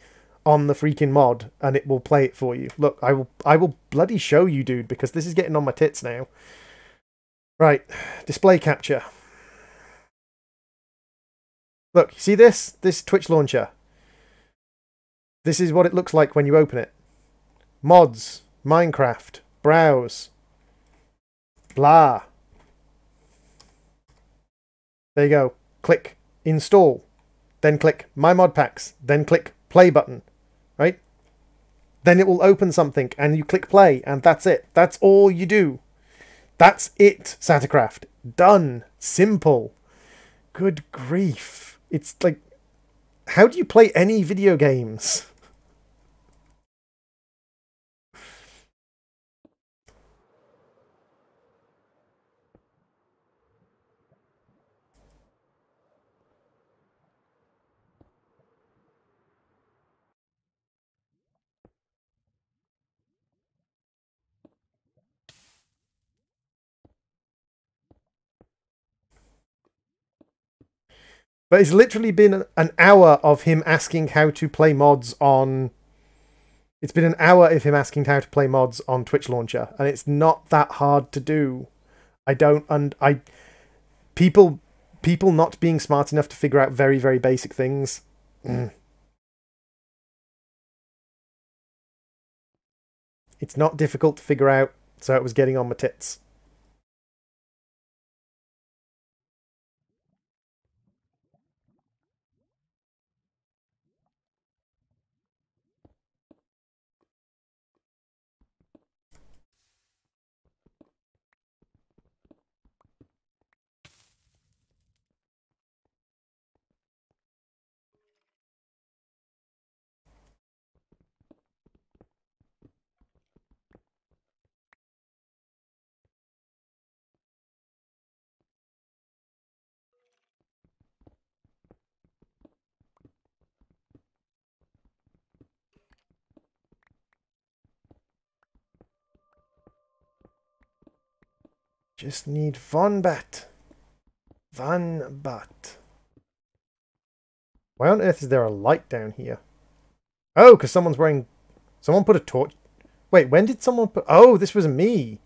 on the freaking mod and it will play it for you. Look, I will bloody show you, dude, because this is getting on my tits now. Right, display capture. Look, you see this? This Twitch launcher. This is what it looks like when you open it. Mods, Minecraft, browse, blah. There you go. Click install, then click my mod packs, then click play button, right? Then it will open something and you click play and that's it. That's all you do. That's it, Sattercraft. Done. Simple. Good grief. It's like, how do you play any video games? But it's literally been an hour of him asking how to play mods on... It's been an hour of him asking how to play mods on Twitch Launcher, and it's not that hard to do. People not being smart enough to figure out very, very basic things. It's not difficult to figure out, so it was getting on my tits. Just need one bat. One bat. Why on earth is there a light down here? Oh, because someone's wearing... Someone put a torch... Wait, when did someone put... Oh, this was me.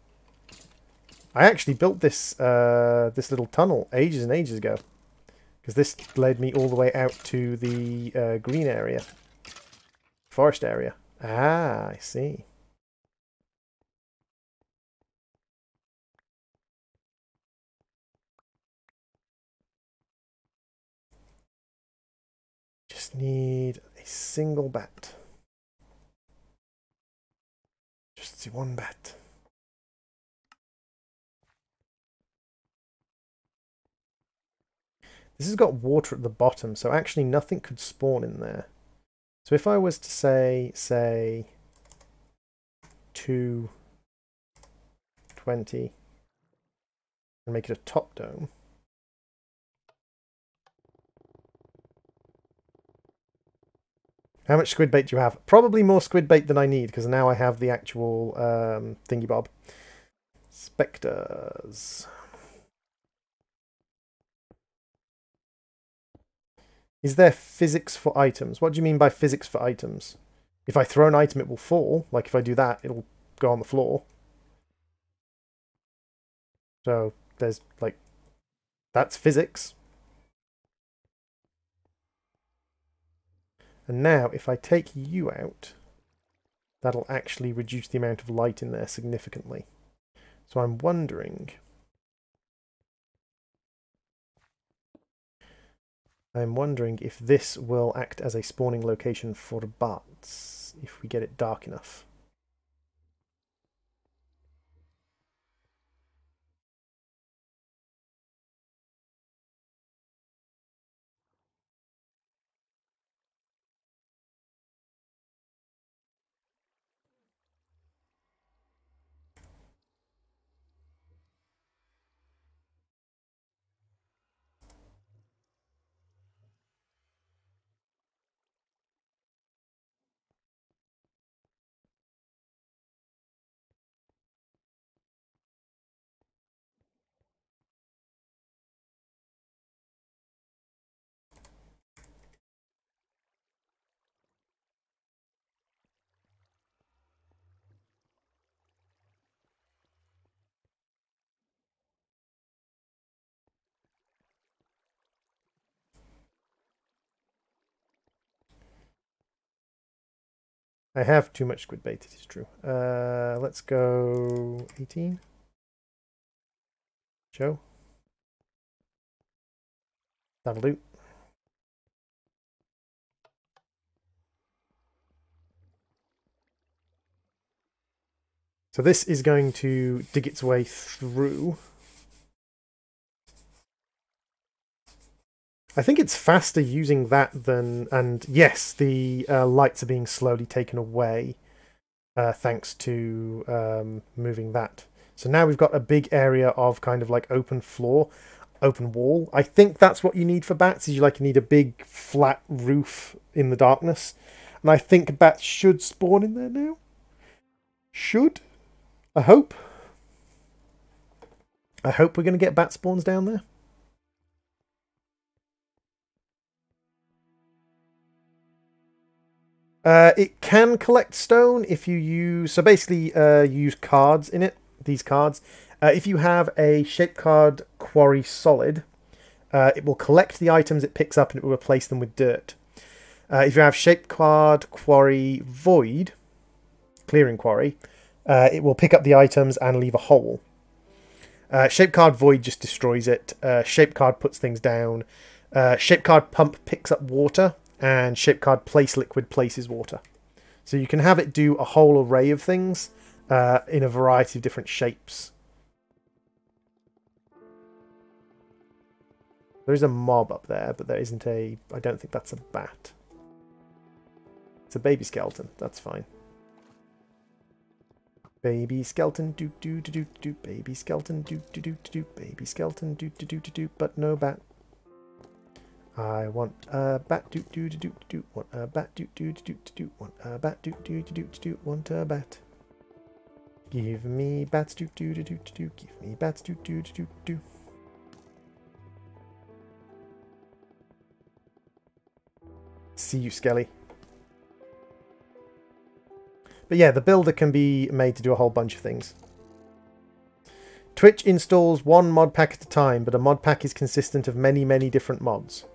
I actually built this this little tunnel ages and ages ago. Because this led me all the way out to the green area. Forest area. Ah, I see. Just need a single bat. Just the one bat. This has got water at the bottom, so actually nothing could spawn in there. So if I was to say 220 and make it a top dome. How much squid bait do you have? Probably more squid bait than I need, because now I have the actual thingy bob. Spectres. Is there physics for items? What do you mean by physics for items? If I throw an item, it will fall. Like if I do that, it'll go on the floor. So there's like, that's physics. And now if I take you out, that'll actually reduce the amount of light in there significantly. So I'm wondering... if this will act as a spawning location for bats, if we get it dark enough. I have too much squid bait, it is true. Let's go 18. Show. That'll do. So this is going to dig its way through. I think it's faster using that than... And yes, the lights are being slowly taken away thanks to moving that. So now we've got a big area of kind of like open floor, open wall. I think that's what you need for bats, is you need a big flat roof in the darkness. And I think bats should spawn in there now. Should. I hope. I hope we're going to get bat spawns down there. It can collect stone if you use... So basically use cards in it. These cards. If you have a shape card quarry solid, it will collect the items it picks up and it will replace them with dirt. If you have shape card quarry void, clearing quarry, it will pick up the items and leave a hole. Shape card void just destroys it. Shape card puts things down. Shape card pump picks up water, and shape card place liquid places water. So you can have it do a whole array of things in a variety of different shapes. There is a mob up there, but there isn't a... I don't think that's a bat. It's a baby skeleton. That's fine. Baby skeleton, do do do do do. Baby skeleton, do do do do. Baby skeleton, do do do do do. But no bat. I want a bat, do do do do do. Want a bat, do do do do do. Want a bat, do do do do do. Want a bat. Give me bats, do do do do do. Give me bats, do do do do do. See you, Skelly. But yeah, the builder can be made to do a whole bunch of things. Twitch installs one mod pack at a time, but a mod pack is consistent of many, many different mods.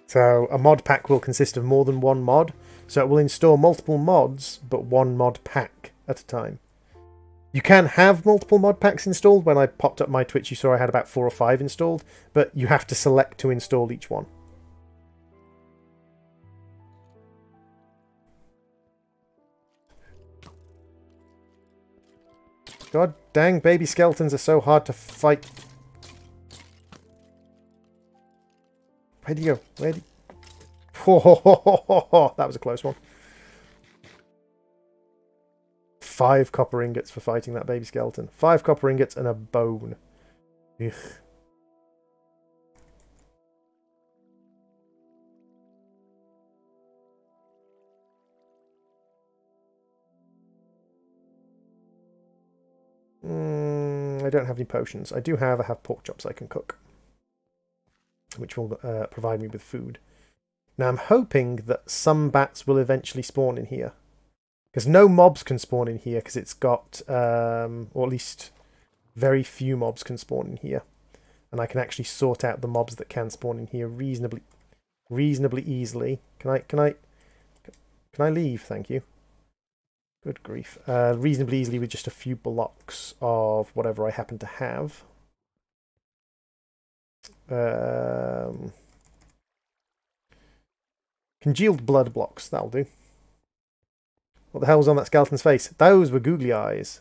So a mod pack will consist of more than one mod, so it will install multiple mods, but one mod pack at a time. You can have multiple mod packs installed. When I popped up my Twitch, you saw I had about 4 or 5 installed, but you have to select to install each one. God dang, baby skeletons are so hard to fight. Where'd you go? Where'd you... Oh, that was a close one. 5 copper ingots for fighting that baby skeleton. 5 copper ingots and a bone. Ugh. I don't have any potions. I have pork chops I can cook, which will provide me with food. Now I'm hoping that some bats will eventually spawn in here. Because no mobs can spawn in here, because it's got, or at least very few mobs can spawn in here. And I can actually sort out the mobs that can spawn in here reasonably easily. Can I leave? Thank you. Good grief. Reasonably easily with just a few blocks of whatever I happen to have. Congealed blood blocks, that'll do. What the hell was on that skeleton's face? Those were googly eyes.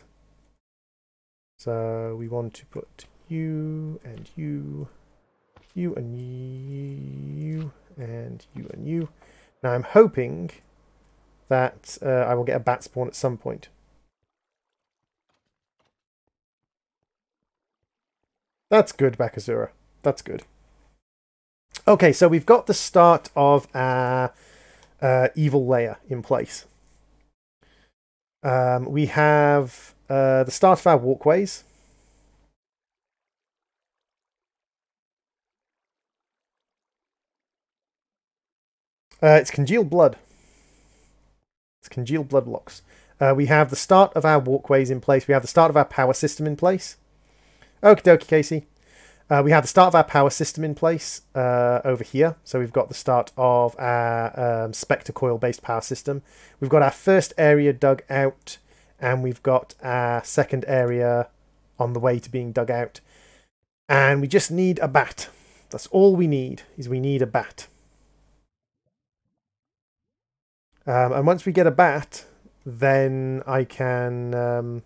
So we want to put you and you, you and you, and you and you. Now I'm hoping that I will get a bat spawn at some point. That's good, Bakazura. That's good. Okay, so we've got the start of our evil layer in place. We have the start of our walkways. It's congealed blood. It's congealed blood blocks. We have the start of our walkways in place. We have the start of our power system in place. Okie dokie, Casey. We have the start of our power system in place over here. So we've got the start of our Spectre coil-based power system. We've got our first area dug out, and we've got our second area on the way to being dug out. And we just need a bat. That's all we need, is we need a bat. And once we get a bat, then I can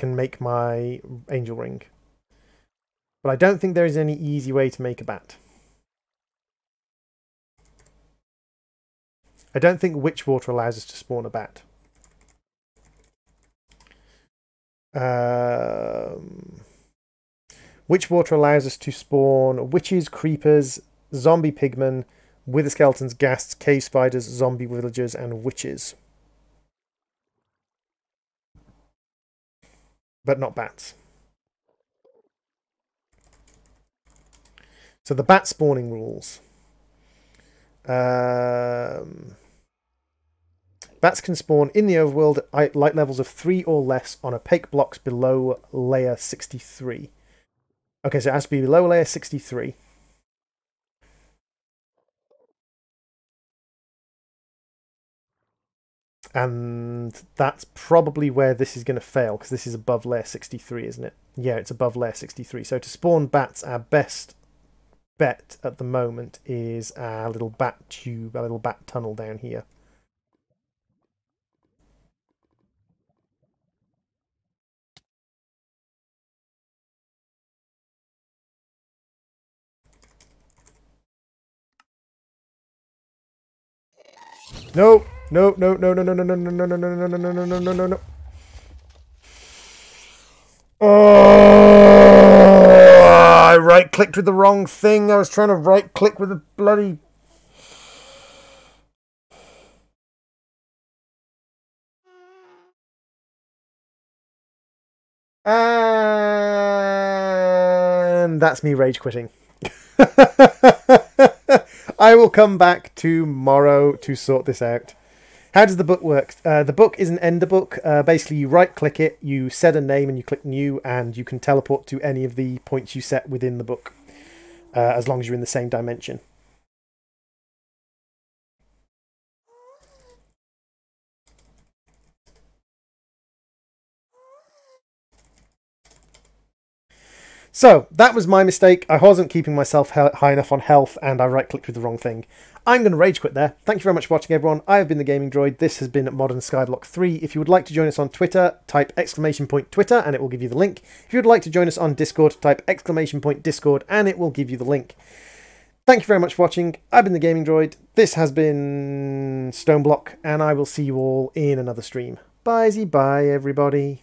make my angel ring. But I don't think there is any easy way to make a bat. I don't think Witchwater allows us to spawn a bat. Witchwater allows us to spawn witches, creepers, zombie pigmen, wither skeletons, ghasts, cave spiders, zombie villagers, and witches. But not bats. So the bat spawning rules. Bats can spawn in the overworld at light levels of 3 or less on opaque blocks below layer 63. Okay, so it has to be below layer 63. And that's probably where this is going to fail, because this is above layer 63, isn't it? Yeah, it's above layer 63. So to spawn bats, our best bet at the moment is our little bat tube, our little bat tunnel down here. No, no, no, no, no, no, no, no, no, no, no, no, no, no, no, no, no, no, no. Oh, I right-clicked with the wrong thing. I was trying to right-click with the bloody... And that's me rage quitting. I will come back tomorrow to sort this out. How does the book work? The book is an ender book. Basically, you right-click it, you set a name, and you click new, and you can teleport to any of the points you set within the book, as long as you're in the same dimension. So, that was my mistake. I wasn't keeping myself high enough on health, and I right-clicked with the wrong thing. I'm going to rage quit there. Thank you very much for watching, everyone. I have been the GamingDroid. This has been Modern Skyblock 3. If you would like to join us on Twitter, type !Twitter, and it will give you the link. If you would like to join us on Discord, type !Discord, and it will give you the link. Thank you very much for watching. I've been the GamingDroid. This has been Stoneblock, and I will see you all in another stream. Bye-zy-bye, everybody.